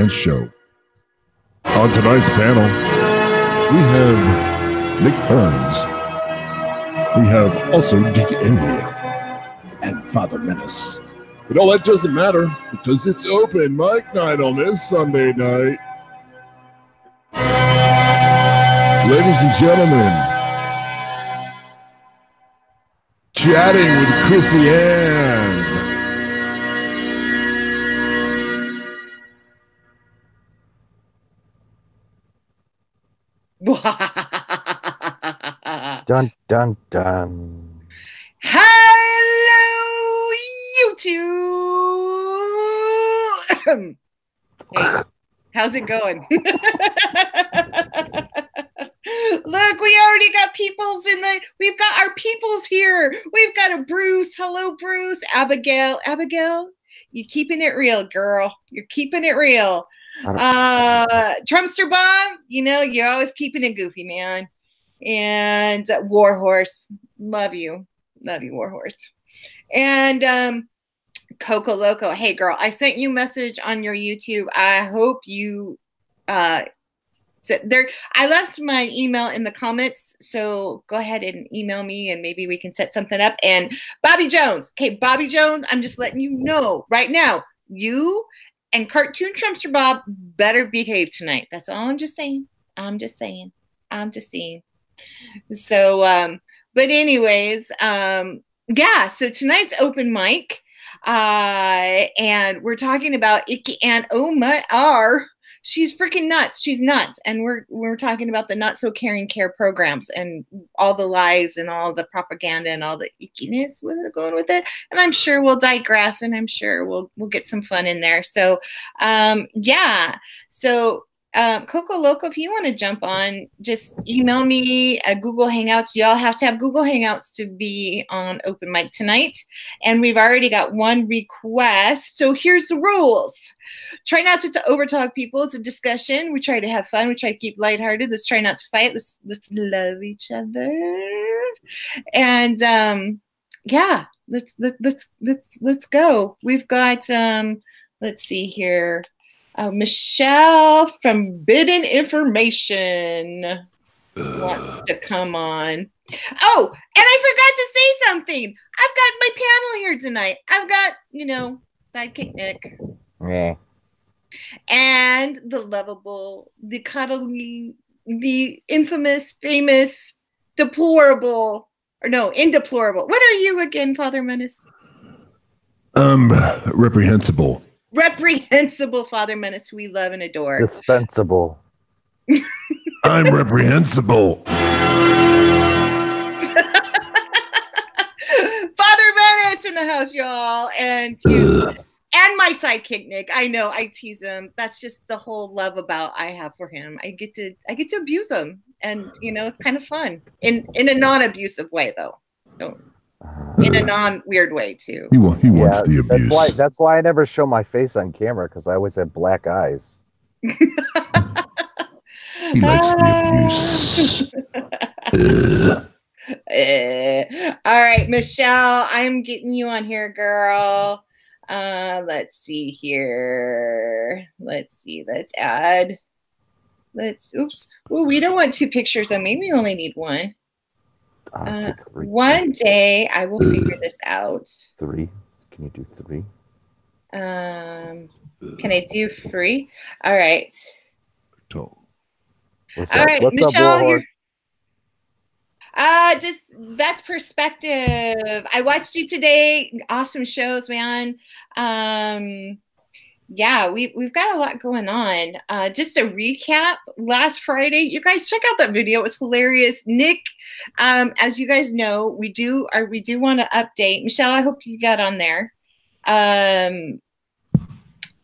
Chance Show. On tonight's panel, we have Nick Burns. We have also Dick Envy and Father Menace. But all that doesn't matter because it's open mic night on this Sunday night. Ladies and gentlemen, chatting with Chrissy Ann. Dun, dun, dun. Hello, YouTube. Hey, how's it going? Look, we already got we've got our peoples here. We've got a Bruce. Hello, Bruce. Abigail, you keeping it real, girl. You're keeping it real. Trumpster Bob, you're always keeping it goofy, man. And Warhorse, love you, Warhorse. And Coco Loco, hey girl, I sent you a message on your YouTube. I hope you I left my email in the comments, so go ahead and email me and maybe we can set something up. And Bobby Jones, okay, Bobby Jones, I'm just letting you know right now, you and Cartoon Trumpster Bob better behave tonight. That's all I'm just saying. So, but anyways, yeah, so tonight's open mic, and we're talking about Icky Ann. Oh my R. She's freaking nuts. She's nuts. And we're talking about the Not So Caring Care programs and all the lies and all the propaganda and all the ickiness with it, going with it. And I'm sure we'll digress and I'm sure we'll get some fun in there. So yeah. So Coco Loco, if you want to jump on, just email me a Google Hangouts. Y'all have to have Google Hangouts to be on open mic tonight. And we've already got one request. So here's the rules. Try not to overtalk people. It's a discussion. We try to have fun. We try to keep lighthearted. Let's try not to fight. Let's love each other. And yeah, let's go. We've got let's see here. Michelle from Bidden Information wants to come on. Oh, and I forgot to say something. I've got my panel here tonight. I've got, Sidekick Nick. Yeah. And the lovable, the cuddly, the infamous, famous, indeplorable. What are you again, Father Menace? Reprehensible. Reprehensible Father Menace, we love and adore. Dispensable. I'm reprehensible. Father Menace in the house, y'all. And you and my sidekick Nick. I know, I tease him. That's just the whole love I have for him. I get to abuse him. And it's kind of fun. In a non-abusive way though. In a non-weird way too. He wants the abuse. That's why I never show my face on camera, because I always have black eyes. He likes the abuse. All right, Michelle, I'm getting you on here, girl. Let's see here. Let's add. Oops. Oh, we don't want two pictures. Maybe we only need one. One day I will figure this out. 3. Can you do 3? Can I do free? All right. All right, Michelle. That's perspective. I watched you today. Awesome shows, man. Yeah, we've got a lot going on. Just a recap, last Friday, you guys check out that video. It was hilarious. Nick, as you guys know, we do want to update. Michelle, I hope you got on there.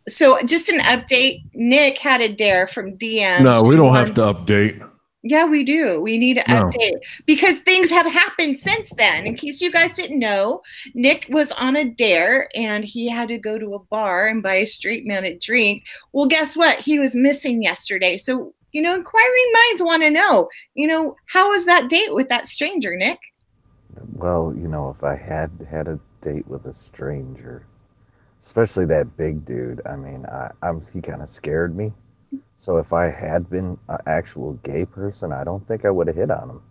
So just an update. Nick had a dare from DM. No, we don't have to update. Yeah, we do. We need to update because things have happened since then. In case you guys didn't know, Nick was on a dare and he had to go to a bar and buy a straight man a drink. Well, guess what? He was missing yesterday. So, inquiring minds want to know, how was that date with that stranger, Nick? Well, if I had a date with a stranger, especially that big dude. I mean, he kind of scared me. So if I had been an actual gay person, I don't think I would have hit on him.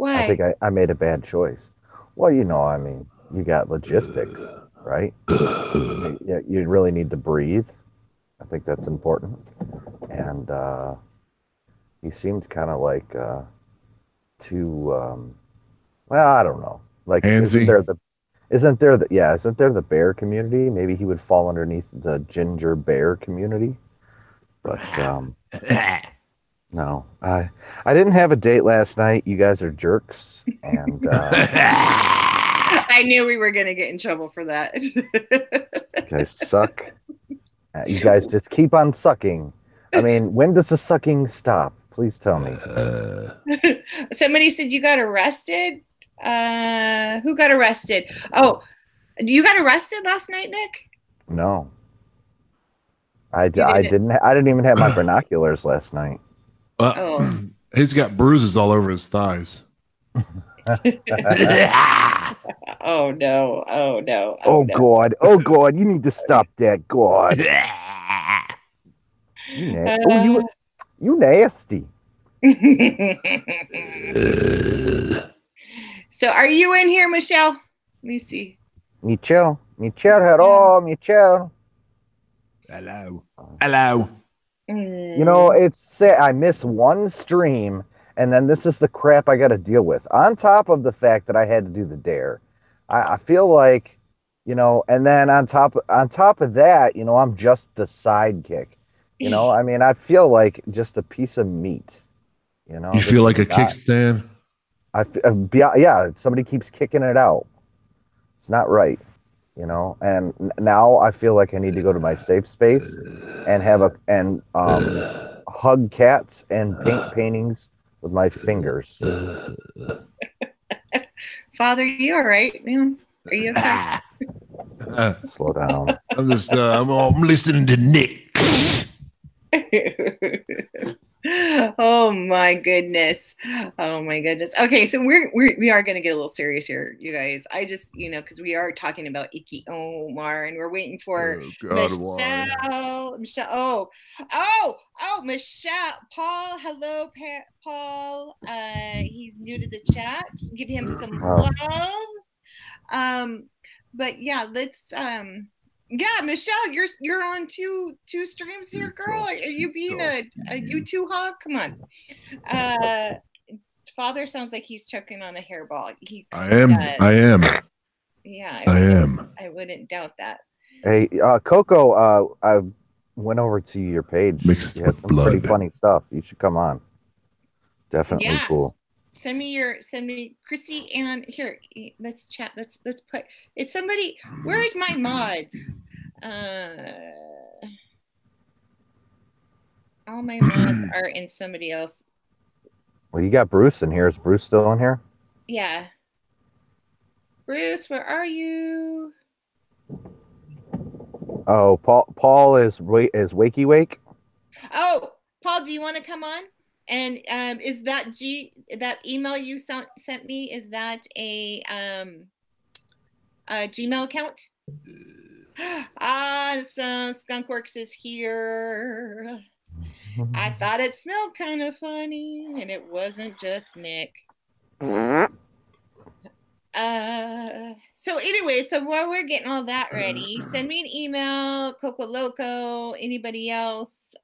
I think Why? I made a bad choice. Well, I mean, you got logistics, right? You really need to breathe. I think that's important. And he seemed kind of like too, well, I don't know. Like, Handsy. isn't there the bear community? Maybe he would fall underneath the ginger bear community. But no, I didn't have a date last night. You guys are jerks, and I knew we were gonna get in trouble for that. you guys suck. You guys just keep on sucking. I mean, when does the sucking stop? Please tell me. Somebody said you got arrested. Who got arrested? Oh, you got arrested last night, Nick? No, You didn't. I didn't even have my binoculars last night. Oh. He's got bruises all over his thighs. Oh no! Oh no! Oh no. God! Oh God! You need to stop that, God! You nasty. So, are you in here, Michelle? Let me see. Michelle, hello, Michelle. Hello. Hello. You know, it's sad. I miss one stream, and then this is the crap I got to deal with. On top of the fact that I had to do the dare, I feel like, and then on top of that, I'm just the sidekick. I mean, I feel like just a piece of meat. You feel like a kickstand? Yeah, somebody keeps kicking it out. It's not right, and now I feel like I need to go to my safe space and hug cats and paint paintings with my fingers. Father, you all right, man? Are you okay? Slow down. I'm listening to Nick. Oh my goodness. Oh my goodness. Okay, so we are going to get a little serious here, you guys. I just, because we are talking about Iki Omar and we're waiting for Michelle. Michelle. Paul. Hello, Paul. He's new to the chat. Give him some love. But yeah, let's yeah, Michelle, you're on two streams here, girl. Are you being a U2 hog? Come on. Father sounds like he's choking on a hairball. I am. Yeah, I am. I wouldn't doubt that. Hey, Coco, I went over to your page. Mixed you have some blood. Pretty funny stuff. You should come on. Definitely cool. Send me Chrissy, and here, let's chat. Let's put it's somebody. Where's my mods? All my mods are in somebody else. Well, you got Bruce in here. Is Bruce still in here? Yeah. Bruce, where are you? Oh, Paul is wakey wake. Oh, Paul, do you want to come on? And is that that email you sent me? Is that a Gmail account? Awesome. Skunkworks is here. I thought it smelled kind of funny, and it wasn't just Nick. So anyway, so while we're getting all that ready, send me an email, Coco Loco, anybody else.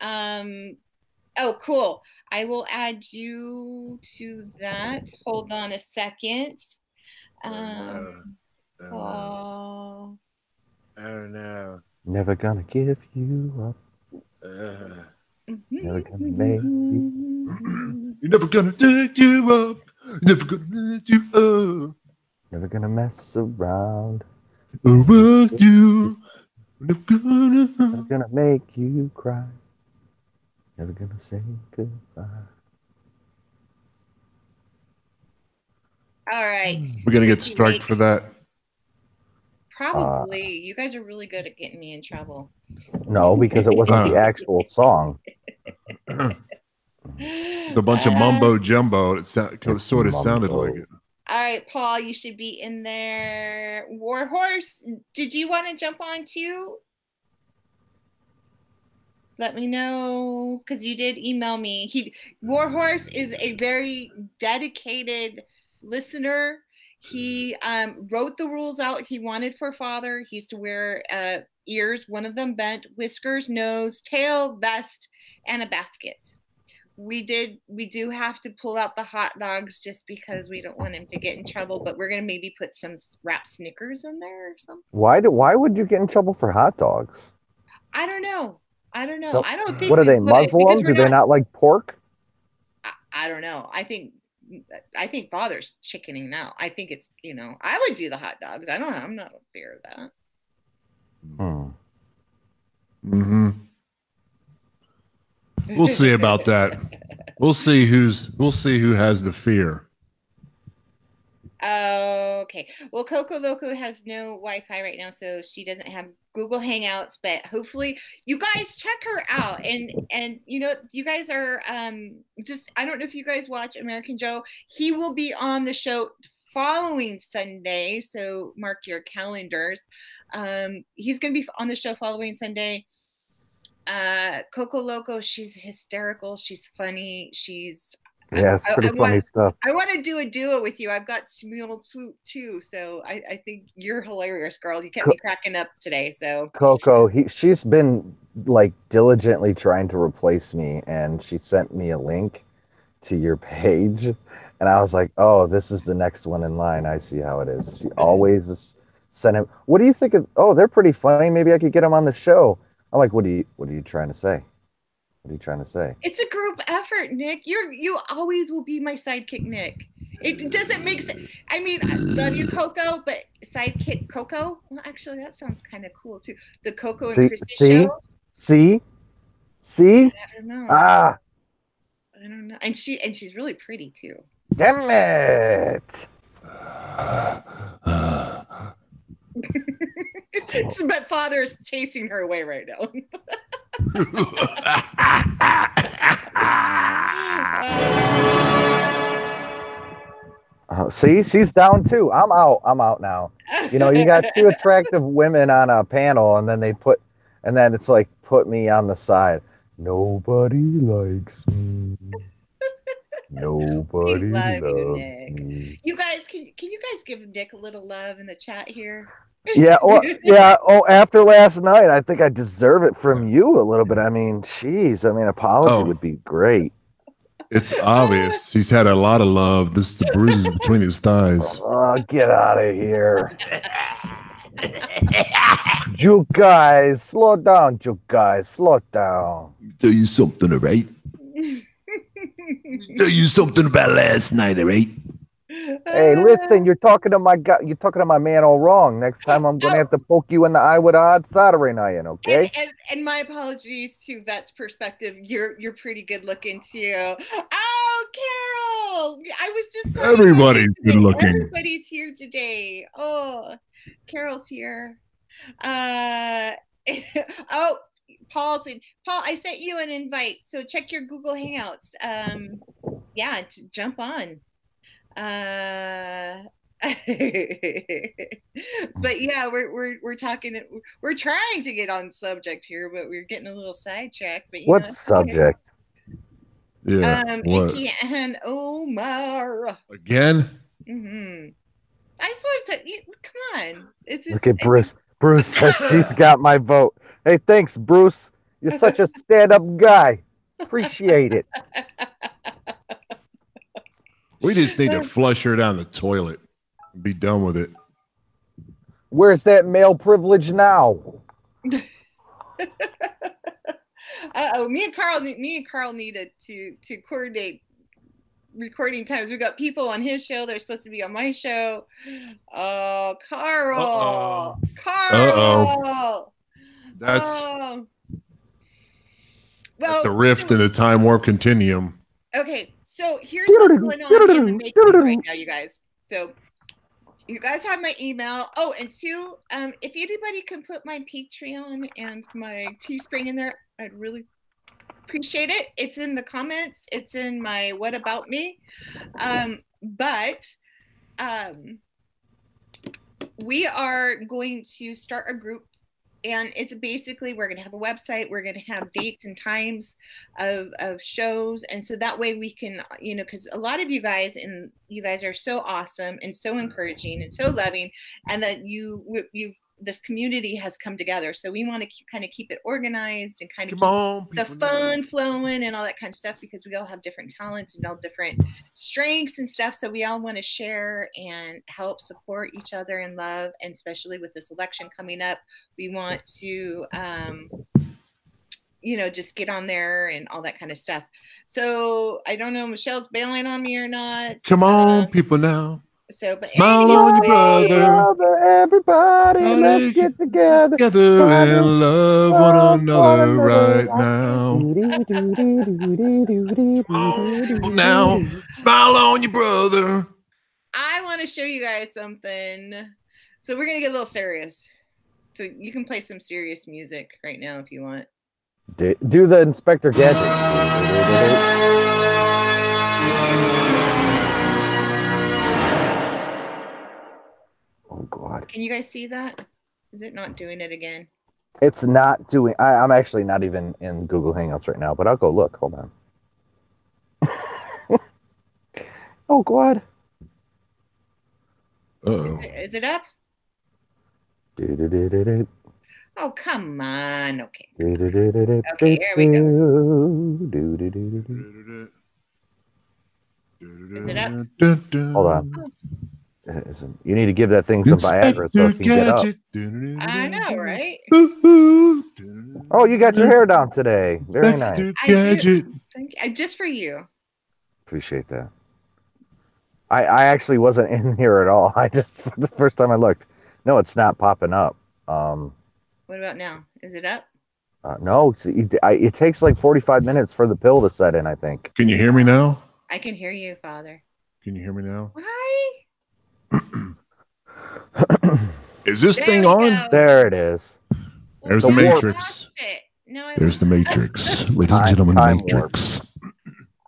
Oh, cool. I will add you to that. Hold on a second. Oh no. Never gonna give you up. Never gonna make you. You're never gonna take you up. Never gonna let you up. Never gonna mess around. Around you. Never gonna make you cry. Never gonna say goodbye. All right. We're gonna get striked for that. Probably. You guys are really good at getting me in trouble. No, because it wasn't the actual song. It's a bunch of mumbo jumbo. It sort of sounded like it. All right, Paul, you should be in there. Warhorse, did you want to jump on too? Let me know, because you did email me. Warhorse is a very dedicated listener. He wrote the rules out he wanted for father. He used to wear ears, one of them bent, whiskers, nose, tail, vest, and a basket. We do have to pull out the hot dogs just because we don't want him to get in trouble, but we're gonna maybe put some wrapped Snickers in there or something. Why would you get in trouble for hot dogs? I don't know. So, I don't think. What are they, Muslim? Do they not like pork? I don't know. I think father's chickening now. I think it's, I would do the hot dogs. I don't know. I'm not a fear of that. Mm-hmm. We'll see about that. We'll see who has the fear. Okay. Well, Coco Loco has no Wi-Fi right now, so she doesn't have Google Hangouts, but hopefully you guys check her out. And you guys are just, I don't know if you guys watch American Joe. He will be on the show following Sunday, so mark your calendars. He's going to be on the show following Sunday. Coco Loco, she's hysterical. She's funny. It's pretty funny stuff. I want to do a duo with you. I've got Shmuel too, so I think you're hilarious, girl. You kept me cracking up today. So Coco, she's been like diligently trying to replace me, and she sent me a link to your page, and I was like, oh, this is the next one in line. I see how it is. She always was sending. What do you think of? Oh, they're pretty funny. Maybe I could get them on the show. I'm like, what are you trying to say? What are you trying to say? It's a group effort, Nick. You always will be my sidekick, Nick. It doesn't make sense. I mean, I love you, Coco, but sidekick Coco? Well, actually, that sounds kind of cool, too. The Coco and Christy show? See? I don't know. I don't know. And she's really pretty, too. Damn it! But father's chasing her away right now. See, she's down too. I'm out now. You got two attractive women on a panel, and then it's like, put me on the side. Nobody likes me. Nobody loves me. You guys, can you guys give Nick a little love in the chat here? Yeah. Oh, after last night, I think I deserve it from you a little bit. I mean, apology would be great. It's obvious he's had a lot of love. This is the bruises between his thighs. Oh, get out of here. You guys, slow down. You guys, slow down. Tell you something, all right? Tell you something about last night, all right? Hey, listen, you're talking to my man all wrong. Next time I'm gonna have to poke you in the eye with a hot soldering iron, okay? And my apologies to Vet's perspective. You're pretty good looking too. Oh, Carol! I was just everybody's good looking. Everybody's here today. Oh, Carol's here. Oh, Paul, I sent you an invite, so check your Google Hangouts. Yeah, jump on. But yeah, we're talking. We're trying to get on subject here, but we're getting a little sidetracked. But what subject? Yeah. Icky and Omar again. Mm-hmm. I just wanted to. Come on. Look at Bruce. Bruce says she's got my vote. Hey, thanks, Bruce. You're such a stand-up guy. Appreciate it. We just need to flush her down the toilet and be done with it. Where's that male privilege now? Me and Carl needed to coordinate recording times. We got people on his show. They're supposed to be on my show. Oh, Carl. Carl. That's a rift in the time warp continuum. Okay. So here's what's going on in the matrix right now, you guys. So you guys have my email. Oh, and two, if anybody can put my Patreon and my Teespring in there, I'd really appreciate it. It's in the comments. It's in my What About Me. But we are going to start a group, and it's basically, we're going to have a website, we're going to have dates and times of shows, and so that way we can, because a lot of you guys are so awesome and so encouraging and so loving, and that this community has come together, so we want to kind of keep it organized and kind of keep the fun flowing and all that kind of stuff, because we all have different talents and all different strengths and stuff, so we all want to share and help support each other in love, and especially with this election coming up, we want to just get on there and all that kind of stuff. So I don't know, Michelle's bailing on me or not. Come on, people now. So, but smile on your brother. Everybody, let's get together and love one another right now. Now, smile on your brother. I want to show you guys something. So we're gonna get a little serious. So you can play some serious music right now if you want. Do the Inspector Gadget. Oh God! Can you guys see that? Is it not doing it again? It's not doing. I'm actually not even in Google Hangouts right now, but I'll go look. Hold on. Oh God! Is it up? Oh, come on. Okay. Okay, here we go. Is it up? Hold on. You need to give that thing some Viagra so it can get up. I know, right? Oh, you got your hair down today. Very nice. Just for you. Appreciate that. I actually wasn't in here at all. The first time I looked. No, it's not popping up. What about now? Is it up? No, it takes like 45 minutes for the pill to set in, I think. Can you hear me now? I can hear you, Father. Can you hear me now? Why? Is this thing on? Go. There it is. There's the Matrix. There's the Matrix. Ladies and gentlemen, the Matrix.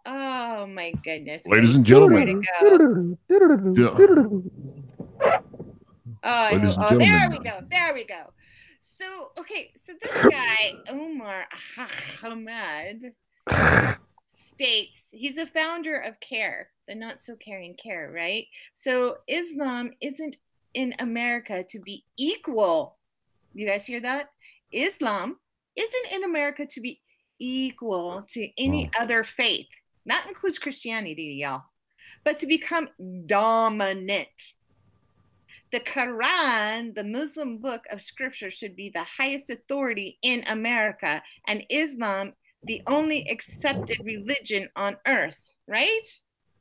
Oh my goodness. Ladies and gentlemen. Oh, there we go. There we go. So, okay. So this guy, Omar Ahmad, states he's a founder of CARE, the Not So Caring CARE, right? So Islam isn't in America to be equal. You guys hear that? Islam isn't in America to be equal to any other faith. That includes Christianity, y'all. But to become dominant. The Quran, the Muslim book of scripture, should be the highest authority in America, and Islam the only accepted religion on earth, right?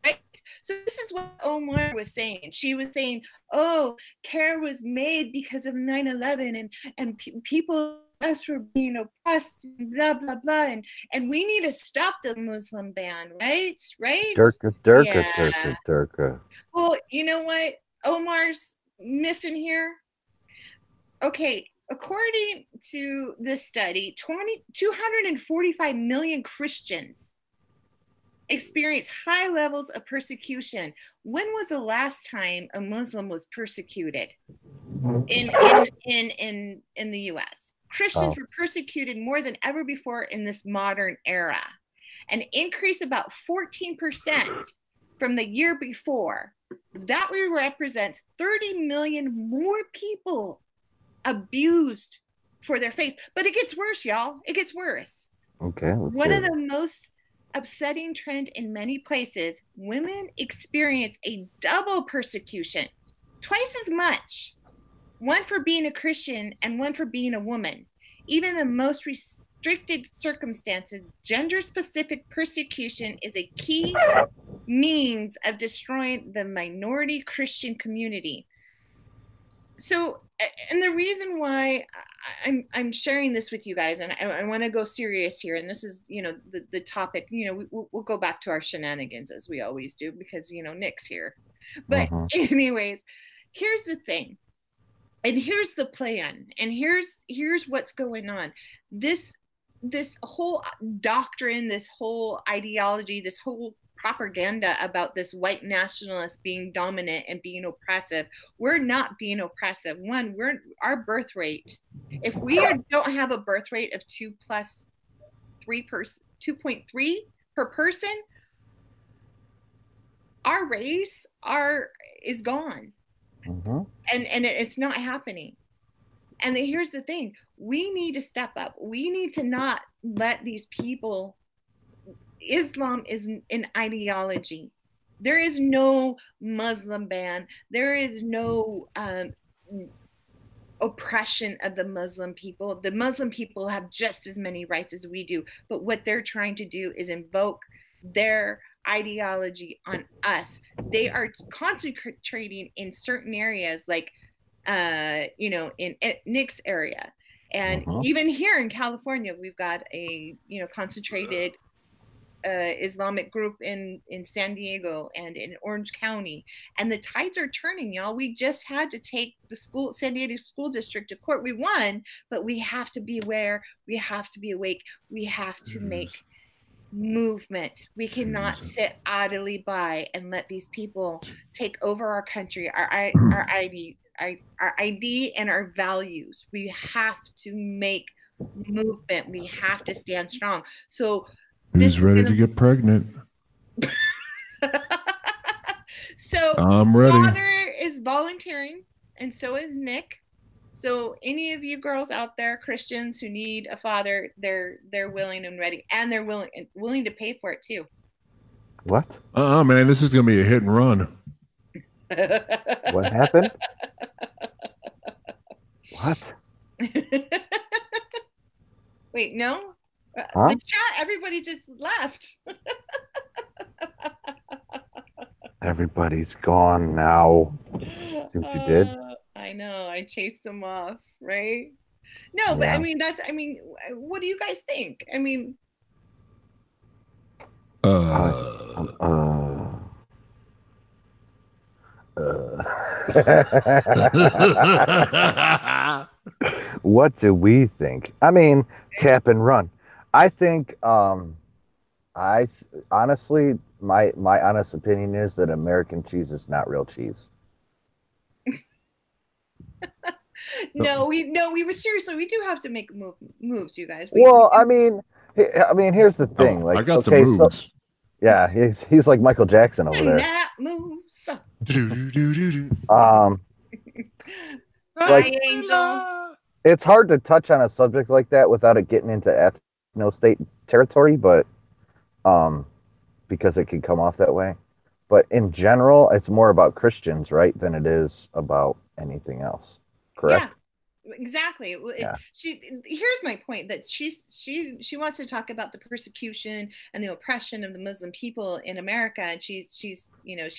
Right? So this is what Omar was saying. She was saying, oh, CARE was made because of 9/11 and people were being oppressed and blah, blah, blah. And we need to stop the Muslim ban, right? Right? Durka. Well, you know what Omar's missing here? Okay, according to this study, 245 million Christians experience high levels of persecution. When was the last time a Muslim was persecuted in the US? Christians were persecuted more than ever before in this modern era. An increase about 14% from the year before. That represents 30 million more people abused for their faith. But it gets worse, y'all. It gets worse. Okay. One of the most upsetting trend in many places, women experience a double persecution, twice as much. One for being a Christian and one for being a woman. Even the most restricted circumstances, gender-specific persecution is a key means of destroying the minority Christian community. So, and the reason why I'm sharing this with you guys, and I want to go serious here, and this is, the topic, we'll go back to our shenanigans as we always do, because, Nick's here. But anyways, here's the thing. And here's the plan. And here's what's going on. This whole doctrine, this whole ideology, this whole propaganda about this white nationalist being dominant and being oppressive. We're not being oppressive. One, our birth rate. If we don't have a birth rate of 2.3 per person, our race is gone. Mm-hmm. And it's not happening. And here's the thing, we need to step up. We need to not let these people. Islam is an ideology. There is no Muslim ban. There is no oppression of the Muslim people. The Muslim people have just as many rights as we do. But what they're trying to do is invoke their ideology on us. They are concentrating in certain areas, like in Nick's area, and even here in California, we've got a concentrated Islamic group in San Diego and in Orange County, and the tides are turning, y'all. We just had to take the San Diego School District to court. We won, but we have to be aware. We have to be awake. We have to make movement. We cannot sit idly by and let these people take over our country, our ID and our values. We have to make movement. We have to stand strong. So who's ready to get pregnant? So I'm ready. Father is volunteering, and so is Nick. So any of you girls out there, Christians who need a father, they're willing and ready, and they're willing to pay for it too. What? Man, this is gonna be a hit and run. What happened? What? Wait, no? Huh? The chat, everybody just left. Everybody's gone now. Since you did. I know. I chased them off, right? No, but I mean, what do you guys think? I mean, what do we think? I mean, tap and run. I think honestly, my honest opinion is that American cheese is not real cheese. No, we were seriously. We do have to make moves, you guys. I mean, here's the thing. Like, I got some moves. So, yeah, he's like Michael Jackson over there. That moves. Like, Angel. It's hard to touch on a subject like that without it getting into ethno-state territory, but because it can come off that way. But in general, it's more about Christians, right, than it is about anything else. Correct? Yeah, exactly. Here's my point, that she wants to talk about the persecution and the oppression of the Muslim people in America, and she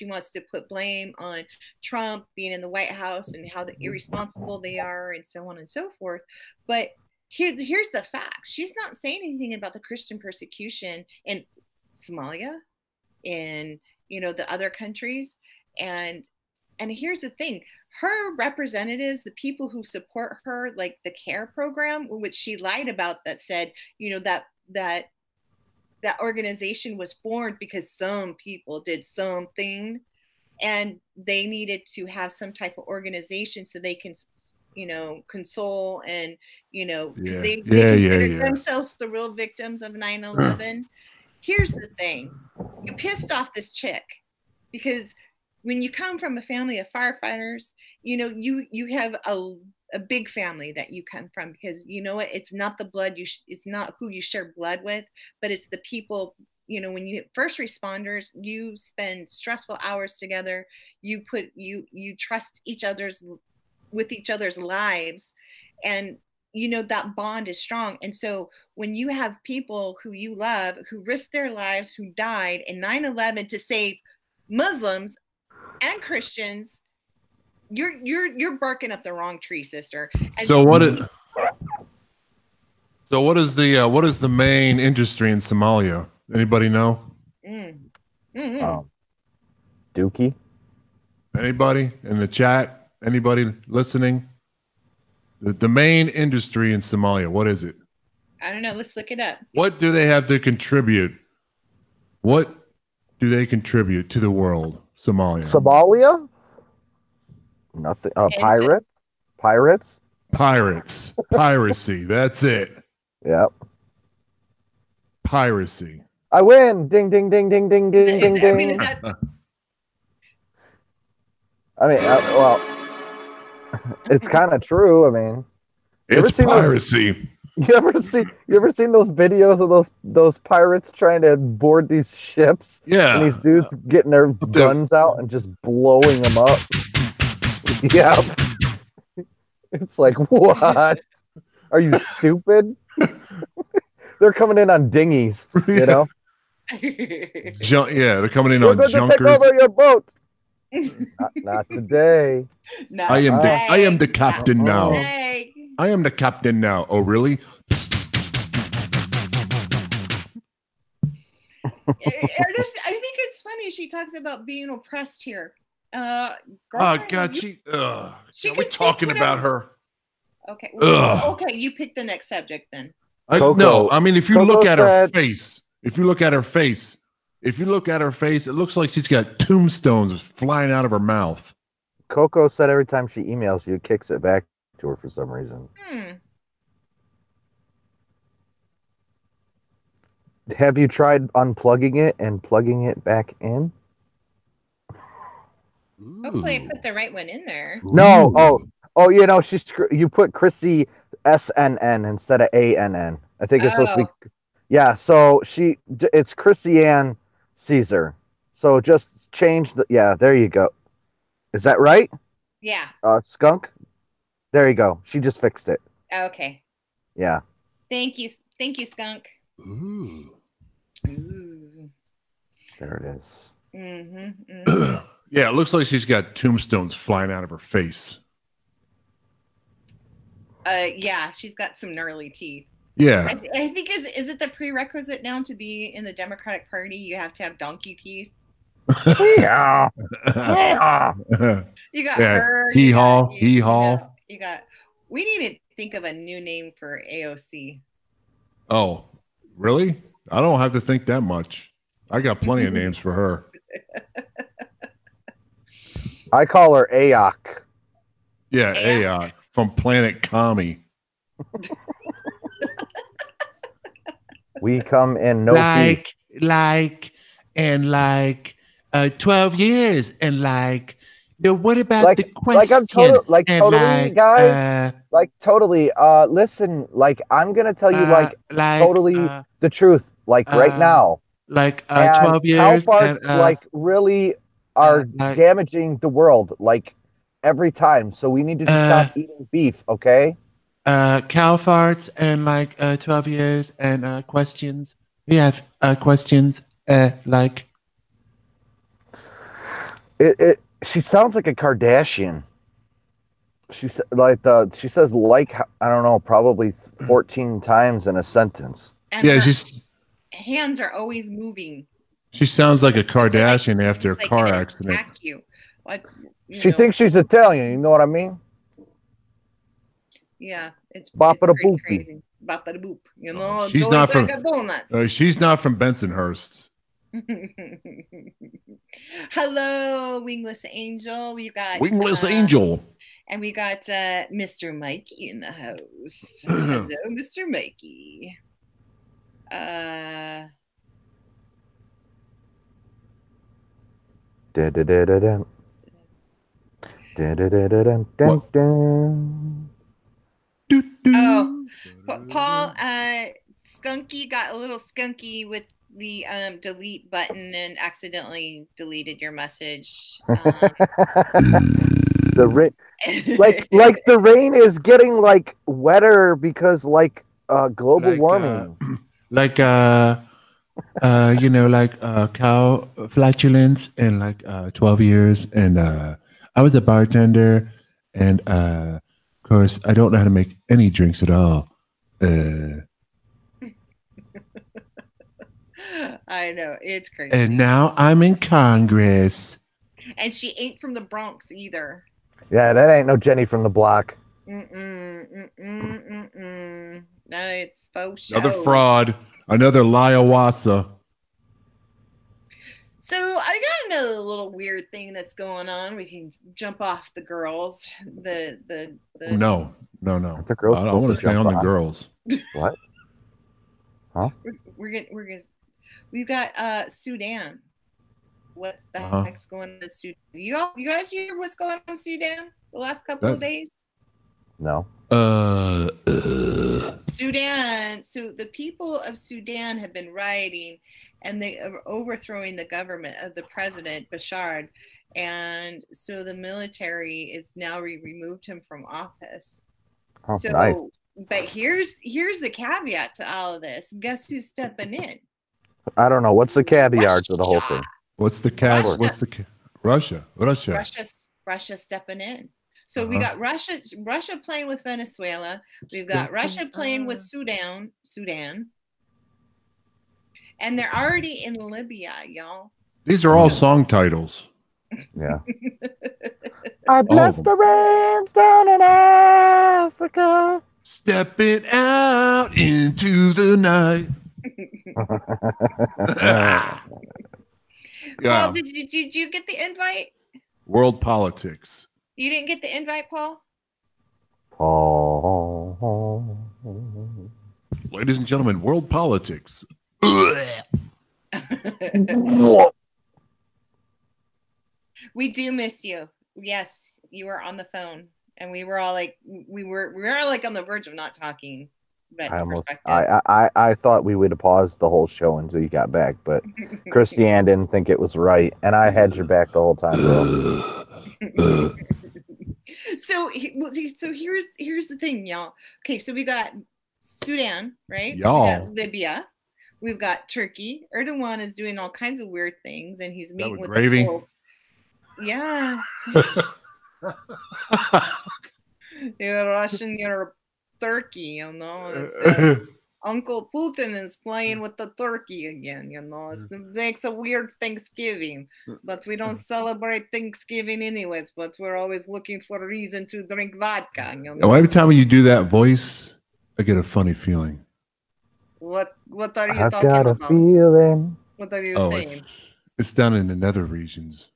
wants to put blame on Trump being in the White House and how irresponsible they are and so on and so forth. But here's the fact. She's not saying anything about the Christian persecution in Somalia, in the other countries. And here's the thing, her representatives, the people who support her, like the CARE program, which she lied about, that said, that organization was formed because some people did something and they needed to have some type of organization so they can console and because they consider themselves the real victims of 9/11. Here's the thing, you pissed off this chick because when you come from a family of firefighters, you have a big family that you come from, because it's not the blood it's not who you share blood with, but it's the people. When you first responders, you spend stressful hours together. You trust with each other's lives, and that bond is strong. And so when you have people who you love, who risked their lives, who died in 9/11 to save Muslims and Christians, you're barking up the wrong tree, sister. And what is the main industry in Somalia? Anybody know? Dookie. Anybody in the chat? Anybody listening? The main industry in Somalia, what is it? I don't know. Let's look it up. What do they have to contribute? What do they contribute to the world, Somalia? Somalia? Nothing. Pirate? Pirates? Pirates. Piracy. That's it. Yep. Piracy. I win. Ding, ding, ding, ding, ding, ding, ding, I mean, ding. is that Well, it's kind of true. I mean, It's piracy. you ever seen those videos of those pirates trying to board these ships? Yeah. And these dudes getting their guns out and just blowing them up. Yeah. It's like, what? Are you stupid? They're coming in on dinghies, you know? Yeah, they're coming in We're on going to take junkers. over your boat. Not today. Not I am today. the captain now. Today. I am the captain now. Oh, really? I think it's funny she talks about being oppressed here. Oh Girlfriend, God, she we're can talking take about whatever- her. Okay. Ugh. Okay, you pick the next subject then. No, I mean, if you Coco look at her said- face, it looks like she's got tombstones flying out of her mouth. Coco said every time she emails you, it kicks it back to her for some reason. Have you tried unplugging it and plugging it back in? Hopefully I put the right one in there. No. Oh, you know, you put Chrissy SNN instead of ANN. I think it's supposed to be. Yeah, so it's Chrissy Ann Caesar. So just change yeah, there you go. Is that right? Yeah. Skunk? There you go. She just fixed it. Okay. Yeah. Thank you, Skunk. Ooh. Ooh. There it is. Yeah, it looks like she's got tombstones flying out of her face. Yeah, she's got some gnarly teeth. Yeah. I think is it the prerequisite now to be in the Democratic Party? You have to have donkey teeth. Yeah. You got Yeah. her. Hee-haw, You hee-haw. got. We need to think of a new name for AOC. Oh, really? I don't have to think that much. I got plenty of names for her. I call her Aok. Yeah, Aok from Planet Kami. We come in no peace. like 12 years and what about the question? Totally, guys. Totally. Listen, I'm gonna tell you totally the truth. Right now. 12 years. Cow farts really are damaging the world every time. So we need to just stop eating beef, okay? Cow farts and 12 years and questions. We have questions She sounds like a Kardashian. She says I don't know, probably 14 times in a sentence. And Yeah, her hands are always moving. she sounds like a Kardashian after a car gonna accident. attack you. She thinks she's Italian, you know what I mean? Yeah, it's Boppa da pretty boopy. crazy. Boppa da boop. You know, She's Joey's not from- like a donuts. She's not from Bensonhurst. Hello, Wingless Angel. We've got Wingless Angel. and we got Mr. Mikey in the house. Hello, Mr. Mikey. Da-da-da-da-dun. Da-da-da-da-dun. Oh, Paul, Skunky got a little skunky with the delete button and accidentally deleted your message. The rain, the rain is getting wetter because global warming. cow flatulence in 12 years. And I was a bartender, and of course, I don't know how to make any drinks at all. I know, it's crazy. And now I'm in Congress. And she ain't from the Bronx either. Yeah, that ain't no Jenny from the block. No, it's faux show. Another fraud. Another liawasa. So I got another little weird thing that's going on. We can jump off the girls. The No. Aren't the girls I want to supposed to stay on jump the on? girls. What? Huh? we've got Sudan. What the Uh-huh. heck's going on in Sudan? You guys hear what's going on in Sudan the last couple of days? No. Sudan. So the people of Sudan have been rioting, and they are overthrowing the government of the president Bashar, and so the military is now removed him from office. Oh, So, nice. but here's the caveat to all of this. Guess who's stepping in? I don't know. What's the caviar to the whole thing? What's the cat? Russia. What's the Russia? Russia stepping in. So we got Russia playing with Venezuela. We've got Russia playing with Sudan, and they're already in Libya, y'all. These are all song titles. Yeah. I bless the rains down in Africa. Stepping out into the night. Yeah. Paul, did you get the invite? World politics. You didn't get the invite, Paul? Paul. Ladies and gentlemen, world politics. We do miss you. Yes, you were on the phone, and we were all like, we were like on the verge of not talking. I thought we would have paused the whole show until you got back, but Christiane didn't think it was right, and I had your back the whole time, bro. So here's the thing, y'all. Okay, so we got Sudan, right? Y'all. We got Libya. We've got Turkey. Erdogan is doing all kinds of weird things, and he's meeting with gravy. the Pope. Yeah. You're Russian, you're Turkey, you know. Uncle Putin is playing with the turkey again, you know. It makes a weird Thanksgiving, but we don't celebrate Thanksgiving anyways, but we're always looking for a reason to drink vodka, you know. Oh, every time you do that voice, I get a funny feeling. What are you I've talking got a about? feeling. What are you Oh, saying? it's down in the nether regions.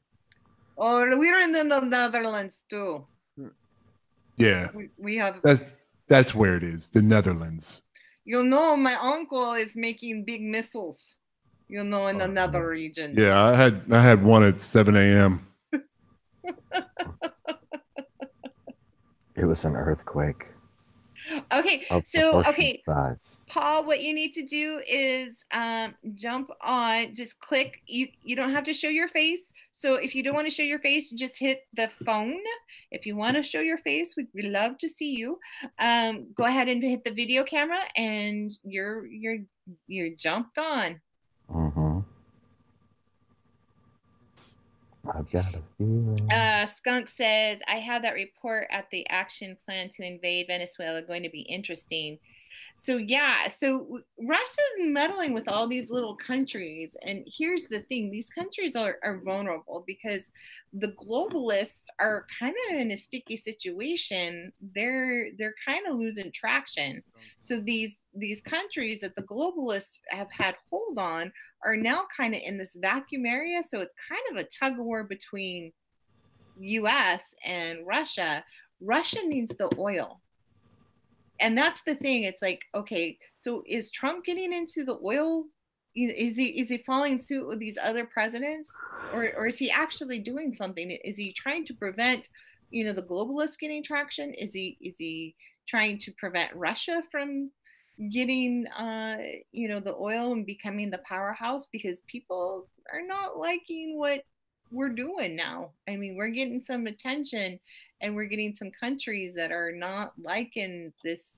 Oh, we're in the Netherlands too. Yeah. We have That's where it is, the Netherlands. You know, my uncle is making big missiles, you know, in the nether region. Yeah, I had one at 7 a.m. It was an earthquake. Okay, so Paul, what you need to do is jump on, just click. You don't have to show your face. So if you don't want to show your face, just hit the phone. If you want to show your face, we'd love to see you. Go ahead and hit the video camera, and you're jumped on. Mm-hmm. I've got a feeling. Skunk says, I have that report at the action plan to invade Venezuela going to be interesting. So yeah, so Russia's meddling with all these little countries, and here's the thing: these countries are vulnerable because the globalists are kind of in a sticky situation. They're kind of losing traction. So these countries that the globalists have had hold on are now kind of in this vacuum area. So it's kind of a tug of war between U.S. and Russia. Russia needs the oil. And that's the thing. It's like, okay, so is Trump getting into the oil? Is he following suit with these other presidents, or is he actually doing something? Is he trying to prevent, the globalists getting traction? Is he trying to prevent Russia from getting, the oil and becoming the powerhouse? Because people are not liking what we're doing now. I mean, we're getting some attention, and we're getting some countries that are not liking this,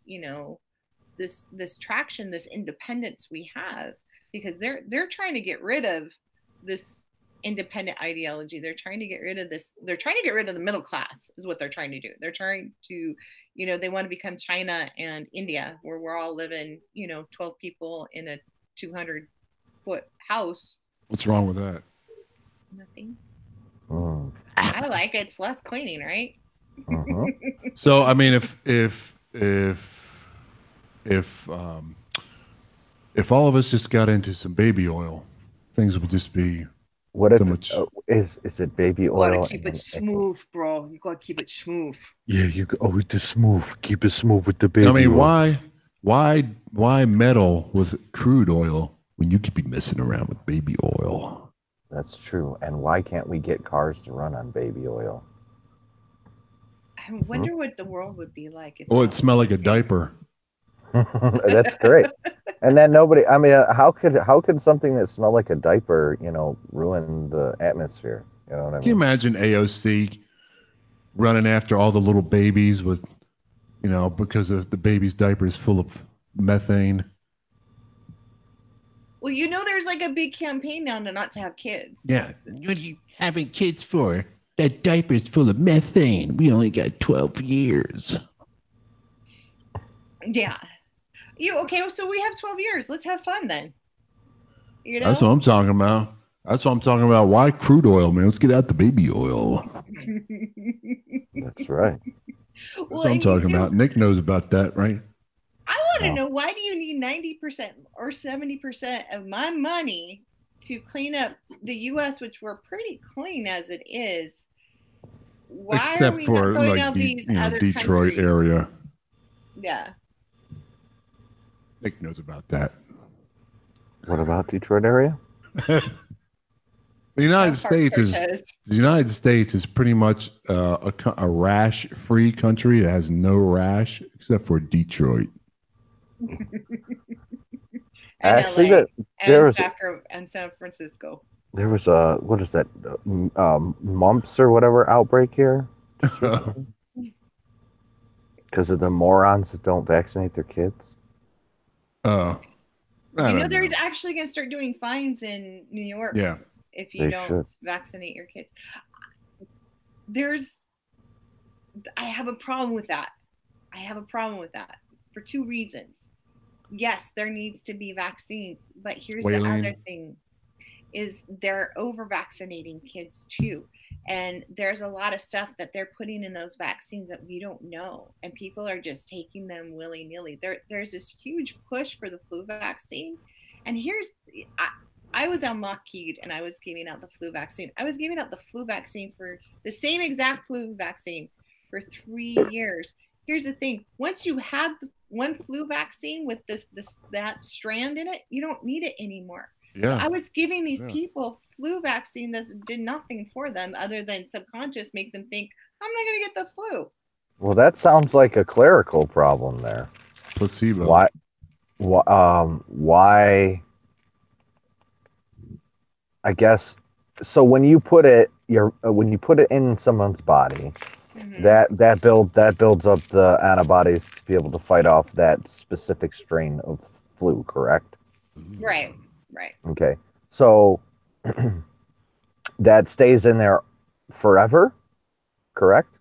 this traction, this independence we have, because they're trying to get rid of this independent ideology. They're trying to get rid of this. They're trying to get rid of the middle class is what they're trying to do. They're trying to, they want to become China and India, where we're all living, 12 people in a 200-foot house. What's wrong with that? Nothing. I like it. It's less cleaning, right? Uh-huh. So I mean, if all of us just got into some baby oil, things would just be What if So much. is it baby You gotta oil? keep and it then- smooth, bro. You gotta keep it smooth. Yeah, you go with the smooth. Keep it smooth with the I baby mean, oil. why meddle with crude oil when you could be messing around with baby oil? That's true. And why can't we get cars to run on baby oil? I wonder what the world would be like if Oh, that it smell was like a the case. diaper. That's great. And then nobody. I mean, how could something that smelled like a diaper, ruin the atmosphere? You know what I Can you mean? imagine AOC running after all the little babies with, because of the baby's diaper is full of methane? Well, there's like a big campaign now to not to have kids. Yeah. What are you having kids for? That diaper's full of methane. We only got 12 years. Yeah. Okay? So we have 12 years. Let's have fun then. That's what I'm talking about. That's what I'm talking about. Why crude oil, man? Let's get out the baby oil. That's right. That's what I'm talking about. Nick knows about that, right? I want to know, why do you need 90% or 70% of my money to clean up the U.S., which we're pretty clean as it is? Why are Except we for not going like out these other Detroit countries? area. Yeah. Nick knows about that. What about Detroit area? The United That's States is Cortez. the United States is pretty much a rash-free country. It has no rash except for Detroit. And Actually, LA, there and was and San Francisco. there was a what is that mumps or whatever outbreak here because of the morons that don't vaccinate their kids. I don't They're know. actually going to start doing fines in New York Yeah. if you They don't should. vaccinate your kids. I have a problem with that. I have a problem with that for two reasons. Yes, there needs to be vaccines, but here's the other thing is they're over vaccinating kids too. And there's a lot of stuff that they're putting in those vaccines that we don't know. And people are just taking them willy-nilly. There's this huge push for the flu vaccine. And I was on Lockheed and I was giving out the flu vaccine. I was giving out the flu vaccine for the same exact flu vaccine for 3 years. Here's the thing. Once you have one flu vaccine with that strand in it, you don't need it anymore. Yeah. So I was giving these people flu vaccine that did nothing for them other than subconscious make them think, I'm not going to get the flu. Well, that sounds like a clerical problem there. Placebo. Why? Why? I guess so. When you put it in someone's body, that builds up the antibodies to be able to fight off that specific strain of flu. Correct? Right. Okay. So that stays in there forever. Correct?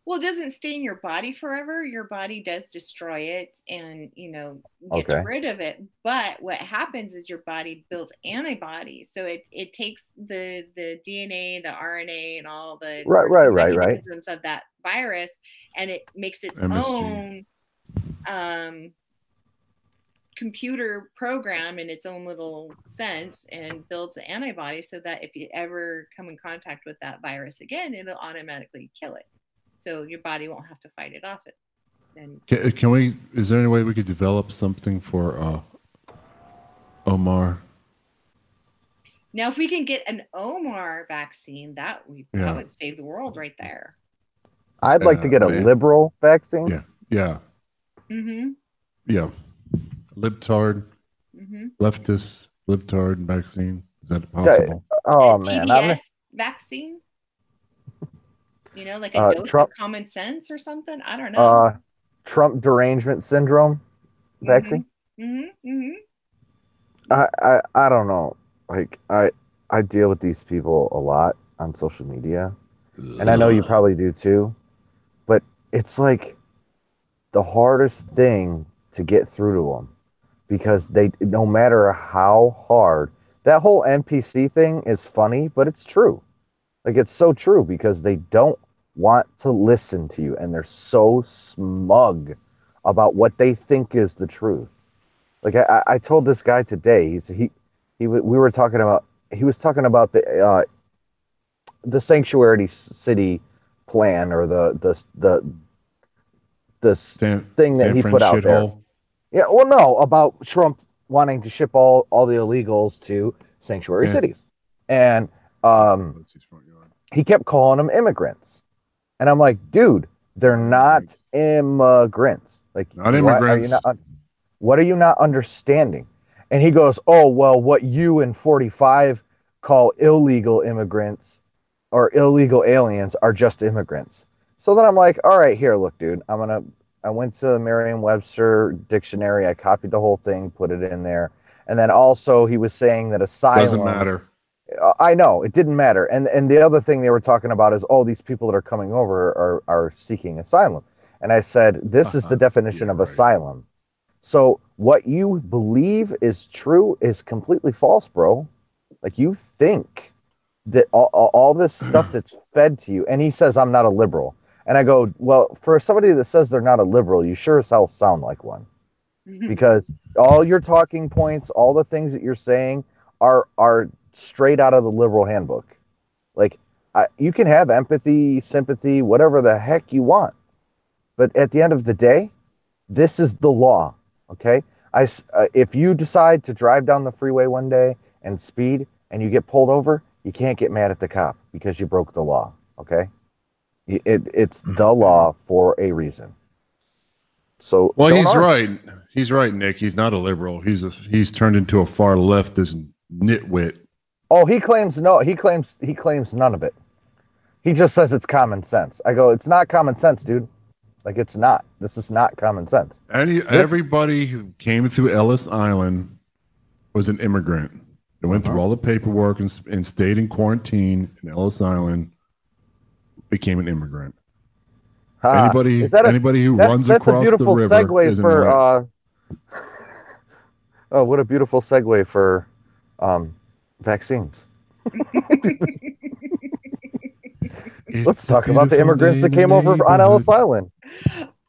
Well, it doesn't stay in your body forever. Your body does destroy it and, gets rid of it. But what happens is your body builds antibodies. So it takes the DNA, the RNA, and all the mechanisms of that virus, and it makes its MSG. own computer program in its own little sense and builds an antibody so that if you ever come in contact with that virus again, it'll automatically kill it. So your body won't have to fight it off. Can we? Is there any way we could develop something for Omar? Now, if we can get an Omar vaccine, that would save the world right there. I'd like to get a liberal vaccine. Yeah. Mm-hmm. Yeah. Libtard, Mm-hmm. leftist libtard vaccine. Is that possible? Oh a man, TDS vaccine. Like a dose Trump, of common sense or something. I don't know. Trump derangement syndrome vaccine. Mm-hmm. Mm-hmm. I don't know. Like I deal with these people a lot on social media, and I know you probably do too. But it's like the hardest thing to get through to them because no matter how hard, that whole NPC thing is funny, but it's true. Like it's so true because they don't want to listen to you and they're so smug about what they think is the truth. Like I told this guy today, we were talking about he was talking about the sanctuary city plan, or the thing that San he Fran put out there. shithole. Yeah, well, no, about Trump wanting to ship all the illegals to sanctuary Yeah. cities, and That's his front yard. he kept calling them immigrants, and I'm like, dude, they're not immigrants. Like, Not immigrants. What are you not understanding? And he goes, oh, well, what you and 45 call illegal immigrants or illegal aliens are just immigrants. So then I'm like, all right, here, look, dude, I went to the Merriam-Webster dictionary. I copied the whole thing, put it in there. And then also he was saying that asylum Doesn't matter. I know it didn't matter. And the other thing they were talking about is, oh, these people that are coming over are seeking asylum. And I said, this is the definition of right. asylum. So what you believe is true is completely false, bro. Like, you think that all this stuff that's fed to you. And he says, I'm not a liberal. And I go, well, for somebody that says they're not a liberal, you sure as hell sound like one. Because all your talking points, all the things that you're saying are straight out of the liberal handbook. Like, you can have empathy, sympathy, whatever the heck you want. But at the end of the day, this is the law, okay? If you decide to drive down the freeway one day and speed and you get pulled over, you can't get mad at the cop because you broke the law, okay? It's the law for a reason. So, Well, don't he's argue. right. He's right, Nick. He's not a liberal. He's turned into a far leftist nitwit. Oh, he claims none of it. He just says it's common sense. I go, it's not common sense, dude. Like, it's not. This is not common sense. Everybody who came through Ellis Island was an immigrant. They went through all the paperwork and stayed in quarantine in Ellis Island, became an immigrant. Anybody who runs across the river segue is an for immigrant. oh, what a beautiful segue for vaccines. Let's talk about the immigrants that came over on Ellis Island.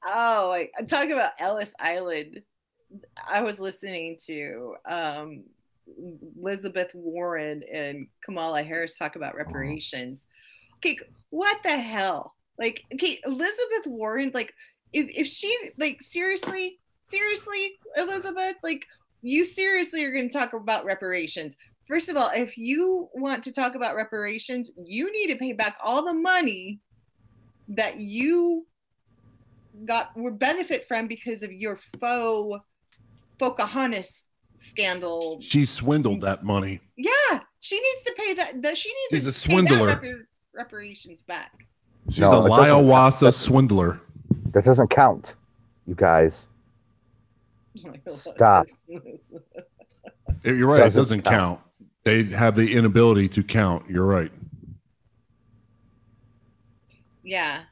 Oh, I'm talking about Ellis Island. I was listening to Elizabeth Warren and Kamala Harris talk about reparations. Okay, what the hell? Like, okay, Elizabeth Warren, like, if she, like, seriously, Elizabeth, like, you seriously are going to talk about reparations. First of all, if you want to talk about reparations, you need to pay back all the money that you would benefit from because of your faux Pocahontas scandal. She swindled that money. Yeah, she needs to pay that. She needs She's to a swindler. pay that reparations back. She's a Liawasa swindler. That doesn't count, you guys. Stop. You're right. It doesn't count. They have the inability to count. You're right. Yeah.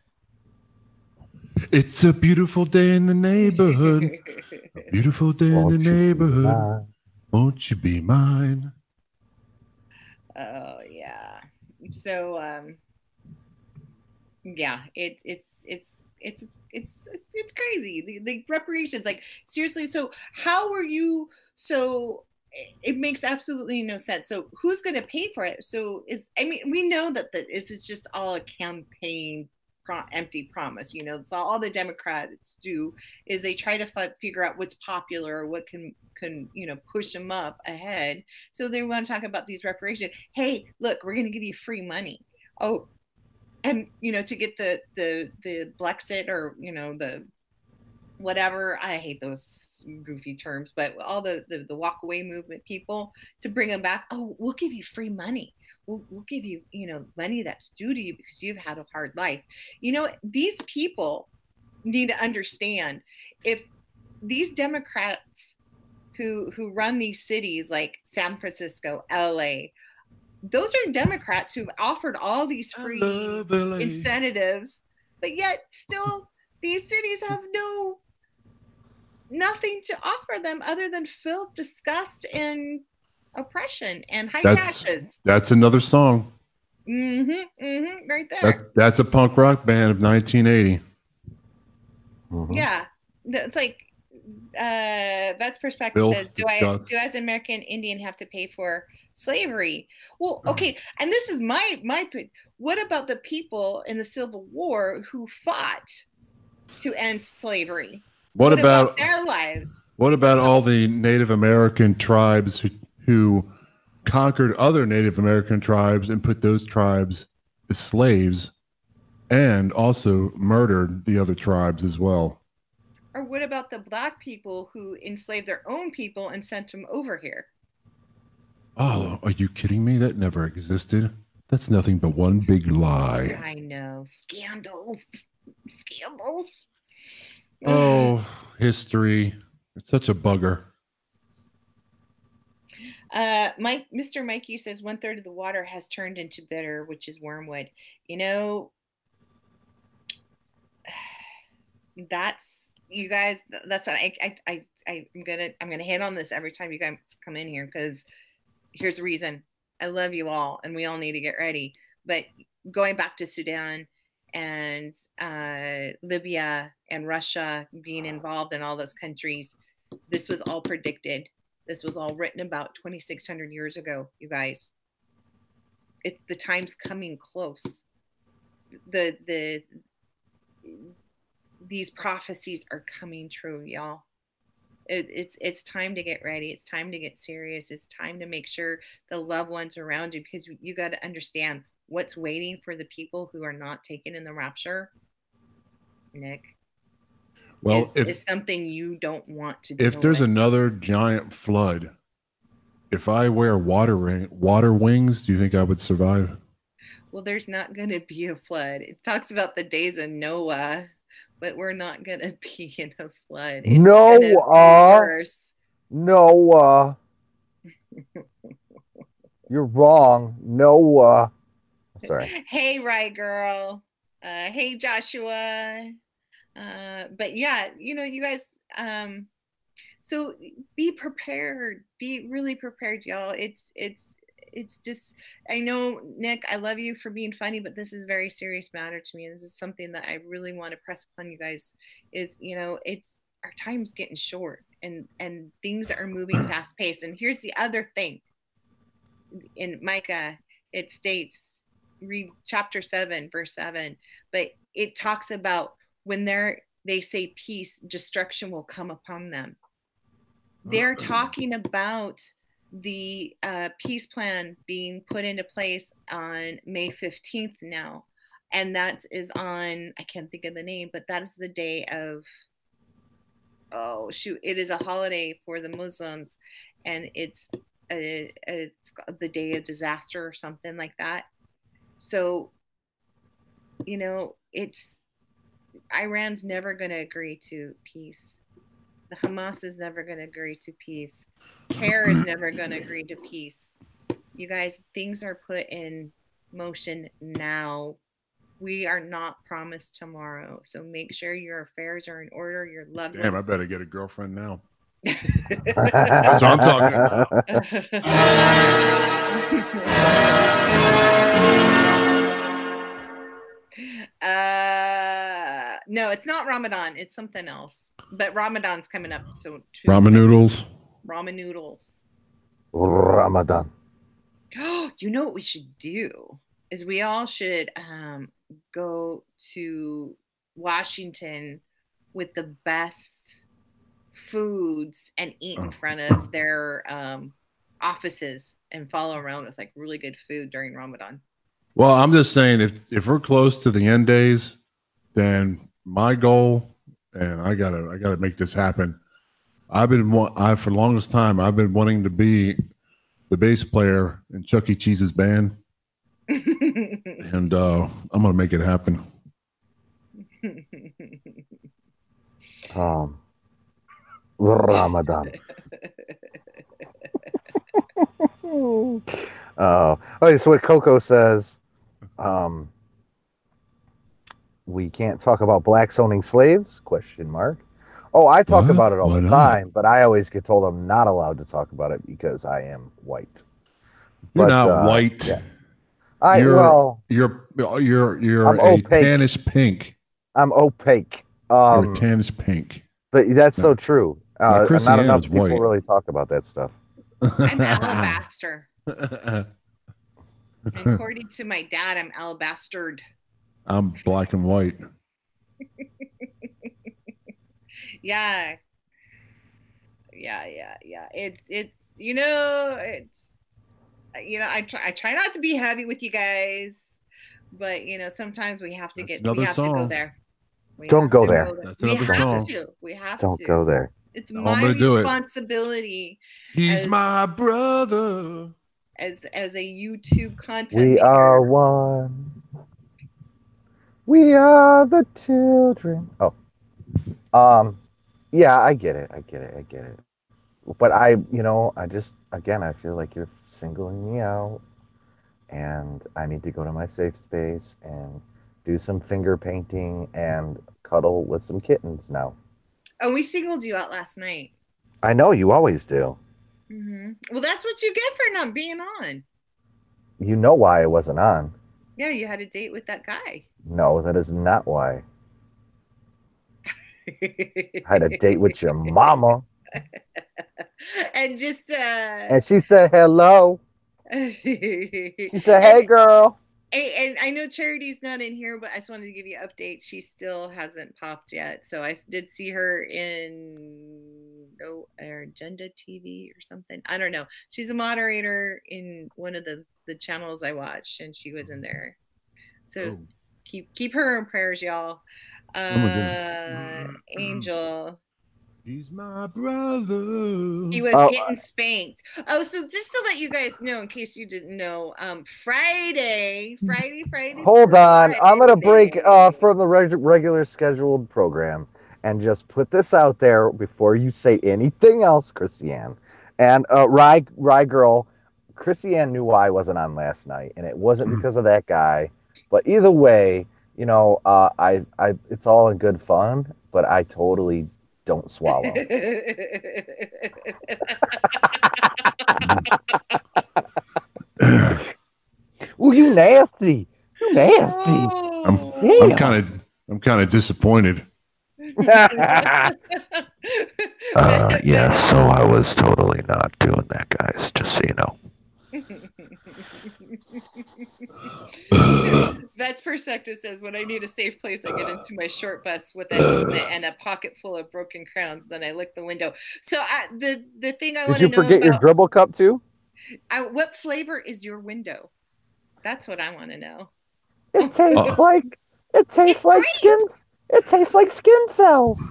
It's a beautiful day in the neighborhood. A beautiful day in the neighborhood. Won't you be mine? Oh yeah. So yeah, it's crazy. The reparations, like, seriously. So how were you? So it makes absolutely no sense. So who's going to pay for it? So we know that it's just all a campaign empty promise. You know, it's all the Democrats do is they try to figure out what's popular or what can push them up ahead. So they want to talk about these reparations. Hey, look, we're going to give you free money. Oh, and to get the Blexit, or the whatever, I hate those goofy terms, but all the walk away movement people, to bring them back. Oh, we'll give you free money. We'll give you money that's due to you because you've had a hard life. These people need to understand, if these Democrats who run these cities like San Francisco, LA, those are Democrats who've offered all these free incentives, but yet still these cities have nothing to offer them other than filth, disgust, and oppression and high taxes. That's another song. Right there. That's a punk rock band of 1980. Yeah, it's like Beth's perspective says, do as an American Indian have to pay for slavery. Well, okay, and this is my what about the people in the Civil War who fought to end slavery? What about their lives? What about all the Native American tribes who conquered other Native American tribes and put those tribes as slaves and also murdered the other tribes as well? Or what about the Black people who enslaved their own people and sent them over here? Oh, are you kidding me? That never existed. That's nothing but one big lie. I know. Scandals. Scandals. Oh, history. It's such a bugger. Mr. Mikey says 1/3 of the water has turned into bitter, which is wormwood. You know, that's you guys. That's what I'm gonna hit on this every time you guys come in here, because here's the reason. I love you all, and we all need to get ready. But going back to Sudan and Libya and Russia being involved in all those countries, this was all predicted. This was all written about 2,600 years ago, you guys. The time's coming close. These prophecies are coming true, y'all. It's time to get ready. It's time to get serious. It's time to make sure the loved ones around you, because you got to understand what's waiting for the people who are not taken in the rapture, Nick. Well, it's something you don't want to do. If there's another giant flood, if I wear water wings, do you think I would survive? Well, there's not going to be a flood. It talks about the days of Noah, but we're not going to be in a flood. Noah. You're wrong. Noah. Sorry. Hey, right girl. Hey, Joshua. But yeah, you know, you guys, so be prepared, be really prepared, y'all. It's just, I know, Nick, I love you for being funny, but this is a very serious matter to me. This is something that I really want to press upon you guys is, you know, our time's getting short and things are moving fast paced. And here's the other thing. In Micah, it states, read chapter 7, verse 7, but it talks about when they say peace, destruction will come upon them. They're talking about the peace plan being put into place on May 15th now. And that is on, I can't think of the name, but that is the day of, it is a holiday for the Muslims. And it's the day of disaster or something like that. So, you know, Iran's never going to agree to peace. The Hamas is never going to agree to peace. CARE is never going to agree to peace. You guys, things are put in motion now. We are not promised tomorrow. So make sure your affairs are in order. Your loved ones. Damn, I better get a girlfriend now. That's what I'm talking about. No, it's not Ramadan. It's something else. But Ramadan's coming up. So ramen noodles. Ramen noodles. Ramadan. You know what we should do is we all should go to Washington with the best foods and eat in front of their offices and follow around with like really good food during Ramadan. Well, I'm just saying, if we're close to the end days, then my goal, and I gotta make this happen. For the longest time, I've been wanting to be the bass player in Chuck E. Cheese's band, and I'm gonna make it happen. Ramadan. Okay, so what Coco says, we can't talk about blacks owning slaves? ? Oh, I talk about it all the time, but I always get told I'm not allowed to talk about it because I am white. You're not white. Yeah. You're I'm a opaque. tannish pink. I'm opaque. You're a tannish pink. But that's so true. Not enough Christiana's people white. really talk about that stuff. I'm alabaster. According to my dad, I'm alabastard. I'm black and white. Yeah. It's I try not to be heavy with you guys, but sometimes we have to That's we another have to go song. there. Don't go there. That's We another have song. to. We have Don't to. go there. It's I'm my gonna do it. responsibility He's as- my brother. as a YouTube content We maker. are one. We are the children. Oh. Yeah, I get it. But I just, again, I feel like you're singling me out, and I need to go to my safe space and do some finger painting and cuddle with some kittens now. Oh, we singled you out last night. I know you always do. Well, that's what you get for not being on. You know why I wasn't on. Yeah, you had a date with that guy. No, that is not why. I had a date with your mama. And just And she said hello. She said, hey, girl. And I know Charity's not in here, but I just wanted to give you an update. She still hasn't popped yet. So I did see her in Agenda TV or something. I don't know. She's a moderator in one of the channels I watch, and she was in there. So keep her in prayers, y'all. Angel. He's my brother. He was getting spanked. Oh, so just to let you guys know, in case you didn't know, Friday. Hold on. I'm going to break from the regular scheduled program and just put this out there before you say anything else, Christiane. And Rye Girl, Christiane knew why I wasn't on last night, and it wasn't because of that guy. But either way, I it's all in good fun, but I totally don't swallow. Well, you nasty. You nasty. I'm kind of disappointed. Yeah, so I was totally not doing that, guys, just so you know. Vets Perspective says, when I need a safe place, I get into my short bus with a helmet and a pocket full of broken crowns. Then I lick the window. So the thing I want to know Did you forget your dribble cup too? What flavor is your window? That's what I want to know. It tastes like skin. It tastes like skin cells.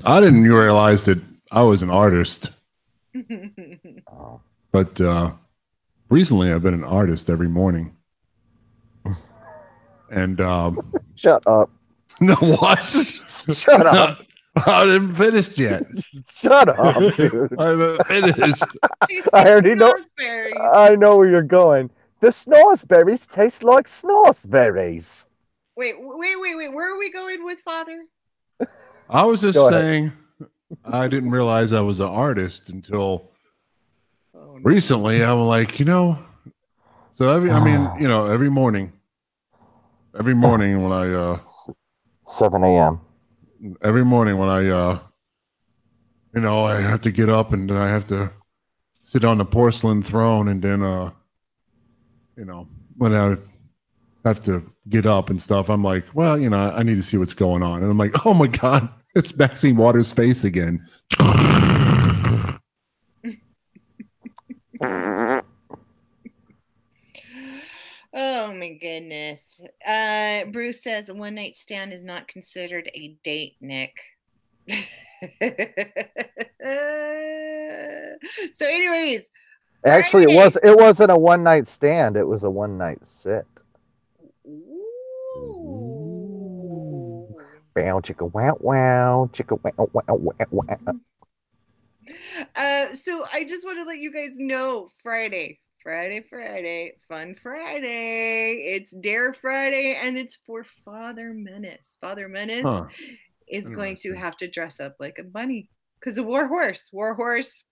I didn't realize that I was an artist, but recently I've been an artist every morning. And shut up. No, what? Shut up. I didn't finish yet. Shut up, dude. I haven't finished. I already know. I know where you're going. The snozzberries taste like snozzberries. Wait. Where are we going with Father? I was just saying, I didn't realize I was an artist until recently. I'm like, so every morning when I 7 a.m. Every morning when I I have to get up and then I have to sit on the porcelain throne, and then when I have to get up and stuff, I'm like, well, I need to see what's going on. And I'm like, oh my God, it's Maxine Waters' face again. Oh my goodness. Bruce says a one night stand is not considered a date, Nick. So anyways, actually it wasn't a one night stand, it was a one night sit. Ooh. Bow chicka wow wow chicka wow wow wow. So I just want to let you guys know, Friday, Fun Friday. It's Dare Friday, and it's for Father Menace. Father Menace is going to have to dress up like a bunny because of War Horse,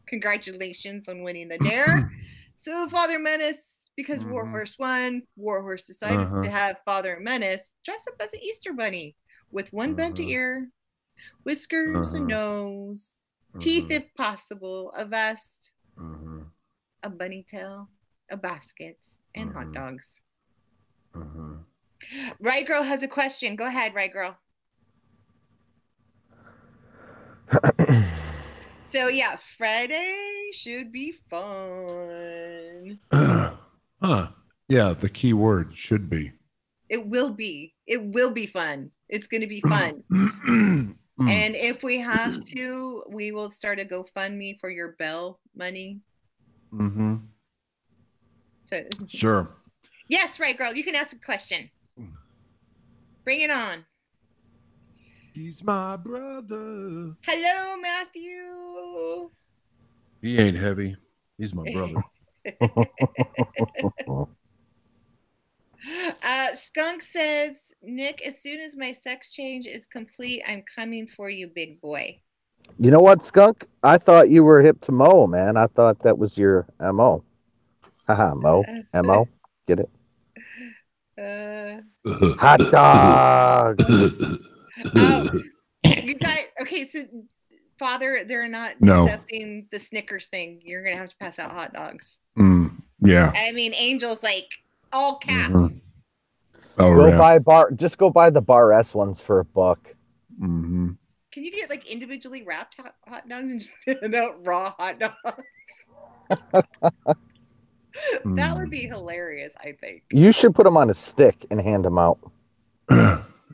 congratulations on winning the Dare. So Father Menace, because War Horse won, War Horse decided to have Father Menace dress up as an Easter bunny with one bent ear, whiskers, a nose, teeth if possible, a vest. a bunny tail, a basket, and hot dogs. Right Girl has a question. Go ahead, Right Girl. So yeah, Friday should be fun. Yeah, the key word should be. It will be. It will be fun. It's going to be fun. And if we have to, we will start a GoFundMe for your bell money. Mm-hmm. So Sure. yes, Right Girl, you can ask a question. Bring it on. He's my brother. Hello, Matthew. He ain't heavy. He's my brother. Skunk says, Nick, as soon as my sex change is complete, I'm coming for you, big boy. You know what, Skunk? I thought you were hip to Mo, man. I thought that was your MO. Haha, Mo. MO. Get it? Hot dog. You guys, okay, so Father, they're not No. accepting the Snickers thing. You're going to have to pass out hot dogs. Yeah. I mean, Angel's like all caps. Mhm. Oh, Go yeah. buy Just go buy the Bar S ones for $1. Mm-hmm. Can you get like individually wrapped hot dogs and just hand out raw hot dogs? That would be hilarious, I think. You should put them on a stick and hand them out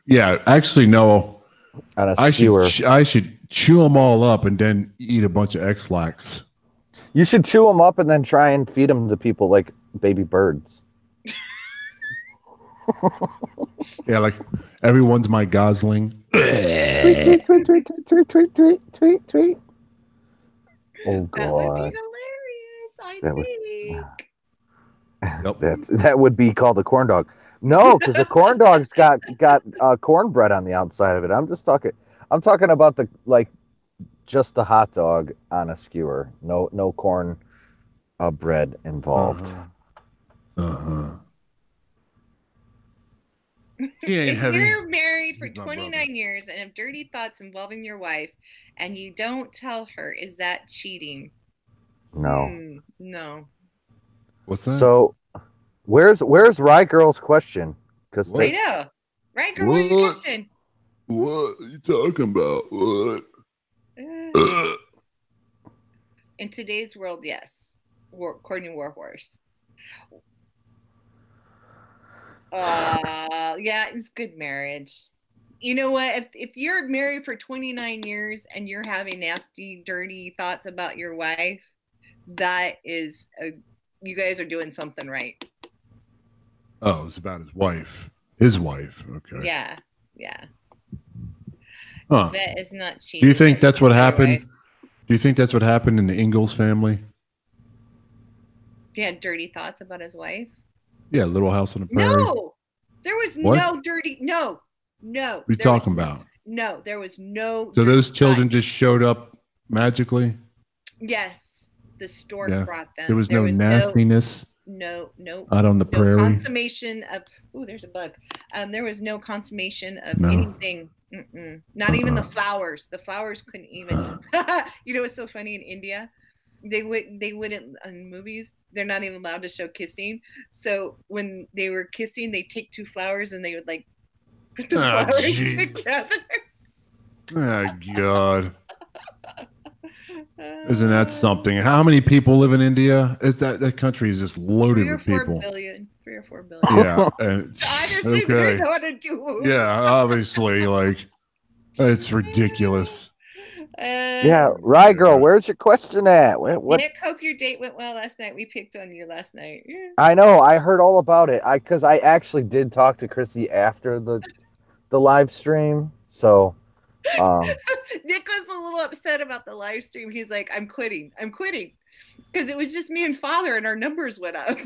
Yeah, actually, no. on a I skewer. should chew them all up and then eat a bunch of X-Lax. You should chew them up and then try and feed them to people like baby birds. Yeah, like everyone's my Gosling. Tweet, tweet, tweet, tweet, tweet, tweet, tweet, tweet, tweet. Oh That would be God, hilarious, I That would- think. that would be called a corn dog. No, because the corn dog's got cornbread on the outside of it. I'm talking about just the hot dog on a skewer. No corn bread involved. He ain't If heavy. you're married for He's my 29 years and have dirty thoughts involving your wife and you don't tell her, is that cheating? No. No. What's that? So, where's Rye Girl's question? Because I know. Right, girl? What are your What? question? What are you talking about? What? In today's world, yes. According to Warhorse. Yeah, it's good marriage. You know what? If you're married for 29 years and you're having nasty, dirty thoughts about your wife, that is you guys are doing something right. Oh, it's about his wife. His wife. Okay. Yeah. Huh. That is not cheating. Do you think that's what Your happened? wife. Do you think that's what happened in the Ingalls family? He had dirty thoughts about his wife. Yeah, Little House on the Prairie. No, there was What? no dirty. No. What are you there talking was- about? No, there was no. So those dirty children thought. just showed up magically? Yes, the store Yeah. brought them. There was no nastiness No. out on the No prairie? consummation of. Ooh, there's a bug. There was no consummation of No. anything. Not even the Uh-uh. flowers. The flowers couldn't even. You know what's so funny in India? They wouldn't in movies. They're not even allowed to show kissing. So when they were kissing, they take two flowers and they would like put the Ah, flowers gee. together. Oh, God. Isn't that something? How many people live in India? Is that country is just loaded 3 or with 4 people. billion. 3 or 4 billion. Yeah. And, Honestly, they okay. know how to do. Yeah, obviously, like it's ridiculous. yeah, Rye Girl, where's your question at? What? Nick, hope your date went well last night. We picked on you last night. Yeah. I know. I heard all about it. Because I actually did talk to Chrissy after the live stream. So, Nick was a little upset about the live stream. He's like, I'm quitting. Because it was just me and Father and our numbers went up.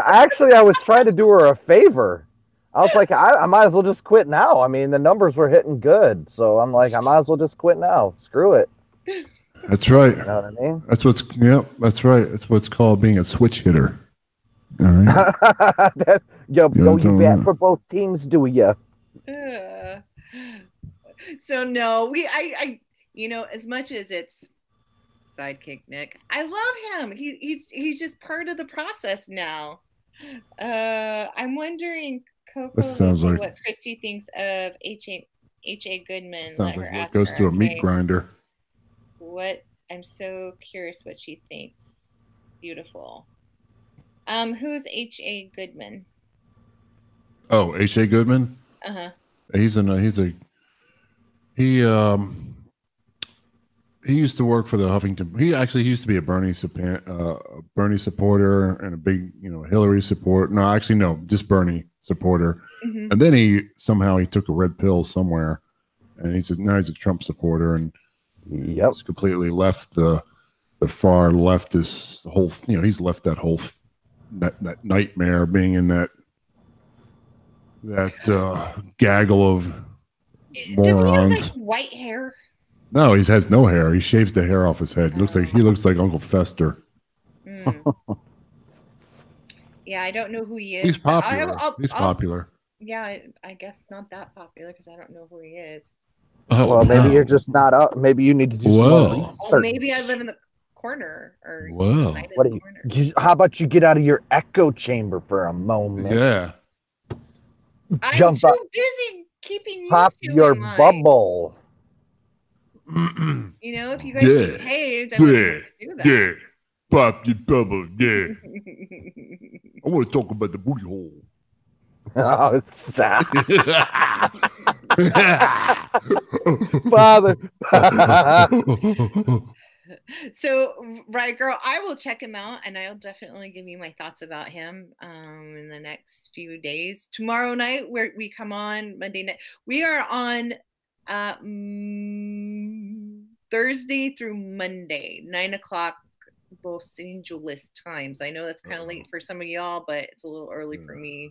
actually, I was trying to do her a favor. I was like, I might as well just quit now. I mean, the numbers were hitting good, so I'm like, I might as well just quit now. Screw it. That's right. You know what I mean? That's that's right. That's what's called being a switch hitter. All right. you don't bat know. for both teams, do you? So no, I as much as it's sidekick Nick. I love him. He's just part of the process now. I'm wondering, Coco, That sounds Loco, like- what Christy thinks of H.A. Goodman. Sounds Let her like what ask goes her, through a meat okay? grinder. What? I'm so curious what she thinks. Beautiful. Who's H.A. Goodman? Oh, H.A. Goodman. Uh-huh. He used to work for the Huffington. He actually used to be a Bernie supporter and a big, Hillary support. No, actually, no, just Bernie supporter. Mhm. And then he took a red pill somewhere, and now he's a Trump supporter, and Yep. he's completely left the far leftist whole. He's left that whole that nightmare being in that gaggle of Does he have morons. like white hair? No, he has no hair. He shaves the hair off his head. He looks like Uncle Fester. Mm. Yeah, I don't know who he is. He's but popular. He's popular. Yeah, I guess not that popular because I don't know who he is. Oh, Well, maybe wow. you're just not up. Maybe you need to do some more Well. research. Oh, maybe I live in the corner or Well. side of What the do you, corner. how about you get out of your echo chamber for a moment? Yeah. I'm Jump too up, busy keeping you pop two your in line. bubble. You know, if you guys Yeah. behaved, I wouldn't have to do that. Yeah. Pop your bubble. Yeah. I want to talk about the booty hole. Oh, stop. Father. So, right, girl, I will check him out and I'll definitely give you my thoughts about him in the next few days. Tomorrow night, where we come on Monday night, we are on Thursday through Monday, 9:00 Los Angeles times. I know that's kind of late for some of y'all, but it's a little early for me.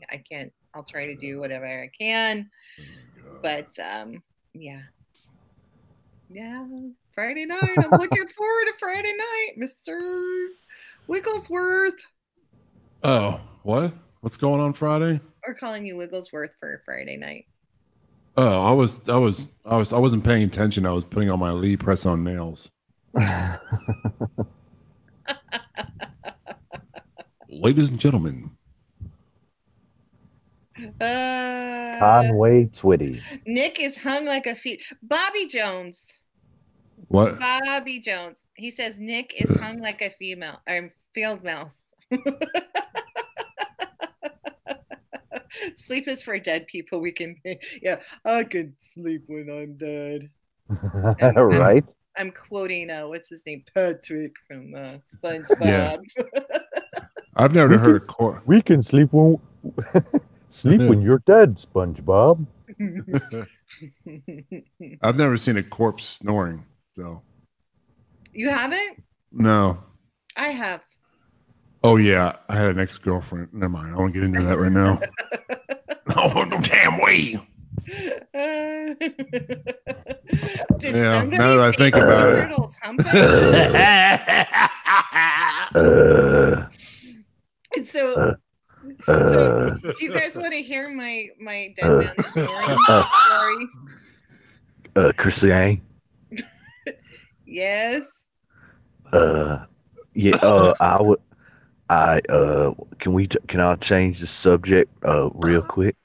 I'll try to do whatever I can. But yeah. Friday night. I'm looking forward to Friday night, Mr. Wigglesworth. Oh, what? What's going on Friday? We're calling you Wigglesworth for Friday night. Oh, I wasn't paying attention. I was putting on my Lee press-on nails. Ladies and gentlemen. Conway Twitty. Nick is hung like a feet. Bobby Jones. What? Bobby Jones. He says Nick is hung like a field mouse. Sleep is for dead people. We can, I can sleep when I'm dead. Right? I'm quoting what's his name, Patrick from SpongeBob. Yeah. I've never heard of court. We can sleep when you're dead, SpongeBob. I've never seen a corpse snoring. So You haven't? no. I have. Oh yeah, I had an ex-girlfriend. Never mind. I won't get into that right now. Oh no, damn way. Did Yeah, somebody now that I say think about it. turtles humping? So do you guys want to hear my dead man snoring story? Christiane. Yes. Can I change the subject real quick?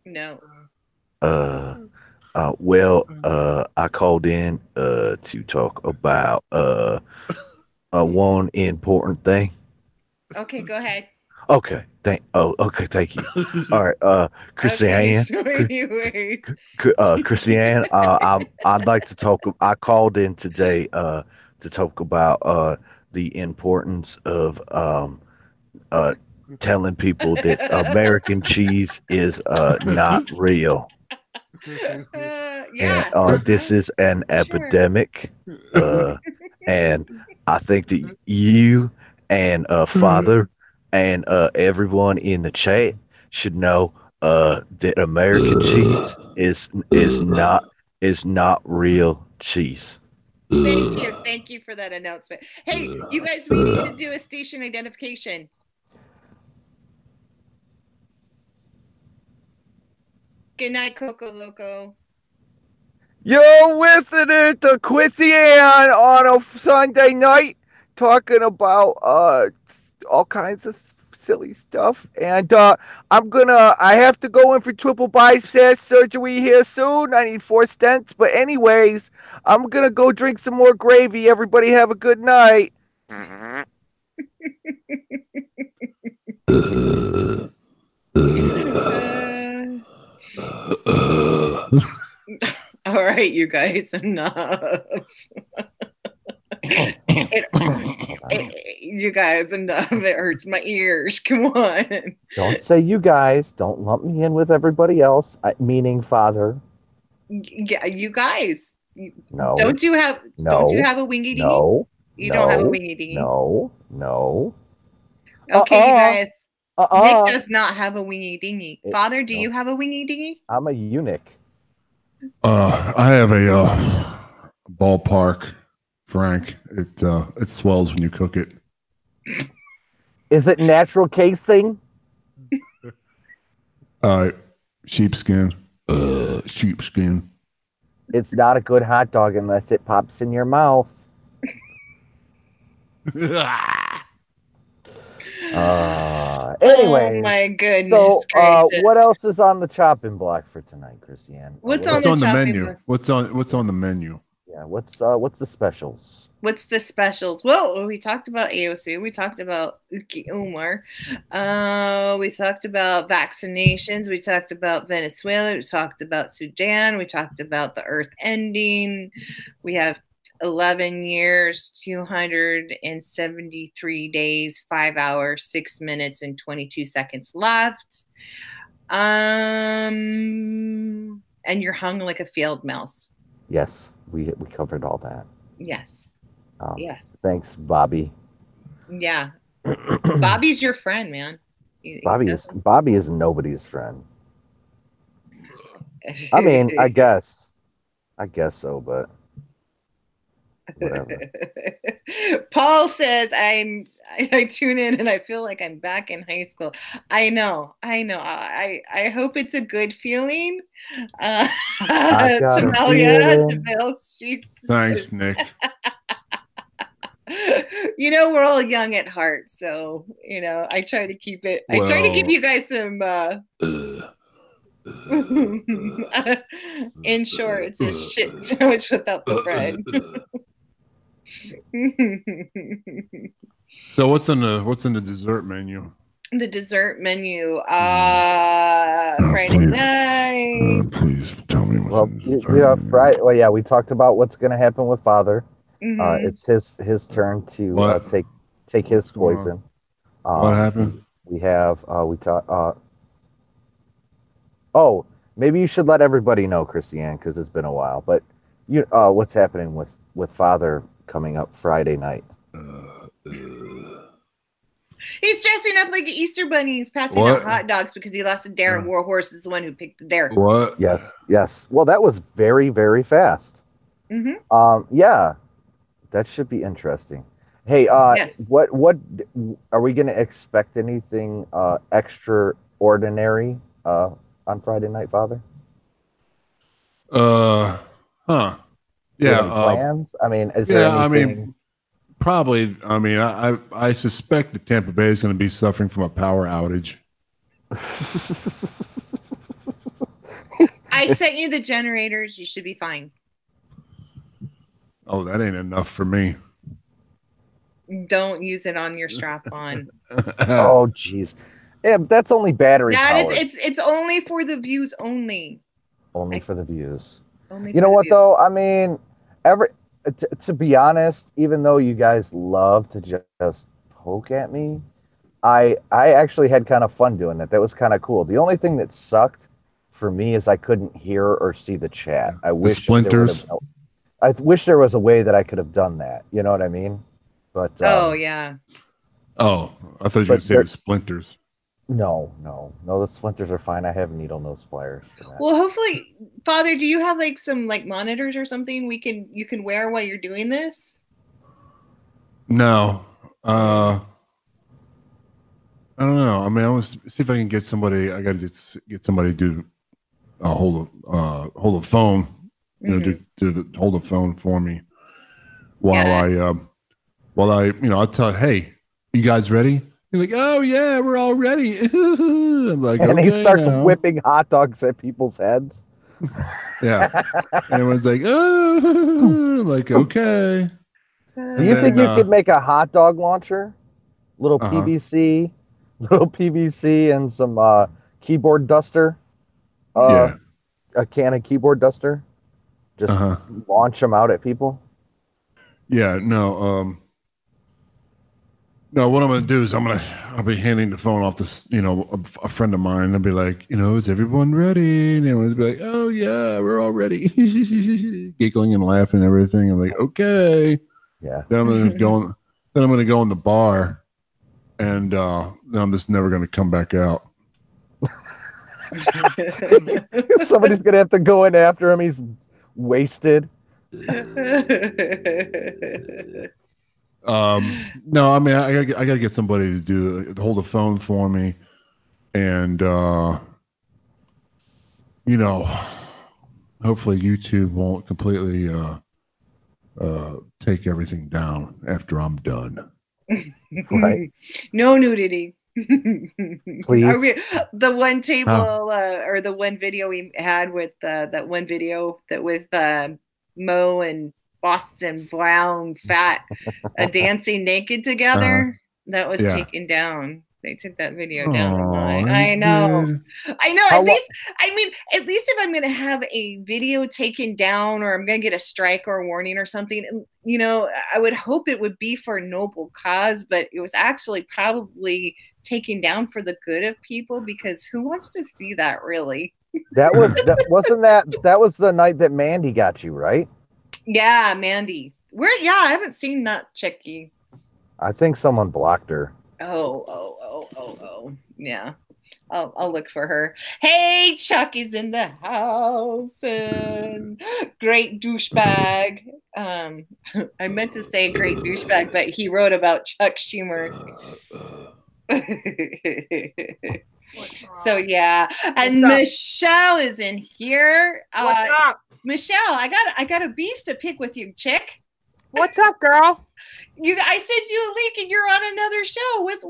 No. I called in to talk about one important thing. Okay, go ahead. Okay, thank you. All right, Christiane. Anyways. Christiane, I'd like to talk. I called in today to talk about the importance of telling people that American cheese is not real. Yeah. And this is an epidemic, and I think that you and Father and everyone in the chat should know that American cheese is not real cheese. Thank you for that announcement. Hey, you guys, we need to do a station identification. Good night, Coco Loco. You're listening to Quissy Ann on a Sunday night talking about all kinds of silly stuff. And I have to go in for triple bypass surgery here soon. I need 4 stents. But anyways, I'm gonna go drink some more gravy. Everybody have a good night. All right, you guys, enough. You guys, enough. It hurts my ears. Come on. Don't say you guys. Don't lump me in with everybody else. Meaning father. Yeah, you guys. No. Don't you have a wingy dingy? No. You don't have a wingy dingy. No. Okay, you guys. Uh-uh. Nick does not have a wingy dingy. Father, do you have a wingy dingy? I'm a eunuch. I have a ballpark, Frank. It swells when you cook it. Is it natural casing? Sheepskin. Sheepskin. It's not a good hot dog unless it pops in your mouth. Anyway. Oh my goodness. So, gracious. what else is on the chopping block for tonight, Christiane? What's What's on on the chopping menu? block? What's on the menu? Yeah, what's the specials? What's the specials? Well, we talked about AOC. We talked about Uki Umar. We talked about vaccinations. We talked about Venezuela. We talked about Sudan. We talked about the earth ending. We have 11 years, 273 days, 5 hours, 6 minutes, and 22 seconds left. And you're hung like a field mouse. Yes, we covered all that. Yes. Yes. Thanks, Bobby. Yeah. Bobby's your friend, man. Bobby is nobody's friend. I mean, I guess so, but whatever. Paul says I tune in and I feel like I'm back in high school. I know. I hope it's a good feeling. Tamelia, Thanks, Nick. You know, we're all young at heart, so you know, I try to keep it. I try to give you guys some. In short, it's a shit sandwich without the bread. So what's in the dessert menu? The dessert menu, Friday night. Please tell me what's in the dessert yeah, menu. Friday. Well, yeah, we talked about what's going to happen with Father. Mhm. It's his turn to take his poison. What happened? We have we talk. Oh, maybe you should let everybody know, Christiane, because it's been a while. But you, what's happening with Father coming up Friday night? He's dressing up like an Easter bunny. He's passing out hot dogs because he lost a dare, and Warhorse is the one who picked the dare. What? Yes. Well, that was very, very fast. Mm-hmm. Yeah, that should be interesting. Hey, yes. What are we going to expect? Anything extraordinary on Friday night, Father? Huh. Yeah. Plans? I mean, is there anything? I mean, probably. I mean, I suspect that Tampa Bay is going to be suffering from a power outage. I sent you the generators. You should be fine. Oh, that ain't enough for me. Don't use it on your strap on. Oh, jeez. Yeah, that's only battery power. It's only for the views only. Only for the views. Only you know what, though? I mean, to be honest, even though you guys love to just poke at me, I actually had kind of fun doing that. That was kind of cool. The only thing that sucked for me is I couldn't hear or see the chat. I wish splinters. I wish there was a way that I could have done that. You know what I mean? But yeah. Oh, I thought you were going to say the splinters. No, the splinters are fine. I have needle nose pliers for that. Well, hopefully, Father, do you have like some like monitors or something you can wear while you're doing this? No. I don't know. I mean, I want to see if I can get somebody. I got to get somebody to hold a phone you know, to hold the phone for me while I tell, hey, you guys ready? You're like, oh yeah, we're all ready. I'm like, And okay, he starts now. whipping hot dogs at people's heads. Yeah. And everyone's like, oh, I'm like, okay. Do you think you could make a hot dog launcher? Little Uh-huh. PVC and some keyboard duster. Yeah. A can of keyboard duster. Just launch them out at people. Yeah, no, no, what I'm gonna do is I'll be handing the phone off to, you know, a friend of mine. I'll be like, you know, is everyone ready? And everyone's be like, oh yeah, we're all ready. Giggling and laughing and everything. I'm like, okay. Yeah. Then I'm gonna go in the bar, and then I'm just never gonna come back out. Somebody's gonna have to go in after him. He's wasted. No, I mean, I gotta get somebody to hold the phone for me, and you know, hopefully YouTube won't completely take everything down after I'm done. Right. No nudity. Please. The one table or the one video we had with that one video that with Mo and Boston Brown fat dancing naked together, that was taken down. They took that video down. I know. At least if I'm going to have a video taken down or I'm going to get a strike or a warning or something, you know, I would hope it would be for a noble cause, but it was actually probably taken down for the good of people, because who wants to see that, really? That was the night that Mandy got you, right? Yeah, Mandy. I haven't seen that chickie. I think someone blocked her. Oh. Yeah. I'll look for her. Hey, Chuck is in the house. And great douchebag. I meant to say great douchebag, but he wrote about Chuck Schumer. So yeah. And Michelle is in here. What's up? Michelle, I got a beef to pick with you, chick. What's up, girl? I sent you a link and you're on another show. What's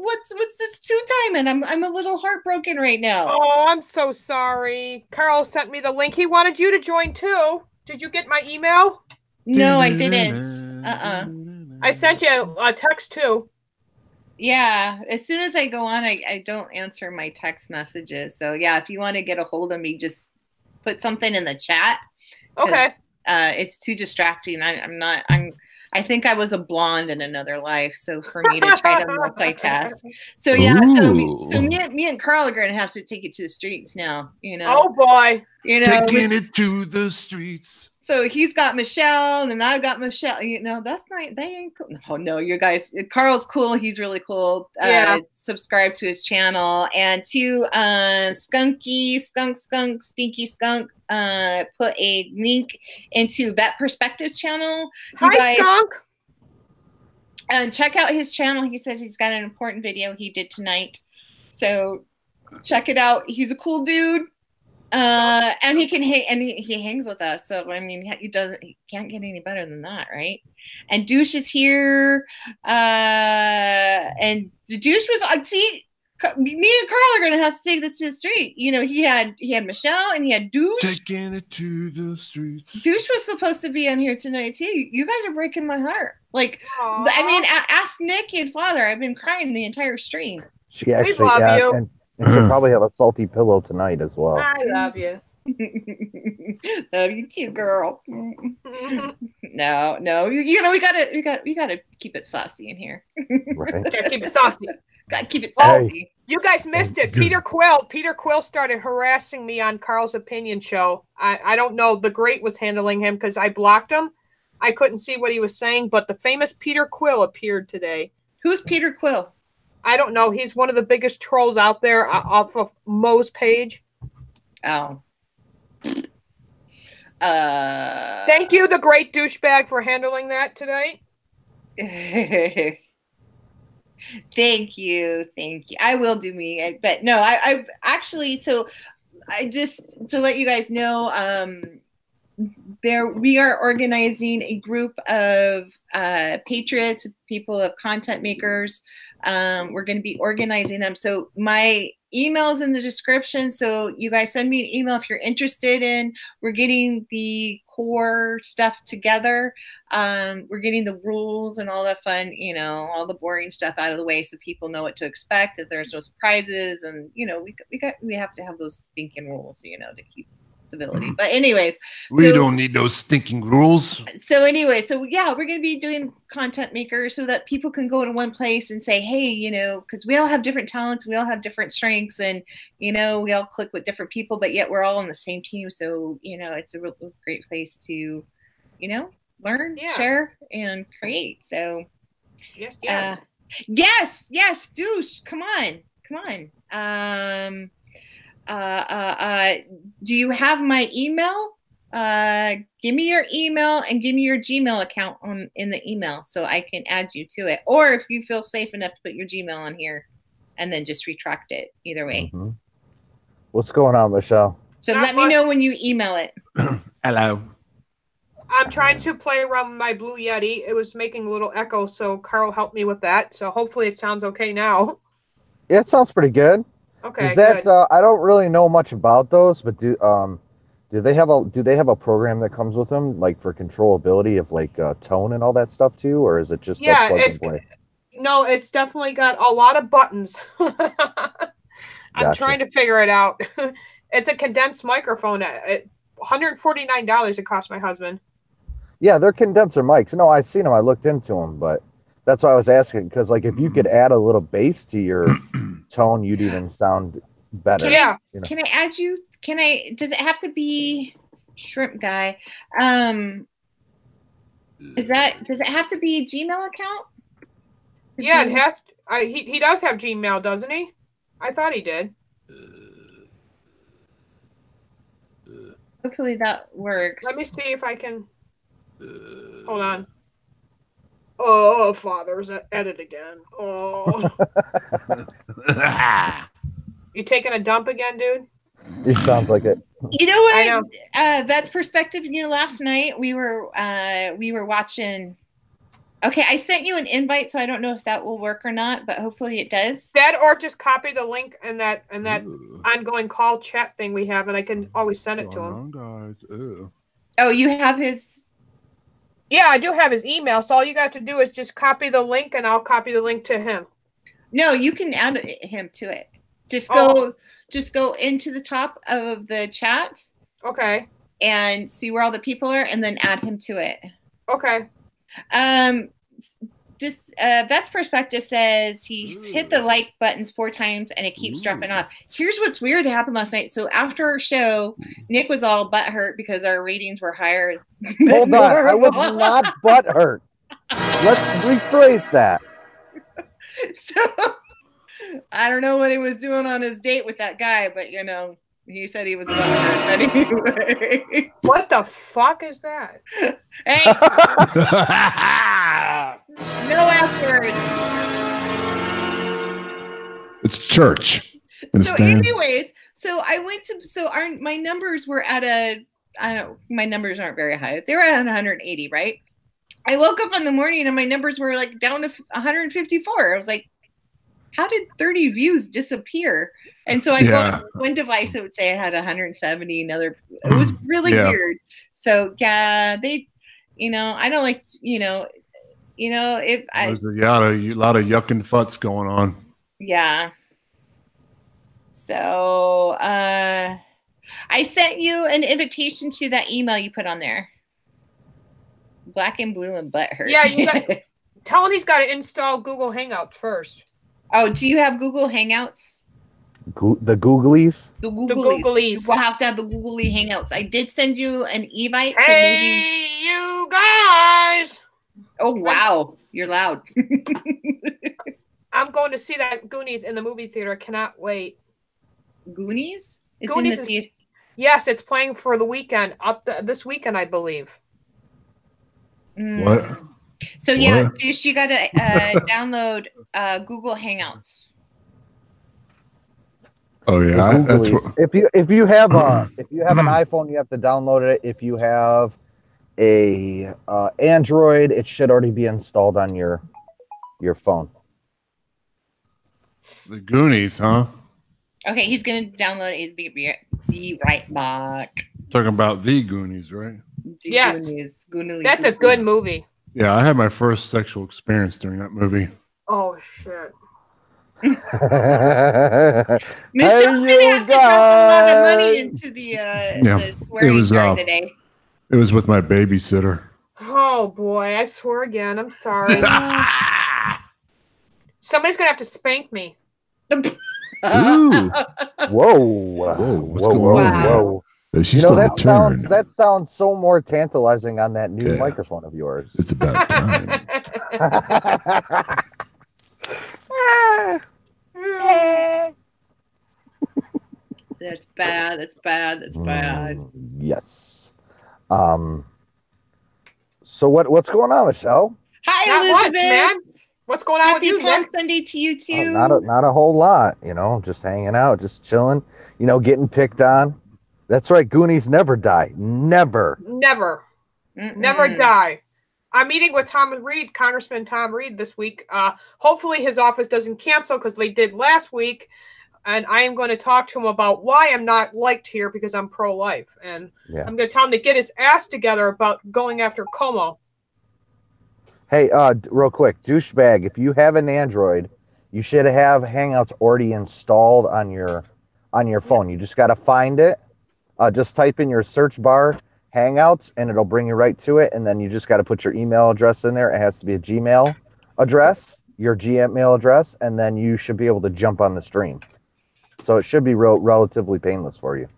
this two-timing? I'm a little heartbroken right now. Oh, I'm so sorry. Carl sent me the link. He wanted you to join too. Did you get my email? No, I didn't. I sent you a text too. Yeah, as soon as I go on, I don't answer my text messages. So yeah, if you want to get a hold of me, just put something in the chat. Okay. It's too distracting. I think I was a blonde in another life, so for me to try to multitask. So yeah, so me and Carl are going to have to take it to the streets now. You know. Oh boy. You know, taking it to the streets. So he's got Michelle, and I've got Michelle. You know, that's not, they ain't cool. Oh no, you guys. Carl's cool. He's really cool. Yeah. Subscribe to his channel, and to Stinky Skunk, put a link into Vet Perspectives channel. Hi, Skunk. And check out his channel. He says he's got an important video he did tonight, so check it out. He's a cool dude. And he can hang, and he hangs with us. So I mean, he can't get any better than that, right? And Douche is here. And the Douche was, see, me and Carl are gonna have to take this to the street. You know, he had Michelle and he had Douche. Taking it to the streets. Douche was supposed to be on here tonight too. You guys are breaking my heart. Like, aww. I mean, ask Nick and Father. I've been crying the entire stream. She actually, we love you. And she'll probably have a salty pillow tonight as well. I love you. Love you too, girl. No. You know, we gotta keep it saucy in here. Right. Gotta keep it saucy. Gotta keep it saucy. You guys missed it. Peter Quill started harassing me on Carl's Opinion Show. I don't know. The Great was handling him because I blocked him. I couldn't see what he was saying, but the famous Peter Quill appeared today. Who's Peter Quill? I don't know. He's one of the biggest trolls out there off of Mo's page. Oh. Thank you, the great douchebag, for handling that today. Thank you. I will do me. But no, I actually, so I just, to let you guys know, we are organizing a group of patriots, people of content makers. We're going to be organizing them. So my email's in the description. So you guys send me an email if you're interested in. We're getting the core stuff together. We're getting the rules and all that fun, all the boring stuff out of the way so people know what to expect, that there's no surprises, and we have to have those stinking rules, to keep stability. But anyways, we don't need those stinking rules. So anyway, yeah, we're going to be doing content makers so that people can go to one place and say, hey, because we all have different talents, we all have different strengths, and we all click with different people, but yet we're all on the same team. So it's a real great place to learn, share, and create. So yes, Douche, come on. Do you have my email? Give me your email and give me your Gmail account in the email so I can add you to it. Or if you feel safe enough to put your Gmail on here and then just retract it. Either way. Mm-hmm. What's going on, Michelle? So let me know when you email it. Hello. I'm trying to play around with my Blue Yeti. It was making a little echo, so Carl helped me with that. So hopefully it sounds okay now. Yeah, it sounds pretty good. Okay. Is that I don't really know much about those, but do they have a program that comes with them, like for controllability of like tone and all that stuff too, or is it just plug and play? No, it's definitely got a lot of buttons. I'm trying to figure it out. It's a condensed microphone at $149. It cost my husband. Yeah, they're condenser mics. No, I've seen them. I looked into them, but that's why I was asking, because like if you could add a little bass to your tone, you'd even sound better. Can I add you? Does it have to be Shrimp Guy? Does it have to be a Gmail account? Yeah, it has to, he does have Gmail, doesn't he? I thought he did. Hopefully that works. Let me see if I can. Hold on. Oh, Father's at it again. Oh. You taking a dump again, dude? It sounds like it. You know what? I know. That's perspective. Last night we were watching. Okay, I sent you an invite, so I don't know if that will work or not, but hopefully it does. That, or just copy the link and that ongoing call chat thing we have, and I can always send it to him. Oh, you have his. Yeah, I do have his email, so all you got to do is just copy the link, and I'll copy the link to him. No, you can add him to it. Just go into the top of the chat. Okay. And see where all the people are, and then add him to it. Okay. Vet's perspective says he's hit the like buttons 4 times and it keeps dropping off. Here's what's weird happened last night. So after our show, Nick was all butthurt because our ratings were higher. Hold on, I was not butthurt. Let's rephrase that. So I don't know what he was doing on his date with that guy, but he said he was butthurt. Anyway. What the fuck is that? Hey. No afterwards. It's church. So anyways, my numbers were at my numbers aren't very high. They were at 180, right? I woke up in the morning and my numbers were like down to 154. I was like, how did 30 views disappear? And so I go on one device, it would say I had 170, another. It was really weird. So they, I don't like, if I. There's a lot of yuck and futs going on. Yeah. So I sent you an invitation to that email you put on there. Black and blue and butthurt. Yeah, tell him he's got to install Google Hangouts first. Oh, do you have Google Hangouts? The Googlies? The Googlies. We'll have to have the Googly Hangouts. I did send you an invite. Hey, you guys! Oh, wow. You're loud. I'm going to see that Goonies in the movie theater. I cannot wait. Goonies? It's Goonies in the theater. Yes, it's playing for the weekend. This weekend, I believe. What? So yeah, you got to download Google Hangouts. Oh yeah, that's Googly. what. If you have an iPhone, you have to download it. If you have a Android, it should already be installed on your phone. The Goonies, huh? Okay, he's gonna download it. He's be right back. Talking about the Goonies, right? Yes. Goonies. That's a good movie. Yeah, I had my first sexual experience during that movie. Oh shit. Michelle's gonna have to drop a lot of money into the swearing jar today. It was with my babysitter. Oh boy, I swear again. I'm sorry. Somebody's gonna have to spank me. Ooh. Whoa. What's going on? Whoa. She's on the turn. That sounds so more tantalizing on that new microphone of yours. It's about time. That's bad. That's bad. That's bad. Yes. So what's going on, Michelle? Hi, Not Elizabeth. much, man. What's going on Happy with you, Palm Nick? Sunday to you too. Not a whole lot, just hanging out, just chilling, getting picked on. That's right, Goonies never die. Never. Never die. I'm meeting with Tom Reed, Congressman Tom Reed, this week. Hopefully his office doesn't cancel because they did last week. And I am going to talk to him about why I'm not liked here because I'm pro-life. And I'm going to tell him to get his ass together about going after Como. Hey, real quick, douchebag, if you have an Android, you should have Hangouts already installed on your phone. You just got to find it. Just type in your search bar Hangouts, and it'll bring you right to it. And then you just got to put your email address in there. It has to be a Gmail address, your Gmail address, and then you should be able to jump on the stream. So it should be relatively painless for you.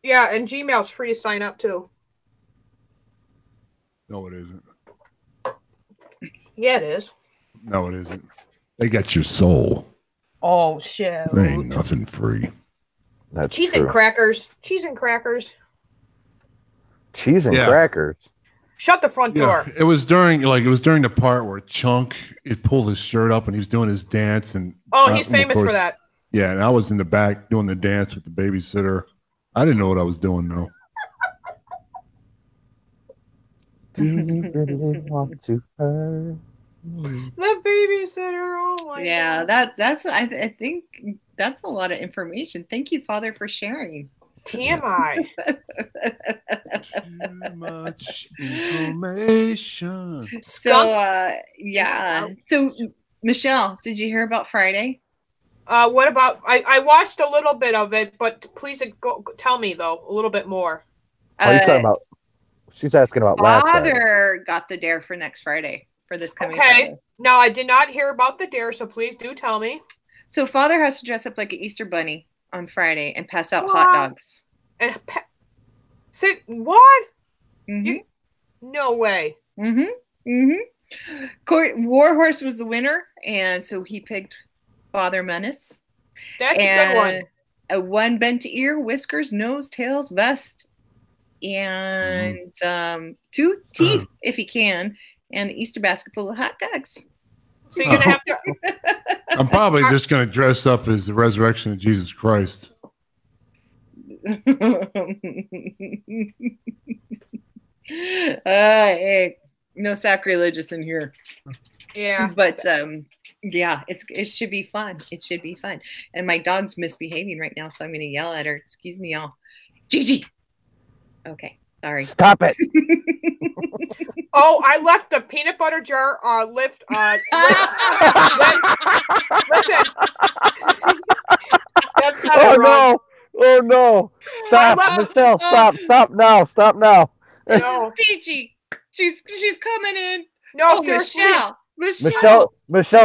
Yeah, and Gmail's free to sign up too. No, it isn't. Yeah, it is. No, it isn't. They got your soul. Oh shit! There ain't nothing free. That's cheese true. and crackers. Cheese and crackers. Cheese and crackers. Shut the front door. It was during the part where Chunk pulled his shirt up and he was doing his dance and he's famous for that. Yeah, and I was in the back doing the dance with the babysitter. I didn't know what I was doing though. Do you really want to hurt? The babysitter. Oh my God. That's I think that's a lot of information. Thank you, Father, for sharing. TMI. Too much information. So So Michelle, did you hear about Friday? What about? I watched a little bit of it, but please tell me though a little bit more. What are you talking about? She's asking about last Friday. Father got the dare for next Friday, for this coming Okay. Friday. Now I did not hear about the dare, so please do tell me. So Father has to dress up like an Easter bunny on Friday and pass out hot dogs. And say what? Mm-hmm. No way. Mm-hmm. Mm-hmm. Warhorse was the winner, and so he picked Father Menace. That's a good one. A one bent ear, whiskers, nose, tails, vest, and 2 teeth if he can, and an Easter basket full of hot dogs. So you're gonna have to. I'm probably just gonna dress up as the resurrection of Jesus Christ. Hey, no sacrilegious in here. Yeah, but it should be fun. It should be fun. And my dog's misbehaving right now, so I'm gonna yell at her. Excuse me, y'all. Gigi. Okay, sorry. Stop it. Oh, I left the peanut butter jar listen. That's not no. Oh no. Stop, Michelle, stop now. This is Peachy. She's coming in. No, Michelle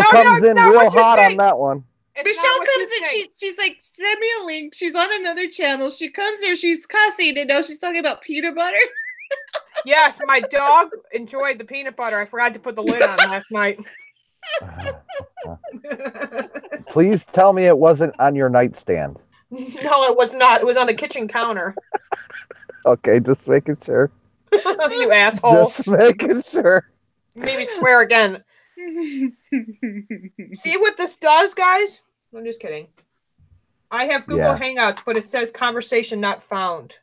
comes in real hot on that one. Michelle comes in. She's like, send me a link. She's on another channel. She comes there. She's cussing, and now she's talking about peanut butter. Yes, my dog enjoyed the peanut butter. I forgot to put the lid on last night. Please tell me it wasn't on your nightstand. No, it was not. It was on the kitchen counter. Okay, just making sure. You asshole. Just making sure. Maybe swear again. See what this does, guys? I'm just kidding. I have Google Hangouts, but it says conversation not found.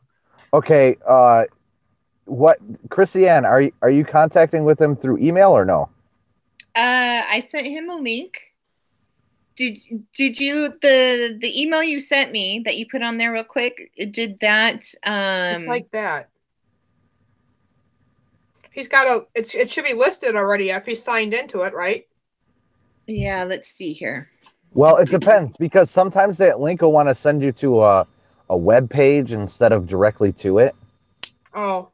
Okay. What, Chrissy Ann, are you contacting with him through email or no? I sent him a link. Did you the email you sent me that you put on there real quick? Did that It's like that. He's got it should be listed already if he's signed into it, right? Yeah, let's see here. Well, it depends, because sometimes that link will want to send you to a web page instead of directly to it. Oh.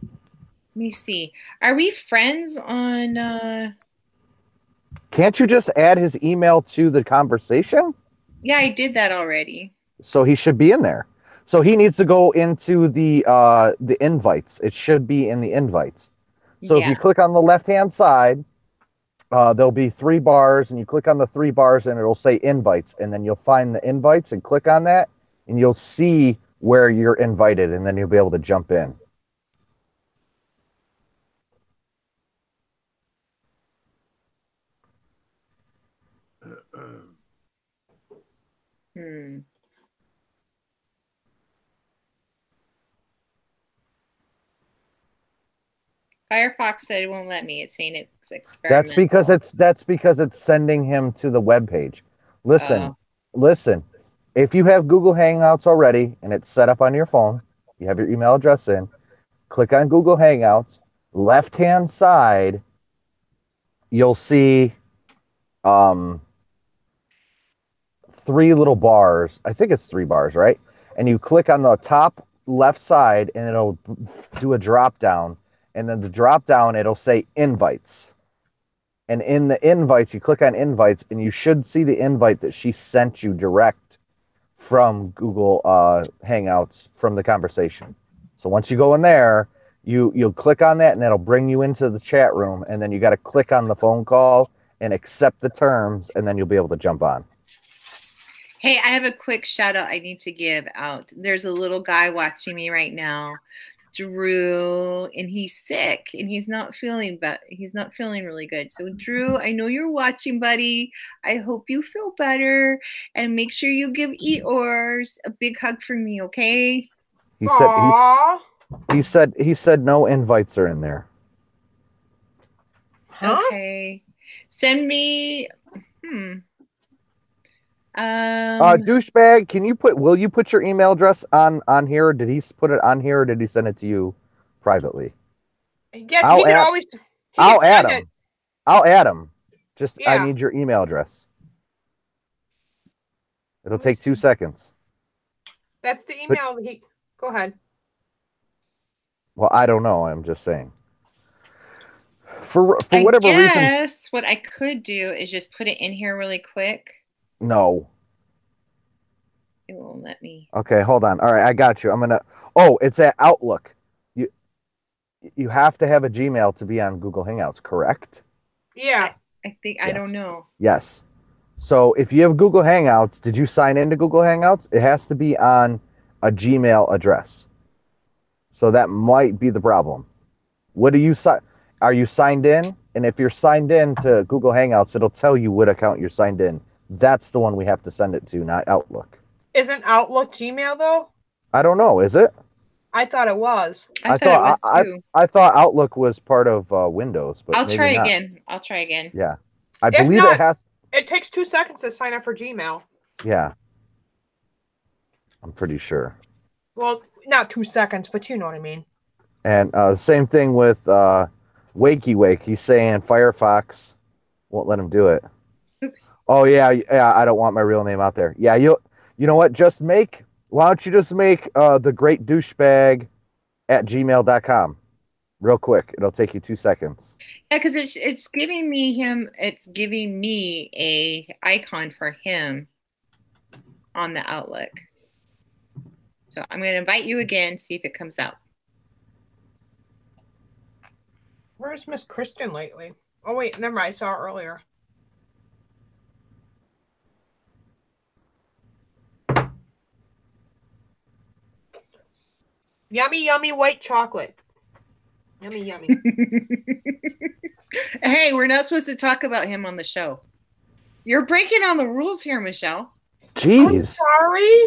Let me see. Are we friends on Can't you just add his email to the conversation? Yeah, I did that already. So he should be in there. So he needs to go into the invites. It should be in the invites. So if you click on the left-hand side, there'll be 3 bars, and you click on the 3 bars and it'll say invites, and then you'll find the invites and click on that, and you'll see where you're invited, and then you'll be able to jump in. Firefox said it won't let me. It's saying it's experimental. That's because it's sending him to the web page. Listen. If you have Google Hangouts already and it's set up on your phone, you have your email address in, click on Google Hangouts, left-hand side, you'll see 3 little bars. I think it's 3 bars, right? And you click on the top left side and it'll do a drop down. And then the drop down, it'll say invites. And in the invites, you click on invites, and you should see the invite that she sent you direct from Google Hangouts from the conversation. So once you go in there, you'll click on that, and that'll bring you into the chat room. And then you got to click on the phone call and accept the terms, and then you'll be able to jump on. Hey, I have a quick shout out I need to give out. There's a little guy watching me right now, Drew, and he's sick and he's not feeling really good. So Drew, I know you're watching, buddy. I hope you feel better, and make sure you give Eeyores a big hug for me, okay? He said no invites are in there. Huh? Okay. Send me douchebag, will you put your email address on here? Did he put it on here, or did he send it to you privately? Yeah, I'll add him. I'll add him. I need your email address. It'll take 2 seconds. That's the email. Go ahead. Well, I don't know. I'm just saying. For whatever reason. Yes. What I could do is just put it in here really quick. No. It won't let me. Okay, hold on. All right, I got you. It's at Outlook. You have to have a Gmail to be on Google Hangouts, correct? Yeah. I think, I don't know. Yes. So if you have Google Hangouts, did you sign into Google Hangouts? It has to be on a Gmail address. So that might be the problem. Are you signed in? And if you're signed in to Google Hangouts, it'll tell you what account you're signed in. That's the one we have to send it to, not Outlook. Isn't Outlook Gmail though? I don't know. Is it? I thought it was. I thought it was too. I thought Outlook was part of Windows, but I'll try again. Yeah, I believe it has. It takes 2 seconds to sign up for Gmail. Yeah, I'm pretty sure. Well, not 2 seconds, but you know what I mean. And same thing with Wakey Wake. He's saying Firefox won't let him do it. Oops. Oh yeah. I don't want my real name out there. Yeah, you know what? Why don't you just make the great douchebag at gmail.com real quick? It'll take you 2 seconds. Yeah, because it's giving me a icon for him on the Outlook. So I'm going to invite you again, see if it comes out. Where's Miss Kristen lately? Oh wait, never mind. I saw her earlier. Yummy, yummy white chocolate. Yummy, yummy. Hey, we're not supposed to talk about him on the show. You're breaking all the rules here, Michelle. Jeez. Sorry.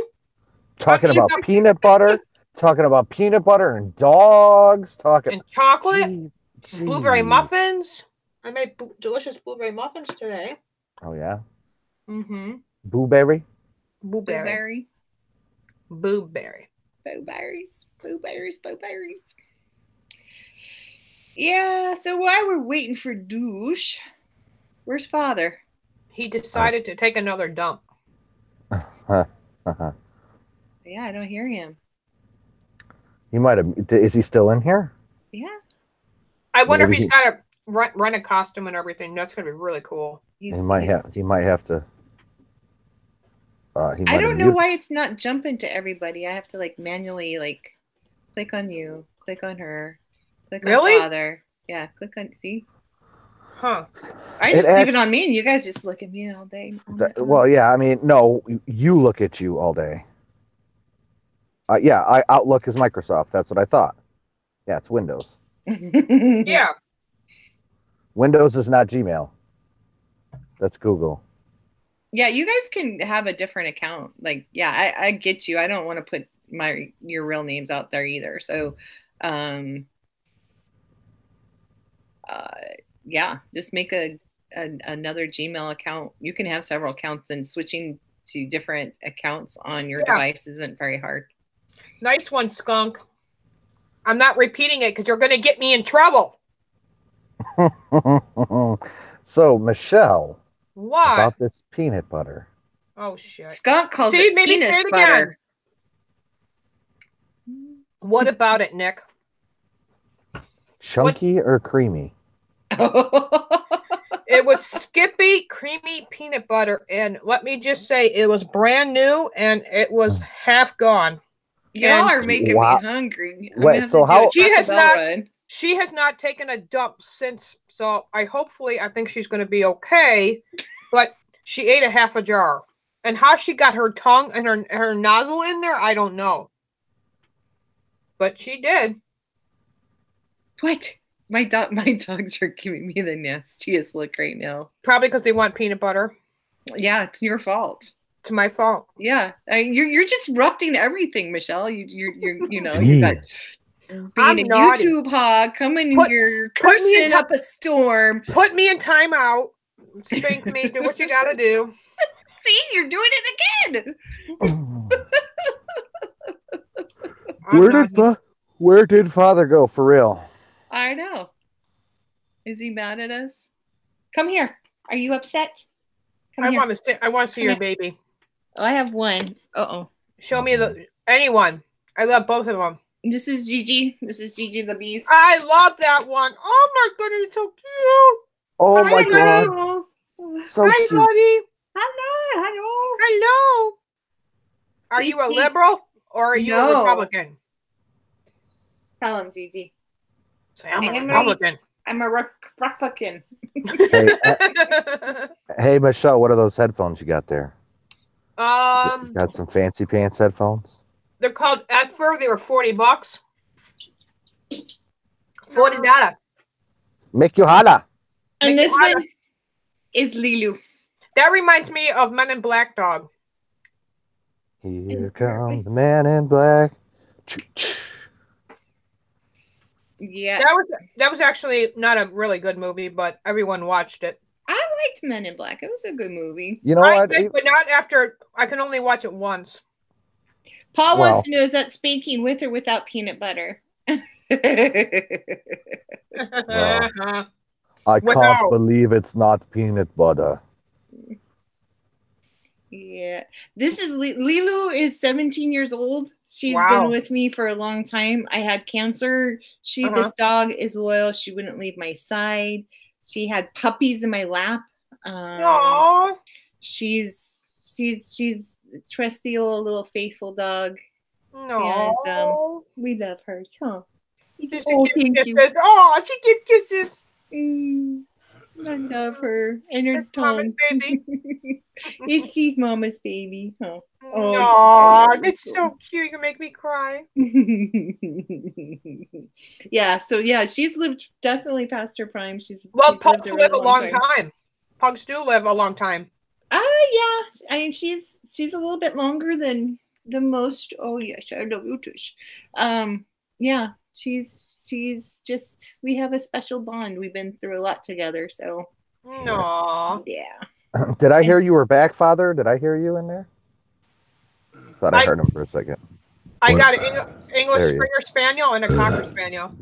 Talking You about got- peanut butter. Talking about peanut butter and dogs. Talking And chocolate, Gee, blueberry gee. muffins. I made delicious blueberry muffins today. Oh yeah. Mm-hmm. Blueberry. Blueberry. Blueberry. Blueberry. Blueberries. Yeah, so while we're waiting for douche, where's father? He decided to take another dump. Uh-huh. Yeah, I don't hear him. He might have. Is he still in here? Yeah. I wonder Maybe if he's got to rent a costume and everything. That's going to be really cool. He might have. He might have to. He might I have don't know muted- why it's not jumping to everybody. I have to like manually like click on you, click on her, click Really? on father. Yeah, click on see. Huh. I It just leave act- it on me and you guys just look at me all day. Well, yeah. I mean, no. You look at you all day. Yeah. Outlook is Microsoft. That's what I thought. Yeah, it's Windows. Yeah. Windows is not Gmail. That's Google. Yeah, you guys can have a different account. Like, yeah, I get you. I don't want to put your real names out there either. So, yeah, just make another Gmail account. You can have several accounts, and switching to different accounts on your device isn't very hard. Nice one, Skunk. I'm not repeating it because you're going to get me in trouble. So, Michelle, What? about this peanut butter. Oh, shit. Skunk calls See, it maybe penis say it butter. What about it, Nick? Chunky or creamy? It was Skippy creamy peanut butter, and let me just say, it was brand new, and it was half gone. Y'all are making Wow. me hungry. I'm Wait, gonna have so to do how- a She has Taco Bell not- run. She has not taken a dump since, so I think she's going to be okay, but she ate a half a jar. And how she got her tongue and her nozzle in there, I don't know. But she did. What? My dogs are giving me the nastiest look right now. Probably because they want peanut butter. Yeah, it's your fault. It's my fault. Yeah, you're disrupting everything, Michelle. You know you got Jeez. I'm being a naughty. YouTube hog coming Put- here put me in cursing up a storm. Put me in timeout. Spank me. Do what you got to do. See, you're doing it again. I'm Where did Father go for real? I know. Is he mad at us? Come here. Are you upset? Come I here. want to see Come your here. baby. Oh, I have one. Uh-oh. Show me anyone. I love both of them. This is Gigi. This is Gigi the beast. I love that one. Oh my goodness, he's so cute. Oh Hi, my god, Hello. so Hi, cute. buddy. Hello. Hello. Are you a Gigi. liberal or are you a No. Republican? Tell him, Gigi. Say I'm I a am Republican. I'm a Republican. Hey, Michelle, what are those headphones you got there? um, Got some fancy pants headphones? they're called Edfer. They were $40. $40. Make you holla. And Make this it one is Lilu. That reminds me of Men in Black Dog. Here comes the man in black. Choo-choo. Yeah. That was actually not a really good movie, but everyone watched it. I liked Men in Black. It was a good movie. You know I what? did, but not after. I can only watch it once. Paul Well. wants to know, is that spanking with or without peanut butter? I Without. can't believe it's not peanut butter. Yeah. This is Lilu is 17 years old. She's Wow. been with me for a long time. I had cancer. This dog is loyal. She wouldn't leave my side. She had puppies in my lap. Aww. She's a trusty old little faithful dog. No. We love her. Huh? She Oh, gives thank you. kisses. Oh, she gives kisses. I love her and her That's Mama's tongue. baby. She's mama's baby. Huh? Oh, Aw, yeah, that's so so cute. You make me cry. Yeah, so yeah, she's lived definitely past her prime. Well, lived pugs live a long time. Pugs do live a long time. Yeah. I mean, she's she's a little bit longer than the most. Oh yes, I love you, Trish. Yeah, she's just, we have a special bond. We've been through a lot together, so No. yeah. Did I hear you were back, Father? Did I hear you in there? Thought I heard him for a second. I got an English There you Springer Spaniel and a Cocker Spaniel.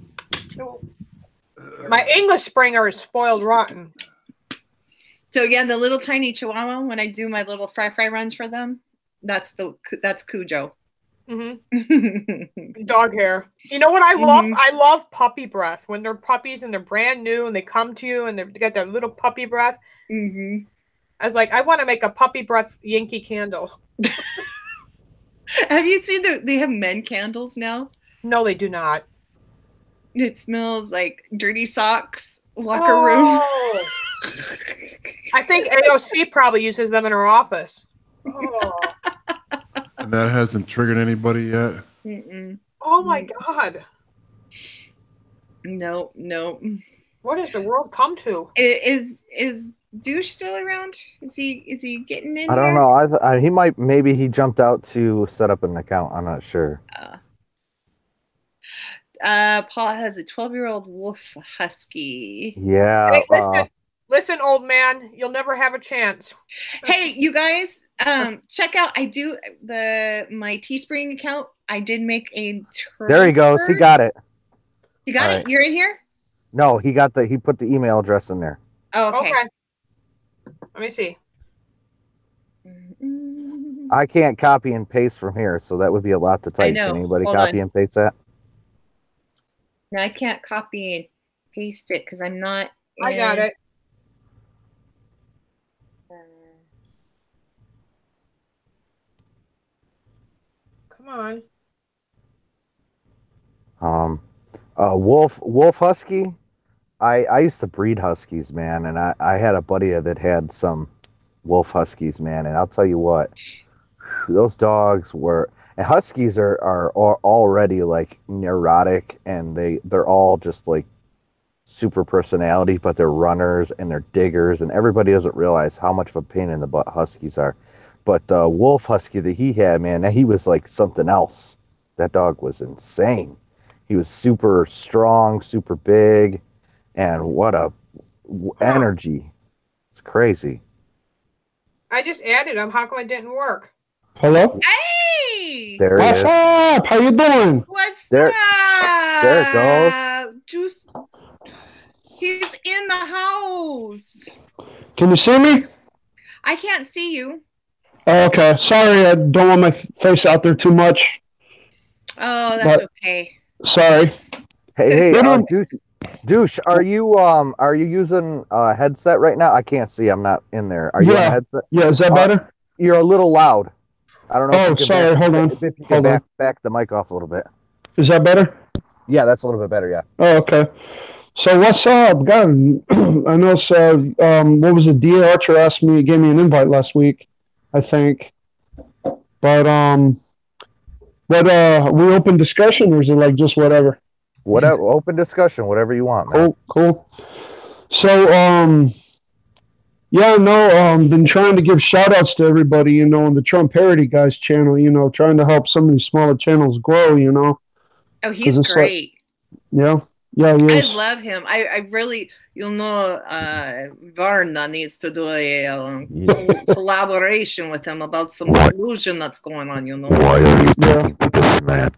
My English Springer is spoiled rotten. So yeah, the little tiny Chihuahua, when I do my little fry runs for them, that's Cujo. Mm-hmm. Dog hair. You know what I love? I love puppy breath. When they're puppies and they're brand new and they come to you and they got that little puppy breath. Mm-hmm. I was like, I want to make a puppy breath Yankee candle. Have you seen they have men candles now? No, they do not. It smells like dirty socks, locker room. I think AOC probably uses them in her office. Oh, And that hasn't triggered anybody yet. Mm-mm. oh my God. No. What has the world come to? Is Douche still around? Is he getting in? I don't here? know. He might. Maybe he jumped out to set up an account. I'm not sure. Paul has a 12-year-old wolf husky. Yeah. Hey, listen, old man, you'll never have a chance. Hey, you guys, check out. I do my Teespring account. I did make a. There he goes. He got it. You got All it. right. You're in here. No, he put the email address in there. Oh, okay. Let me see. I can't copy and paste from here, so that would be a lot to type. I know. Can anybody Hold copy on. and paste that? No, I can't copy and paste it because I'm not. I got it. Come on. Wolf Husky. I used to breed Huskies, man, and I had a buddy that had some Wolf Huskies, man, and I'll tell you what, those dogs were. And Huskies are already like neurotic, and they're all just like super personality, but they're runners and they're diggers, and everybody doesn't realize how much of a pain in the butt Huskies are. But the Wolf Husky that he had, man, he was like something else. That dog was insane. He was super strong, super big, and what a energy. It's crazy. I just added him. How come it didn't work? Hello? Hey! There What's up? How you doing? What's There- up? there it goes. Juice. He's in the house. Can you see me? I can't see you. Oh, okay. Sorry, I don't want my face out there too much. Oh, that's But- okay. Sorry. Hey, No, no. Douche, are you using a headset right now? I can't see. I'm not in there. Are you on a Yeah. headset? Yeah, is that better? You're a little loud. I don't know. Oh, if you can sorry, hold on. If you can Hold on. back the mic off a little bit. Is that better? Yeah, that's a little bit better. Yeah. Oh, okay. So what's up? God, I know. So, what was it? D. Archer asked me, gave me an invite last week, I think. But we open discussion, or is it like just whatever? Whatever. Open discussion. Whatever you want, man. Cool. So, yeah, no, been trying to give shout outs to everybody, on the Trump Parody Guys channel, trying to help some of these smaller channels grow, Oh, he's it's like- great. Yeah, he I is. love him. I really, Varna needs to do a collaboration with him about some collusion that's going on, Why are you Yeah. talking to this man?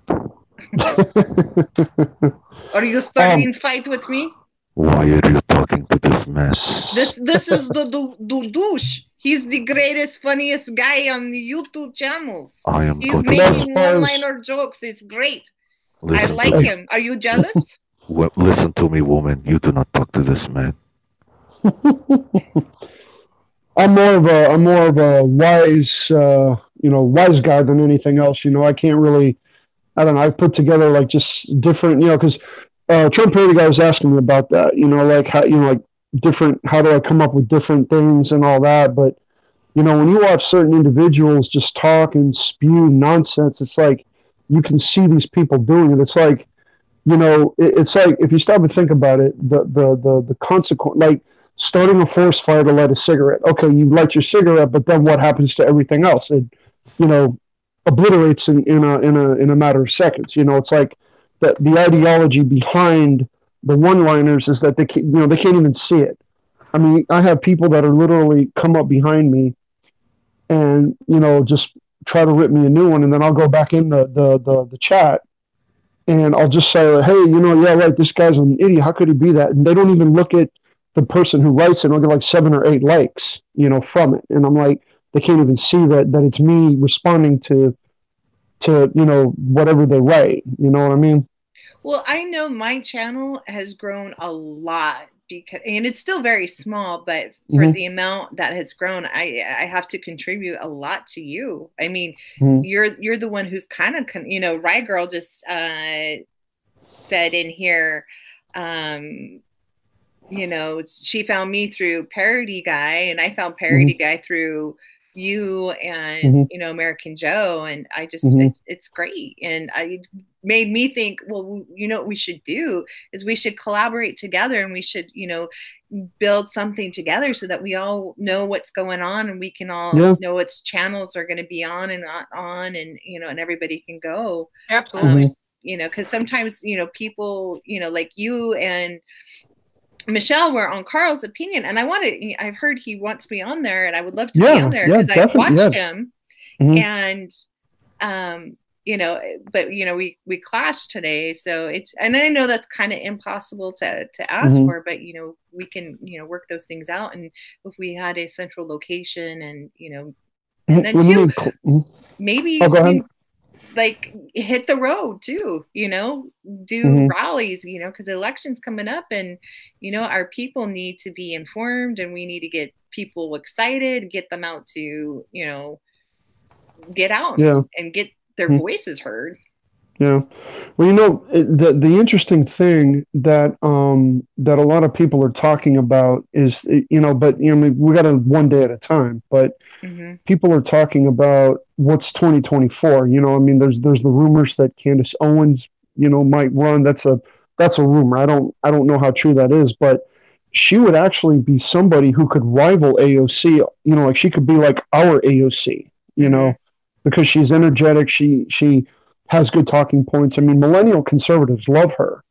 Are you starting to fight with me? Why are you talking to this man? This is the douche. He's the greatest, funniest guy on the YouTube channels. I am He's going to making one-liner jokes. It's great. I like him. Are you jealous? Listen to me, woman. You do not talk to this man. I'm more of a wise, wise guy than anything else. I can't really, I don't know. I put together like just different, because Trump Parody Guy was asking me about that. Like how, like different. How do I come up with different things and all that? But when you watch certain individuals just talk and spew nonsense, it's like you can see these people doing it. It's like, it's like if you stop and think about it, the consequence, like starting a forest fire to light a cigarette. Okay, you light your cigarette, but then what happens to everything else? It, obliterates in a matter of seconds. It's like the ideology behind the one-liners is that they can't even see it. I mean, I have people that are literally come up behind me and just try to rip me a new one, and then I'll go back in the chat and I'll just say, hey, yeah, right, this guy's an idiot. How could he be that? And they don't even look at the person who writes it. I'll get like 7 or 8 likes, from it. And I'm like, they can't even see that it's me responding to whatever they write. You know what I mean? Well, I know my channel has grown a lot and it's still very small, but for the amount that has grown, I have to contribute a lot to you. I mean, you're the one who's kind of, Rye Girl just said in here, she found me through Parody Guy, and I found Parody Guy through you and American Joe, and I just it's great, and I made me think, well, what we should do is we should collaborate together, and we should build something together so that we all know what's going on, and we can all know what channels are going to be on and not on, and and everybody can go. Absolutely. Because sometimes people like you and Michelle were on Carl's Opinion, and I've heard he wants me on there, and I would love to be on there because I watched him, and but we clashed today, so and I know that's kind of impossible to ask for, but we can work those things out, and if we had a central location, and and then too, maybe like hit the road too, do rallies, because the election's coming up, and our people need to be informed, and we need to get people excited, get them out to get out and get their voices heard. Yeah. Well, the interesting thing that that a lot of people are talking about is, we got a one day at a time, but people are talking about what's 2024. There's the rumors that Candace Owens, might run. That's a rumor. I don't know how true that is, but she would actually be somebody who could rival AOC. Like she could be like our AOC, because she's energetic. She has good talking points. I mean, millennial conservatives love her,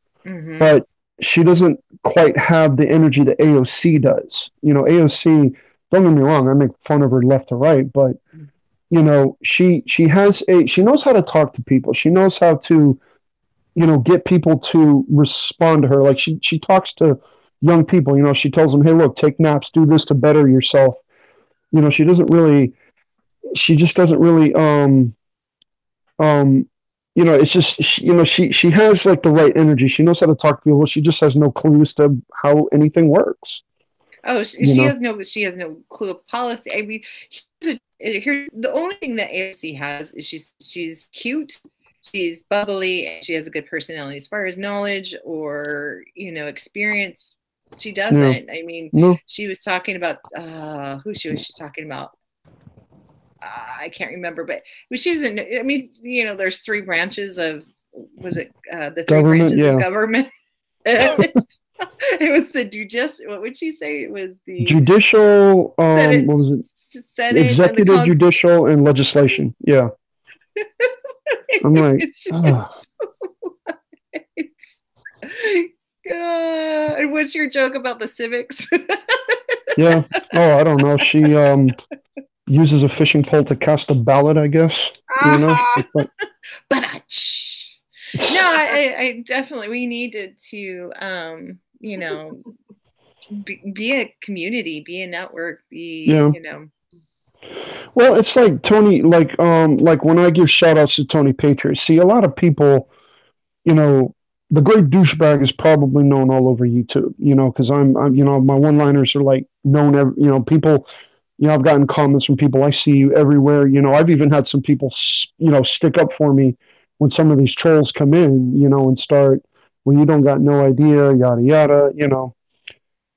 but she doesn't quite have the energy that AOC does. AOC, don't get me wrong, I make fun of her left to right, but she knows how to talk to people. She knows how to, get people to respond to her. Like she talks to young people, she tells them, hey, look, take naps, do this to better yourself. She just doesn't really, it's just, she has like the right energy. She knows how to talk to people. She just has no clues to how anything works. Oh, she has no clue of policy. I mean, the only thing that AOC has is she's cute, she's bubbly, and she has a good personality. As far as knowledge or experience, she doesn't. Yeah. I mean, she was talking about who she was talking about. I can't remember, but she's in. I mean, there's 3 branches of. Was it the 3 branches of government? It was the what would she say? It was the judicial. Senate, what was it? Senate, executive, judicial, and legislation. Yeah. I'm like, and what's your joke about the civics? Yeah. Oh, I don't know. She uses a fishing pole to cast a ballot, I guess. But no, I definitely, we needed to, be a community, be a network, Well, it's like Tony, like when I give shout outs to Tony Patriot, see, a lot of people, the great douchebag is probably known all over YouTube, because I'm my one-liners are like known, people, I've gotten comments from people, I see you everywhere, I've even had some people, stick up for me when some of these trolls come in, and start, well, you don't got no idea, yada, yada,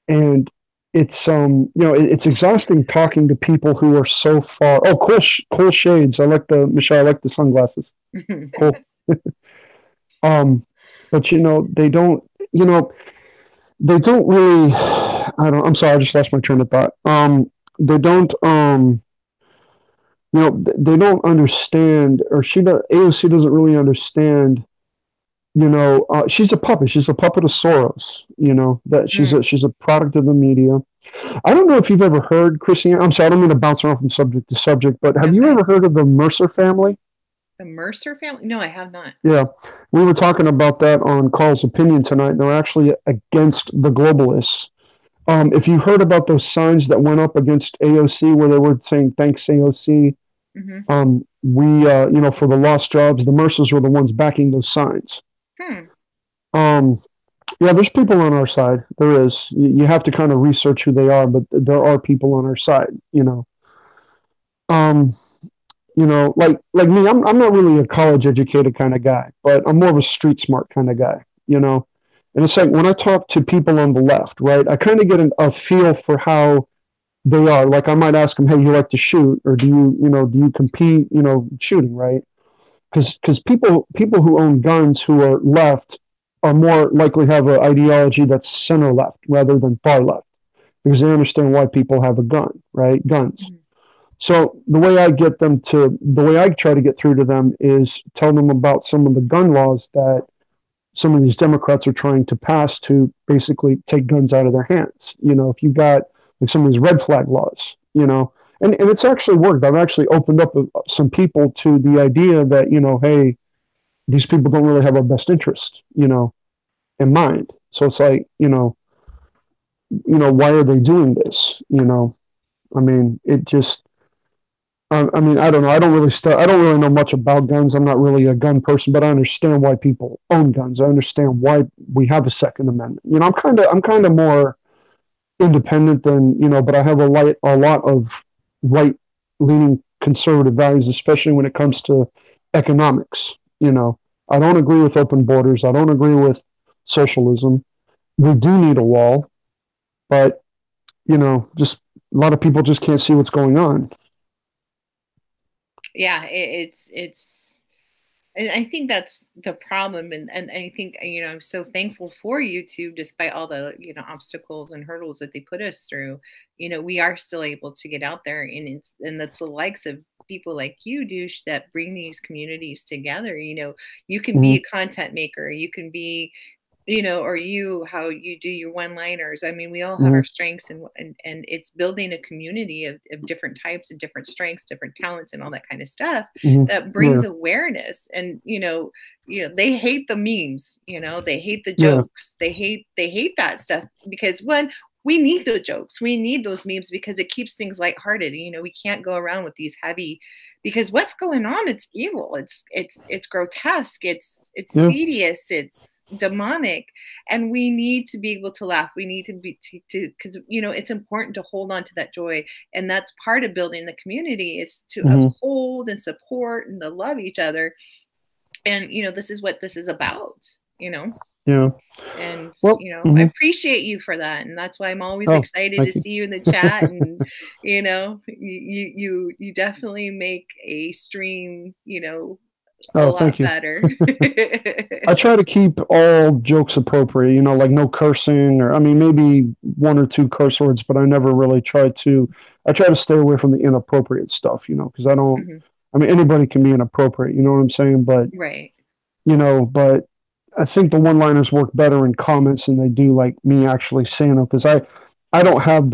and it's, it's exhausting talking to people who are so far. Oh, cool shades. Michelle, I like the sunglasses. Cool. But they don't really, I'm sorry, I just lost my train of thought. They don't, they don't understand, or AOC doesn't really understand, she's a puppet. She's a puppet of Soros, that she's a product of the media. I don't know if you've ever heard, Christiane, I'm sorry, I don't mean to bounce around from subject to subject, but have you ever heard of the Mercer family? The Mercer family? No, I have not. Yeah, we were talking about that on Carl's Opinion tonight. They're actually against the globalists. If you heard about those signs that went up against AOC where they were saying, thanks, AOC, for the lost jobs, the Mercers were the ones backing those signs. Yeah, there's people on our side. There is. You have to kind of research who they are, but there are people on our side, like me, I'm not really a college educated kind of guy, but I'm more of a street smart kind of guy, and it's like when I talk to people on the left, right, I kind of get a feel for how they are. Like I might ask them, hey, you like to shoot, or do you compete, shooting, right? Because people who own guns who are left are more likely have an ideology that's center left rather than far left, because they understand why people have a gun, right? Guns. So the way I try to get through to them is tell them about some of the gun laws that some of these Democrats are trying to pass to basically take guns out of their hands. If you've got like some of these red flag laws, and it's actually worked. I've actually opened up some people to the idea that, hey, these people don't really have our best interest, in mind. So it's like, why are they doing this? I mean, it just, I don't know. I don't really know much about guns. I'm not really a gun person, but I understand why people own guns. I understand why we have a Second Amendment. I'm kind of more independent than, but I have a lot of right-leaning conservative values, especially when it comes to economics. I don't agree with open borders. I don't agree with socialism. We do need a wall, but just a lot of people just can't see what's going on. Yeah, and I think that's the problem, and I think I'm so thankful for YouTube, despite all the obstacles and hurdles that they put us through. We are still able to get out there, and that's the likes of people like you, Douche, that bring these communities together. You can be a content maker, you can be or how you do your one-liners. I mean, we all have our strengths, and it's building a community of different types and different strengths, different talents, and all that kind of stuff that brings awareness. And they hate the memes, they hate the jokes, they hate that stuff, because we need the jokes, we need those memes, because it keeps things lighthearted. We can't go around with these heavy, because what's going on, it's evil, it's grotesque, it's serious, it's demonic, and we need to be able to laugh. We need to be because it's important to hold on to that joy, and that's part of building the community, is to uphold and support and to love each other. And this is what this is about. And I appreciate you for that, and that's why I'm always excited to see you in the chat. And you definitely make a stream a lot better. I try to keep all jokes appropriate, like no cursing, or maybe one or two curse words, but I never really try to stay away from the inappropriate stuff, because I don't, anybody can be inappropriate, you know what I'm saying? But, but I think the one-liners work better in comments than they do like me actually saying them, because I don't have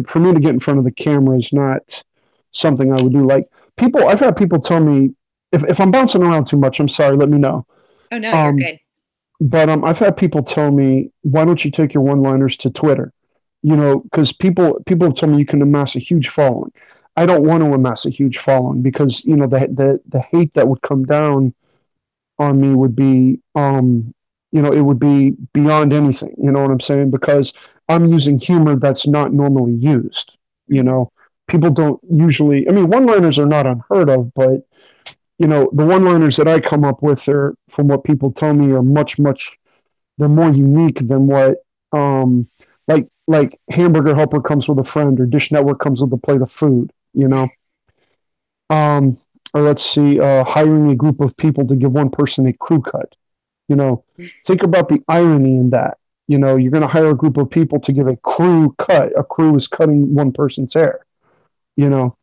for me to get in front of the camera is not something I would do. Like I've had people tell me, if I'm bouncing around too much, I'm sorry, let me know. Oh, no, you're good. But I've had people tell me, why don't you take your one-liners to Twitter? Because people have told me you can amass a huge following. I don't want to amass a huge following, because, the hate that would come down on me would be, it would be beyond anything. You know what I'm saying? Because I'm using humor that's not normally used. People don't usually, one-liners are not unheard of, but the one-liners that I come up with are, from what people tell me, are they're more unique than what, like Hamburger Helper comes with a friend, or Dish Network comes with a plate of food, or let's see, hiring a group of people to give one person a crew cut, think about the irony in that, You know, you're going to hire a group of people to give a crew cut. A crew is cutting one person's hair, you know,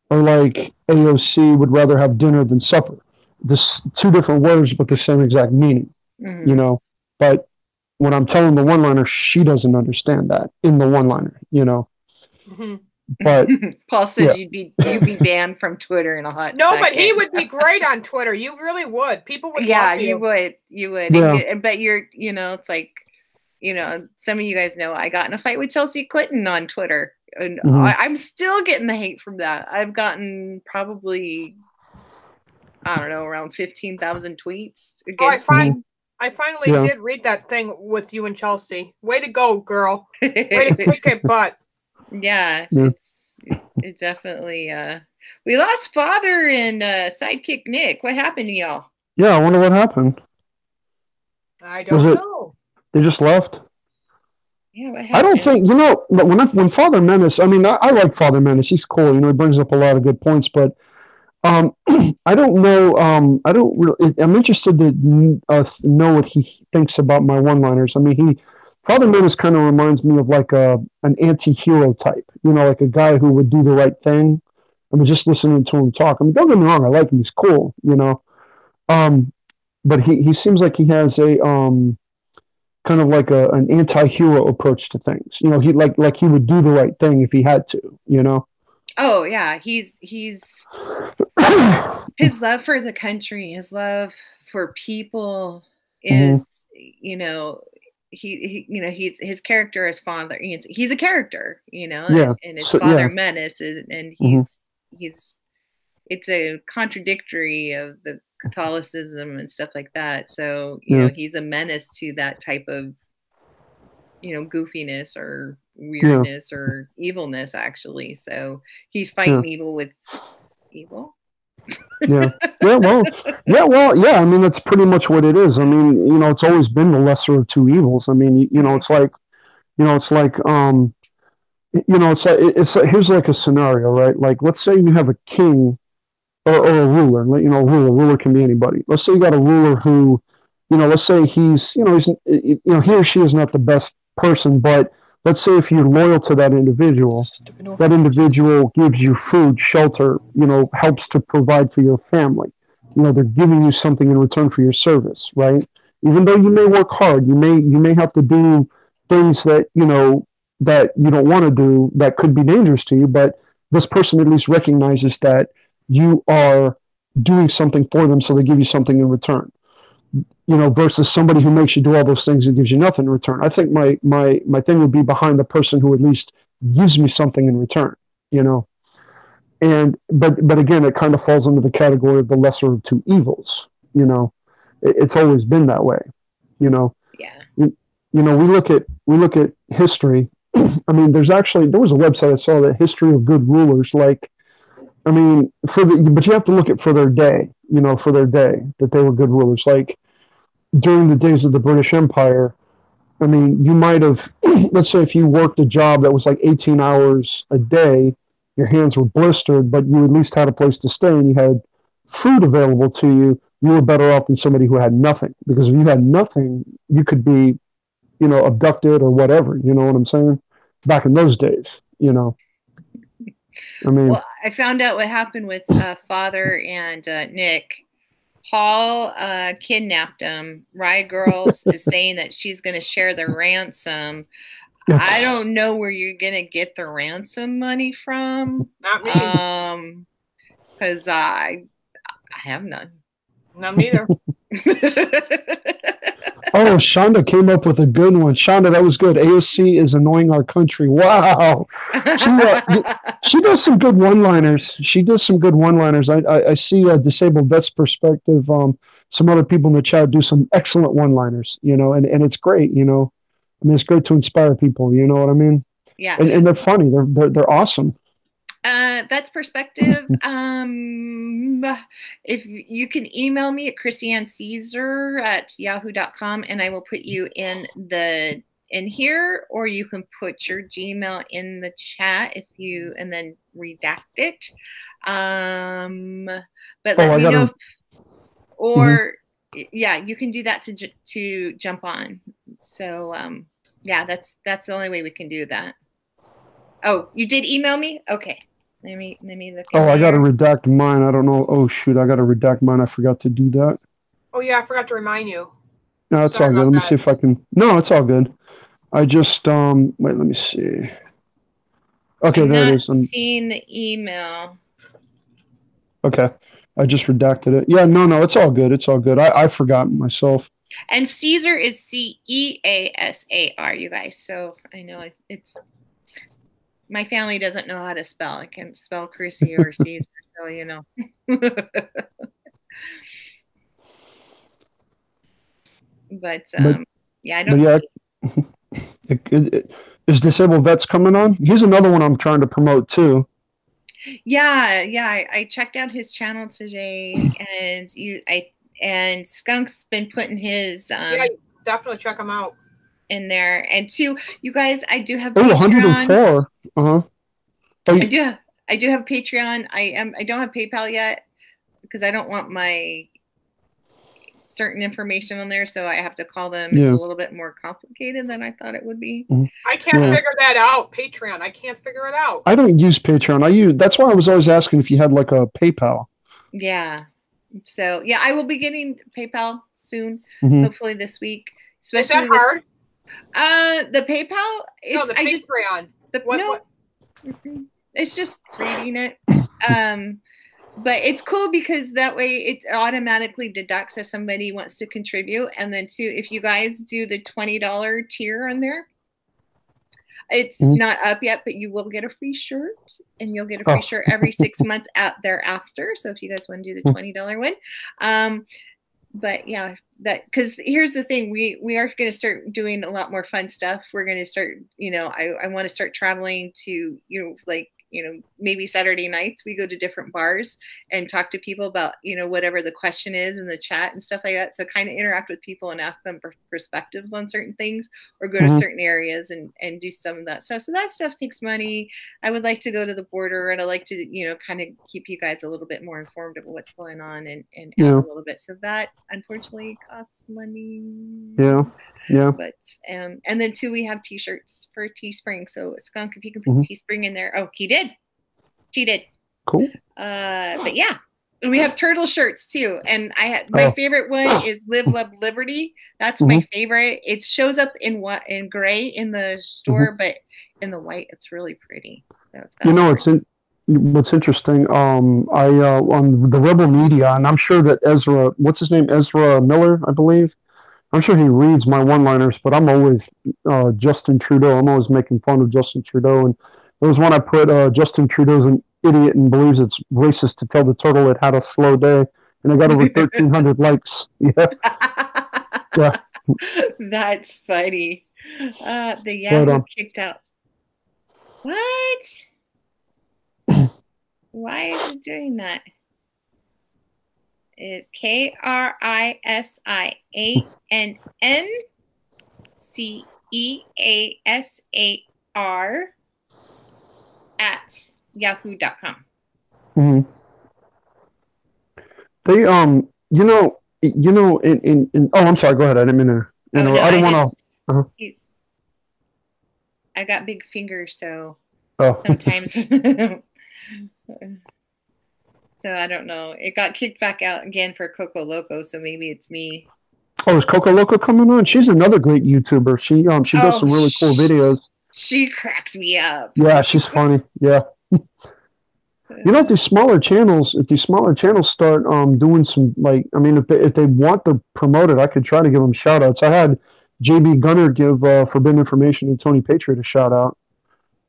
or like AOC would rather have dinner than supper. This two different words, but the same exact meaning, you know. But when I'm telling the one-liner, she doesn't understand that in the one-liner, you know. But Paul says you'd be banned from Twitter in a hot No, second. but he would be great on Twitter. You really would. People would love you. You would. Yeah. But you're, you know, it's like, you know, some of you guys know I got in a fight with Chelsea Clinton on Twitter. And I'm still getting the hate from that. I've gotten probably, I don't know, around 15,000 tweets against me. I finally did read that thing with you and Chelsea. Way to go, girl. Way to kick it butt. Yeah. It definitely we lost Father and sidekick Nick. What happened to y'all? yeah, I wonder what happened. I don't know. They just left. Yeah, what happened? I don't think, you know, when Father Menace, I mean, I like Father Menace. He's cool. You know, he brings up a lot of good points, but I don't know. I don't really. I'm interested to know what he thinks about my one-liners. I mean, Father Menace kind of reminds me of like an anti-hero type. You know, like a guy who would do the right thing. I mean, just listening to him talk. I mean, don't get me wrong. I like him. He's cool. You know, but he seems like he has a kind of like an anti-hero approach to things. You know, he like he would do the right thing if he had to. You know. Oh yeah, he's his love for the country, his love for people is, you know, he's his character as Father. He's a character, you know, and his Father Menace is, and he's it's a contradictory of the Catholicism and stuff like that. So you know, he's a menace to that type of, you know, goofiness or weirdness or evilness, actually. So he's fighting evil with evil. Well, I mean, that's pretty much what it is. I mean, you know, it's always been the lesser of two evils. I mean, you know, it's like, you know, it's like, here's like a scenario, right? Like, let's say you have a king or a ruler. You know, a ruler can be anybody. Let's say you got a ruler who, you know, let's say he's he or she is not the best person, but let's say if you're loyal to that individual gives you food, shelter, you know, helps to provide for your family. You know, they're giving you something in return for your service, right? Even though you may work hard, you may have to do things that, you know, that you don't want to do that could be dangerous to you, but this person at least recognizes that you are doing something for them, so they give you something in return. You know, versus somebody who makes you do all those things and gives you nothing in return. I think my thing would be behind the person who at least gives me something in return, you know. And but again, it kind of falls under the category of the lesser of two evils, you know. It's always been that way, you know. Yeah. You know, we look at history. I mean, there was a website I saw, that history of good rulers, like, I mean, but you have to look at for their day, you know, for their day that they were good rulers. Like during the days of the British Empire, I mean, you might have, let's say if you worked a job that was like 18 hours a day, your hands were blistered, but you at least had a place to stay and you had food available to you, you were better off than somebody who had nothing. Because if you had nothing, you could be, you know, abducted or whatever, you know what I'm saying? Back in those days, you know. I mean, well, I found out what happened with Father and Nick. Paul kidnapped him. Riot Girls is saying that she's going to share the ransom. I don't know where you're going to get the ransom money from. Not me. Because I have none. Not me either. Oh, Shonda came up with a good one. Shonda, that was good. AOC is annoying our country. Wow. She does some good one-liners. I see a Disabled Vets Perspective. Some other people in the chat do some excellent one-liners, you know, and it's great, you know. I mean, it's great to inspire people, you know what I mean? Yeah. And they're funny. They're awesome. That's Perspective. If you can email me at chrissyancaesar@yahoo.com, and I will put you in here, or you can put your Gmail in the chat and then redact it. But let me know. Or yeah, you can do that to jump on. So yeah, that's the only way we can do that. Oh, you did email me? Okay. Let me look. Oh, I got to here. redact mine. I don't know. Oh shoot, I got to redact mine. I forgot to do that. Oh yeah, I forgot to remind you. No, it's Sorry all good. about Let me that. see if I can. No, it's all good. I just wait. Let me see. Okay, I'm there not it is. seeing the email. Okay, I just redacted it. Yeah, no, it's all good. It's all good. I forgot myself. And Caesar is Ceasar, you guys. So I know it's my family doesn't know how to spell. I can spell Chrissy or Caesar, so you know. But yeah, I don't. Is Disabled Vets coming on? He's another one I'm trying to promote too. Yeah. I checked out his channel today, and Skunk's been putting his yeah, definitely check him out in there. And two, you guys, I do have Patreon. 104. I do have Patreon. I don't have PayPal yet because I don't want my certain information on there, so I have to call them. Yeah. It's a little bit more complicated than I thought it would be. I can't figure that out. Patreon, I can't figure it out. I don't use Patreon. That's why I was always asking if you had like a PayPal. Yeah. So yeah, I will be getting PayPal soon, hopefully this week. Especially is that hard? The PayPal. No, the Patreon. What? It's just reading it. But it's cool because that way it automatically deducts if somebody wants to contribute. And then too, if you guys do the $20 tier on there, it's not up yet, but you will get a free shirt, and you'll get a free shirt every 6 months out thereafter. So if you guys want to do the $20 one, but yeah, because here's the thing, we are going to start doing a lot more fun stuff. We're going to start, I want to start traveling to, maybe Saturday nights we go to different bars and talk to people about, whatever the question is in the chat and stuff like that. So kind of interact with people and ask them perspectives on certain things, or go to certain areas and do some of that stuff. So that stuff takes money. I would like to go to the border, and I like to, kind of keep you guys a little bit more informed of what's going on and add a little bit. So that unfortunately costs money. Yeah. But and then too, we have t-shirts for Teespring. So Skunk, if you can put Teespring in there. Oh, he did. She did. Cool. But yeah, we have turtle shirts too. And my favorite one is Live Love Liberty. That's my favorite. It shows up in gray in the store, but in the white, it's really pretty. So what's interesting. I on the Rebel Media, and I'm sure that Ezra, what's his name, Ezra Miller, I believe. I'm sure he reads my one-liners, but I'm always Justin Trudeau. I'm always making fun of Justin Trudeau. And there was one I put, Justin Trudeau's an idiot and believes it's racist to tell the turtle it had a slow day. And I got over 1,300 likes. Yeah. That's funny. The Yahoo kicked out. What? Why is it doing that? It's KRISIANNCEASAR at yahoo.com. They I'm sorry, go ahead. I didn't mean to I didn't want to I got big fingers, so sometimes so I don't know. It got kicked back out again for Coco Loco, so maybe it's me. Oh, is Coco Loco coming on? She's another great YouTuber. She does some really cool videos. She cracks me up. Yeah, she's funny. Yeah. If these smaller channels start doing some, like, I mean, if they want to promote it, I could try to give them shout outs. I had JB Gunner give Forbidden Information and Tony Patriot a shout out.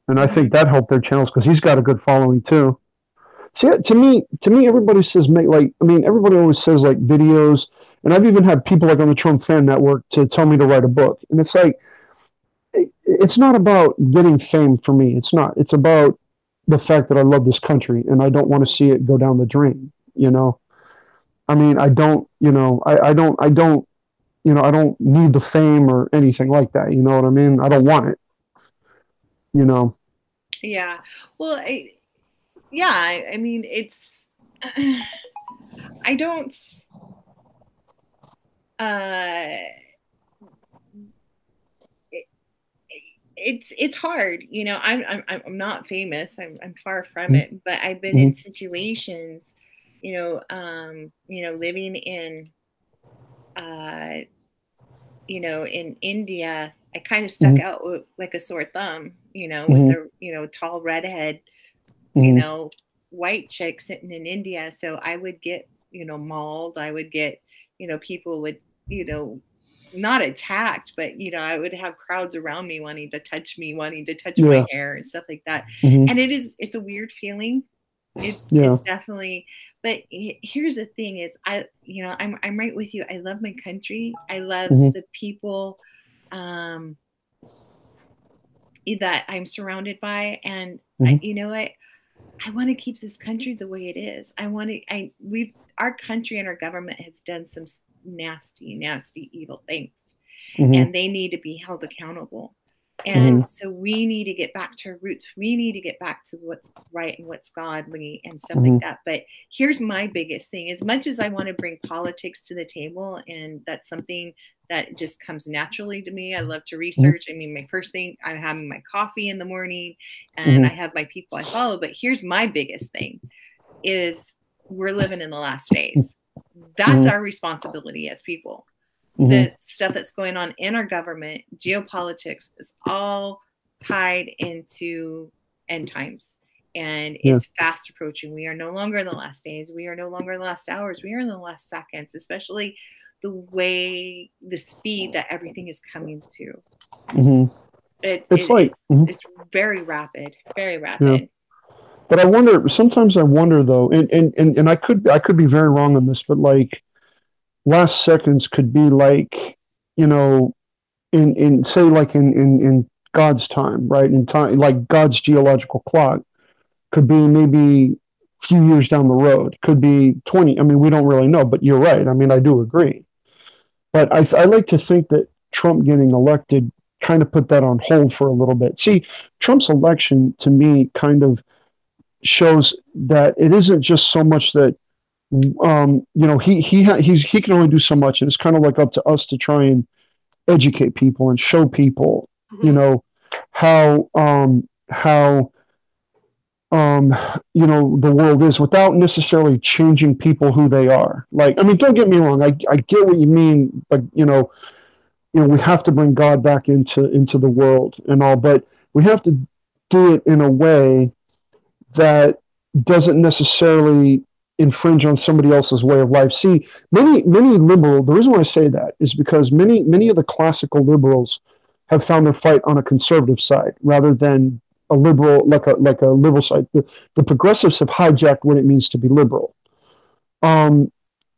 And I think that helped their channels because he's got a good following too. See, to me, everybody says everybody always says like videos, and I've even had people like on the Trump Fan Network to tell me to write a book, and it's like, it's not about getting fame for me. It's not. It's about the fact that I love this country and I don't want to see it go down the drain. I mean, I don't need the fame or anything like that. You know what I mean? I don't want it. Yeah. Well, I mean, it's, I don't, it's hard, you know. I'm not famous. I'm far from it, but I've been in situations, living in, in India. I kind of stuck out like a sore thumb, with the, tall redhead, white chick sitting in India. So I would get, mauled. I would get, people would, not attacked, but I would have crowds around me wanting to touch my hair and stuff like that. And it's a weird feeling. It's definitely, but here's the thing is I'm right with you. I love my country. I love the people that I'm surrounded by. And you know what? I want to keep this country the way it is. Our country and our government has done some nasty, evil things, and they need to be held accountable. And so we need to get back to our roots. We need to get back to what's right and what's godly and stuff like that. But here's my biggest thing. As much as I want to bring politics to the table, and that's something that just comes naturally to me. I love to research. I mean, my first thing, I'm having my coffee in the morning, and I have my people I follow. But here's my biggest thing is we're living in the last days. That's our responsibility as people. The stuff that's going on in our government, geopolitics, is all tied into end times. And it's fast approaching. We are no longer in the last days. We are no longer in the last hours. We are in the last seconds, especially the speed that everything is coming to. It's very rapid, very rapid. Yeah. But sometimes I wonder though, and I could be very wrong on this, but like last seconds could be like, in say like in God's time, right? In time, like God's geological clock could be maybe a few years down the road, could be 20. I mean, we don't really know, but you're right. I mean, I do agree. But I like to think that Trump getting elected kind of put that on hold for a little bit. See, Trump's election to me kind of shows that it isn't just so much that he can only do so much, and it's kind of like up to us to try and educate people and show people, how the world is without necessarily changing people who they are. Like, I mean, don't get me wrong, I get what you mean, but we have to bring God back into the world and all, but we have to do it in a way that doesn't necessarily infringe on somebody else's way of life. See, many liberal, the reason why I say that is because many of the classical liberals have found their fight on a conservative side rather than a liberal, like a liberal side. The progressives have hijacked what it means to be liberal. Like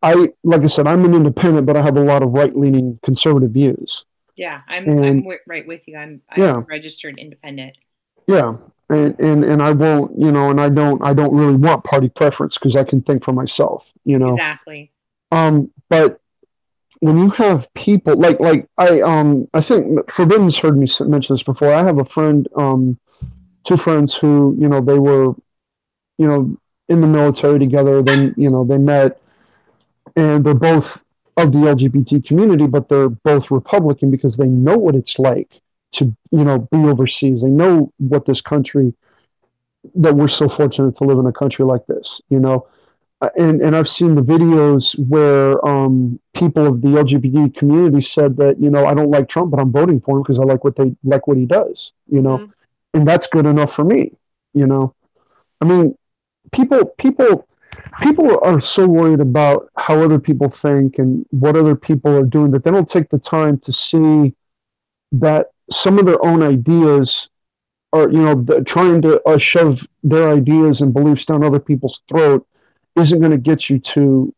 I said, I'm an independent, but I have a lot of right-leaning conservative views. Yeah, I'm right with you. I'm a registered independent. Yeah. And I won't, and I don't really want party preference because I can think for myself, Exactly. But when you have people like I think Forbidden's heard me mention this before. I have a friend, two friends who, they were, in the military together. Then, they met, and they're both of the LGBT community, but they're both Republican because they know what it's like to be overseas. They know what this country, that we're so fortunate to live in a country like this, and I've seen the videos where people of the LGBT community said that I don't like Trump, but I'm voting for him because I like what he does, and that's good enough for me. I mean, people are so worried about how other people think and what other people are doing that they don't take the time to see that some of their own ideas are, trying to shove their ideas and beliefs down other people's throat isn't going to get you to,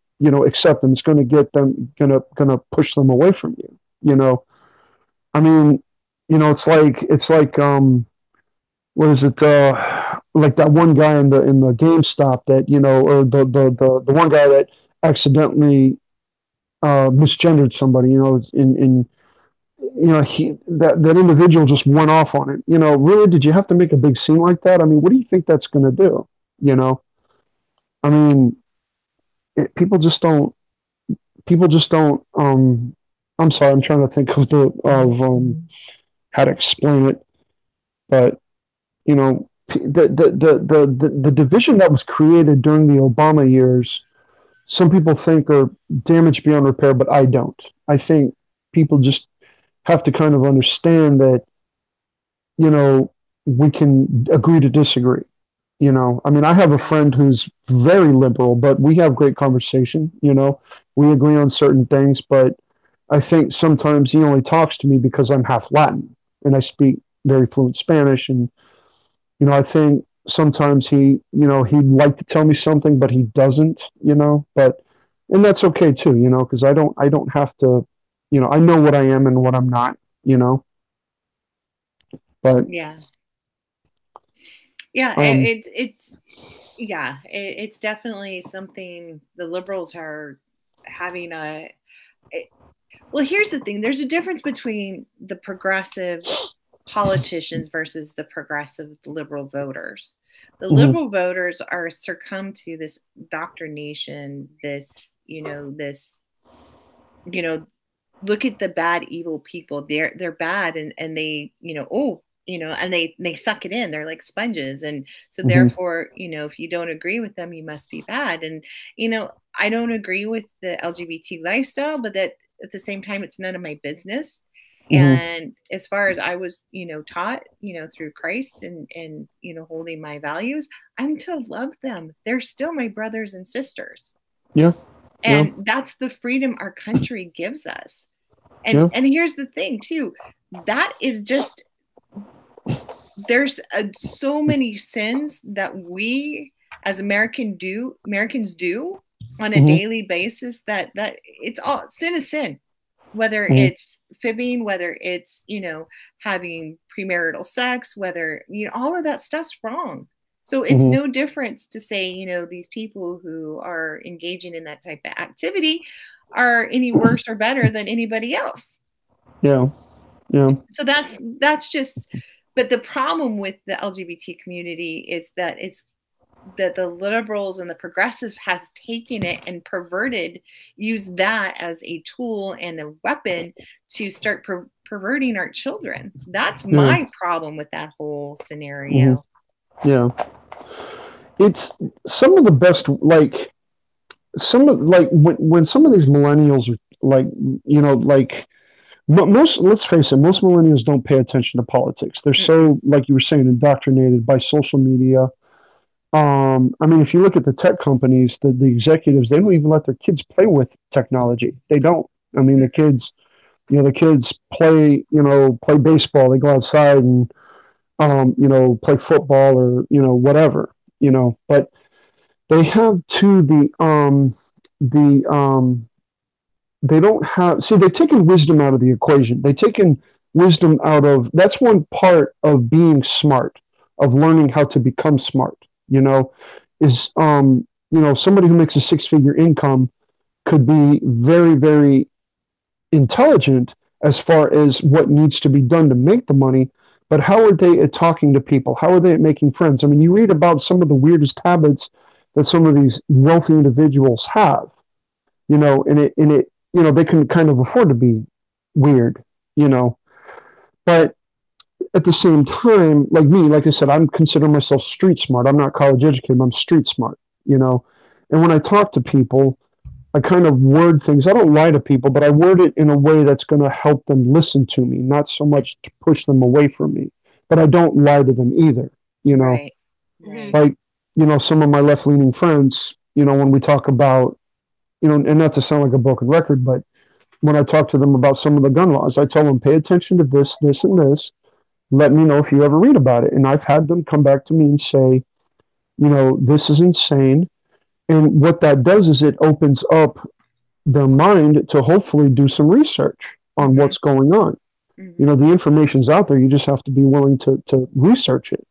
accept them. It's going to get them, going to push them away from you. I mean, it's like, what is it? Like that one guy in the GameStop that, or the one guy that accidentally misgendered somebody, that individual just went off on it. Really, did you have to make a big scene like that? I mean, what do you think that's going to do? I mean, people just don't. I'm sorry, I'm trying to think of how to explain it. But the division that was created during the Obama years, some people think are damaged beyond repair, but I don't. I think people just have to kind of understand that, we can agree to disagree. I mean, I have a friend who's very liberal, but we have great conversation. We agree on certain things, but I think sometimes he only talks to me because I'm half Latin and I speak very fluent Spanish. And, I think sometimes he'd like to tell me something, but he doesn't, and that's okay too, because I don't have to, I know what I am and what I'm not, but Yeah. It's definitely something the liberals are having well, here's the thing. There's a difference between the progressive politicians versus the progressive liberal voters. The liberal voters are succumb to this indoctrination, this, look at the bad, evil people. They're bad, and they, and they suck it in. They're like sponges, and so therefore, if you don't agree with them, you must be bad. And I don't agree with the LGBT lifestyle, but that at the same time, it's none of my business. And as far as I was, taught, through Christ and holding my values, I'm to love them. They're still my brothers and sisters. Yeah. And that's the freedom our country gives us. And here's the thing too, that is just, there's so many sins that we as Americans do on a daily basis that it's all sin is sin, whether it's fibbing, whether it's, having premarital sex, whether, all of that stuff's wrong. So it's no difference to say, these people who are engaging in that type of activity are any worse or better than anybody else. Yeah. So that's just, but the problem with the LGBT community is that that the liberals and the progressives has taken it and used that as a tool and a weapon to start perverting our children. That's my problem with that whole scenario. Yeah. It's some of the best, when some of these millennials are most, let's face it, most millennials don't pay attention to politics. They're so, like you were saying, indoctrinated by social media. I mean, if you look at the tech companies, the executives, they don't even let their kids play with technology. They don't. I mean, the kids play baseball. They go outside and, play football or, whatever, but they have they don't have, see, they've taken wisdom out of the equation. They've taken wisdom out of, that's one part of being smart, of learning how to become smart, is, somebody who makes a 6-figure income could be very, very intelligent as far as what needs to be done to make the money. But how are they at talking to people? How are they at making friends? I mean, you read about some of the weirdest habits that some of these wealthy individuals have, and it they can kind of afford to be weird, but at the same time, like me, like I said, I'm considering myself street smart. I'm not college educated, I'm street smart, and when I talk to people, I kind of word things. I don't lie to people, but I word it in a way that's going to help them listen to me, not so much to push them away from me, but I don't lie to them either, Right. like, some of my left-leaning friends, when we talk about, and not to sound like a broken record, but when I talk to them about some of the gun laws, I tell them, pay attention to this, this, and this. Let me know if you ever read about it. And I've had them come back to me and say, this is insane. And what that does is it opens up their mind to hopefully do some research on what's going on. The information's out there. You just have to be willing to research it.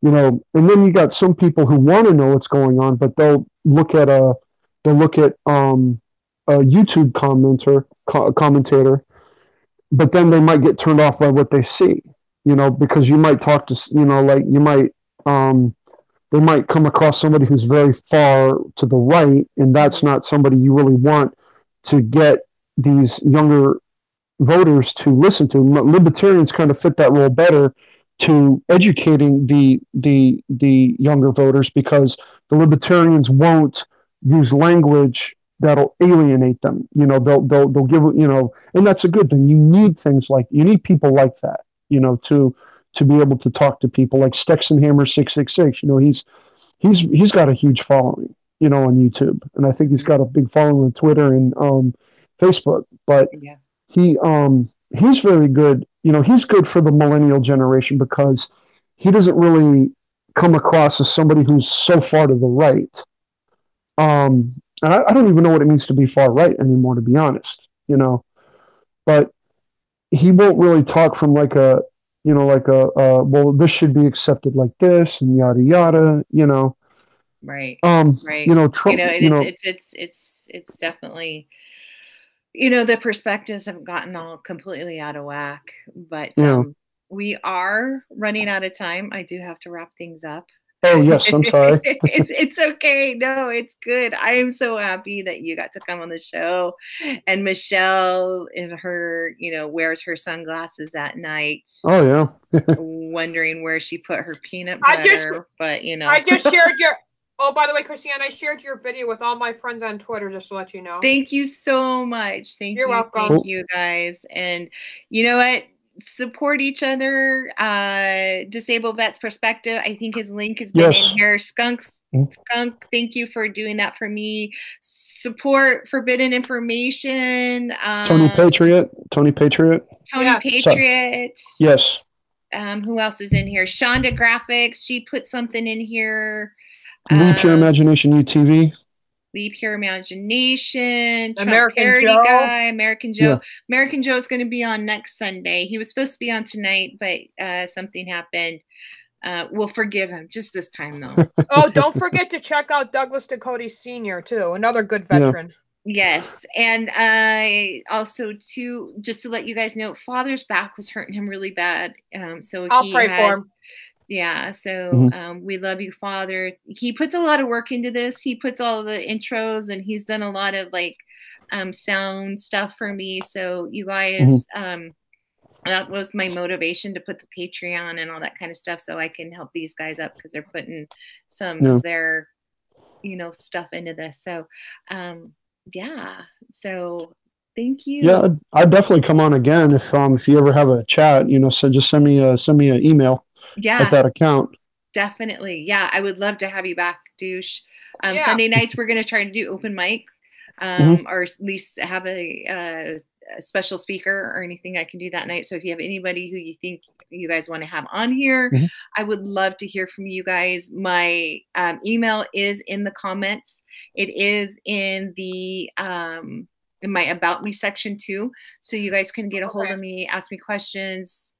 And then you got some people who want to know what's going on, but they'll look at a YouTube commentator, but then they might get turned off by what they see, because you might talk to, they might come across somebody who's very far to the right, and that's not somebody you really want to get these younger voters to listen to. Libertarians kind of fit that role better to educating the younger voters, because the libertarians won't use language that'll alienate them. They'll give, and that's a good thing. You need people like that, to be able to talk to people like Stexenhammer 666. He's got a huge following, on YouTube, and I think he's got a big following on Twitter and Facebook. But he's very good. He's good for the millennial generation because he doesn't really come across as somebody who's so far to the right. And I don't even know what it means to be far right anymore, to be honest. But he won't really talk from well, this should be accepted like this and yada yada. Right. Right. Trump, it's definitely, the perspectives have gotten all completely out of whack, but we are running out of time. I do have to wrap things up. Oh, yes, I'm sorry. It's okay. No, it's good. I am so happy that you got to come on the show. And Michelle, in her, wears her sunglasses at night. Oh, yeah. Wondering where she put her peanut butter. I just shared your... Oh, by the way, Christiane, I shared your video with all my friends on Twitter, just to let you know. Thank you so much. You're welcome. Thank you, guys. And you know what? Support each other. Disabled Vets Perspective. I think his link has been in here. Skunk, thank you for doing that for me. Support Forbidden Information. Tony Patriot. Patriot. Yes. Who else is in here? Shonda Graphics. She put something in here. Leap Your Imagination UTV. Leap Your Imagination. American Joe. Guy, American Joe. Yeah. American Joe is going to be on next Sunday. He was supposed to be on tonight, but something happened. We'll forgive him just this time, though. Oh, don't forget to check out Douglas Ducote Sr., too. Another good veteran. Yeah. Yes. And also, too, just to let you guys know, Father's back was hurting him really bad. So I'll pray for him. Yeah, so we love you, Father. He puts a lot of work into this. He puts all the intros, and he's done a lot of sound stuff for me. So you guys, that was my motivation to put the Patreon and all that kind of stuff, so I can help these guys up because they're putting some of their, stuff into this. So, So thank you. Yeah, I'd definitely come on again if you ever have a chat. So just send me an email. Yeah, at that account. Definitely. Yeah, I would love to have you back, Douche. Sunday nights we're going to try to do open mic, or at least have a special speaker or anything. I can do that night. So if you have anybody who you think you guys want to have on here, I would love to hear from you guys. My email is in the comments. It is in the in my About Me section too, so you guys can get a hold of me, ask me questions,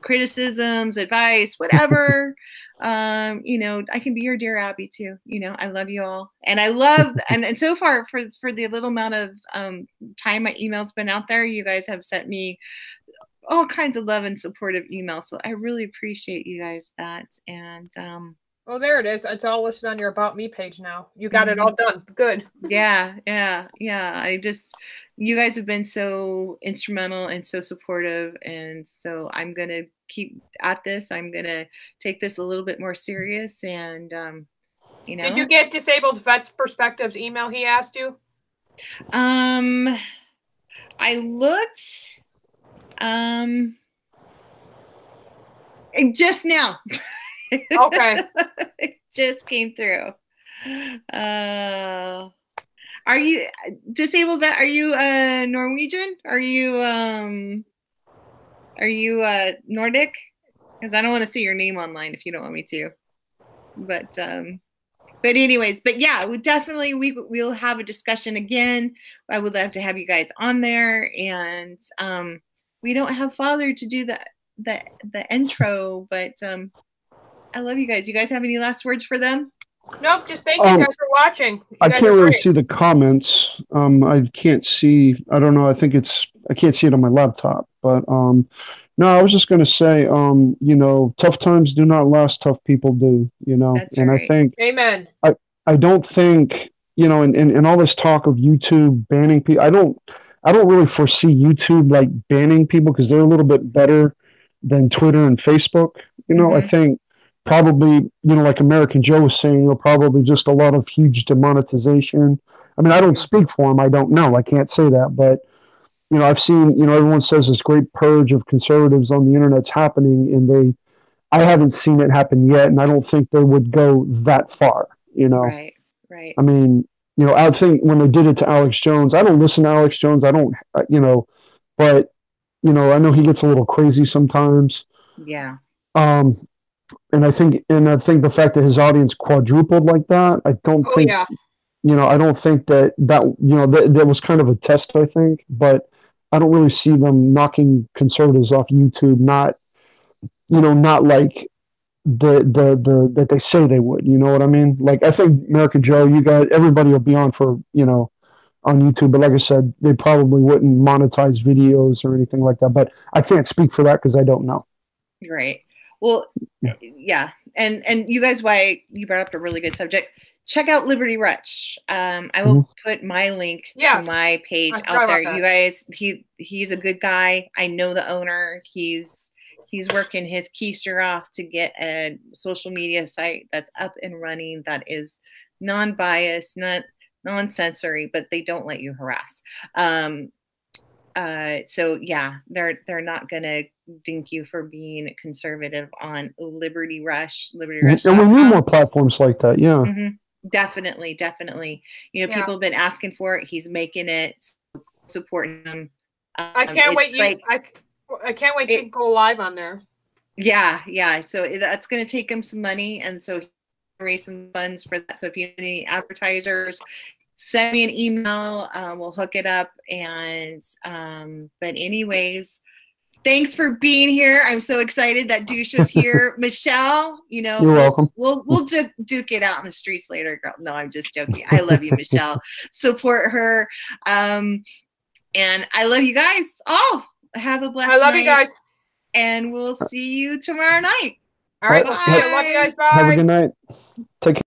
criticisms, advice, whatever. I can be your dear Abby too. I love you all, and I love and so far for the little amount of time my email's been out there, you guys have sent me all kinds of love and supportive emails. So I really appreciate you guys that. And oh, there it is. It's all listed on your About Me page now. You got it all done. Good. Yeah. You guys have been so instrumental and so supportive. And so I'm going to keep at this. I'm going to take this a little bit more serious. And, Did you get Disabled Vets Perspectives email he asked you? I looked just now. Okay. It just came through. Are you disabled vet? Are you Norwegian? Are you Nordic? Because I don't want to see your name online if you don't want me to. But yeah, we'll have a discussion again. I would love to have you guys on there, and we don't have Father to do the intro, but I love you guys. You guys have any last words for them? Nope, just thank you guys for watching. I can't really see the comments. I can't see. I don't know. I can't see it on my laptop. But no, I was just going to say, tough times do not last. Tough people do. That's and right. I think. Amen. I don't think in all this talk of YouTube banning people. I don't really foresee YouTube banning people because they're a little bit better than Twitter and Facebook. You know, I think probably, you know, like American Joe was saying, you know, probably just a lot of huge demonetization. I mean, I don't speak for him. I don't know. I can't say that. But, you know, I've seen, you know, everyone says this great purge of conservatives on the internet's happening, and I haven't seen it happen yet. And I don't think they would go that far, you know. Right. I mean, you know, I think when they did it to Alex Jones, I don't listen to Alex Jones. I don't, you know, but, you know, I know he gets a little crazy sometimes. Yeah. And I think the fact that his audience quadrupled like that, I don't think, you know, I don't think that, you know, that was kind of a test, I think, but I don't really see them knocking conservatives off YouTube, not like that they say they would, you know what I mean? Like, I think American Joe, you guys, everybody will be on for, you know, on YouTube, but like I said, they probably wouldn't monetize videos or anything like that, but I can't speak for that because I don't know. Right. Well, yeah. And you guys, why you brought up a really good subject. Check out Liberty Rush. I will put my link to my page out there. You guys, he's a good guy. I know the owner. He's working his keister off to get a social media site that's up and running, that is non-biased, not non-censory, but they don't let you harass. So yeah, they're not gonna dink you for being conservative on Liberty Rush. And we need more platforms like that. Yeah. Definitely. You know, people have been asking for it. He's making it. Support him. I can't wait. I can't wait to go live on there. Yeah. So that's going to take him some money, and so raise some funds for that. So if you have any advertisers, send me an email. We'll hook it up. And but anyways, thanks for being here. I'm so excited that Douche was here. Michelle, you know, you're welcome. We'll duke it out in the streets later, girl. No, I'm just joking. I love you, Michelle. Support her. And I love you guys all. Have a blessed night. I love you guys. And we'll see you tomorrow night. All right. We'll see you. I love you guys. Bye. Have a good night. Take care.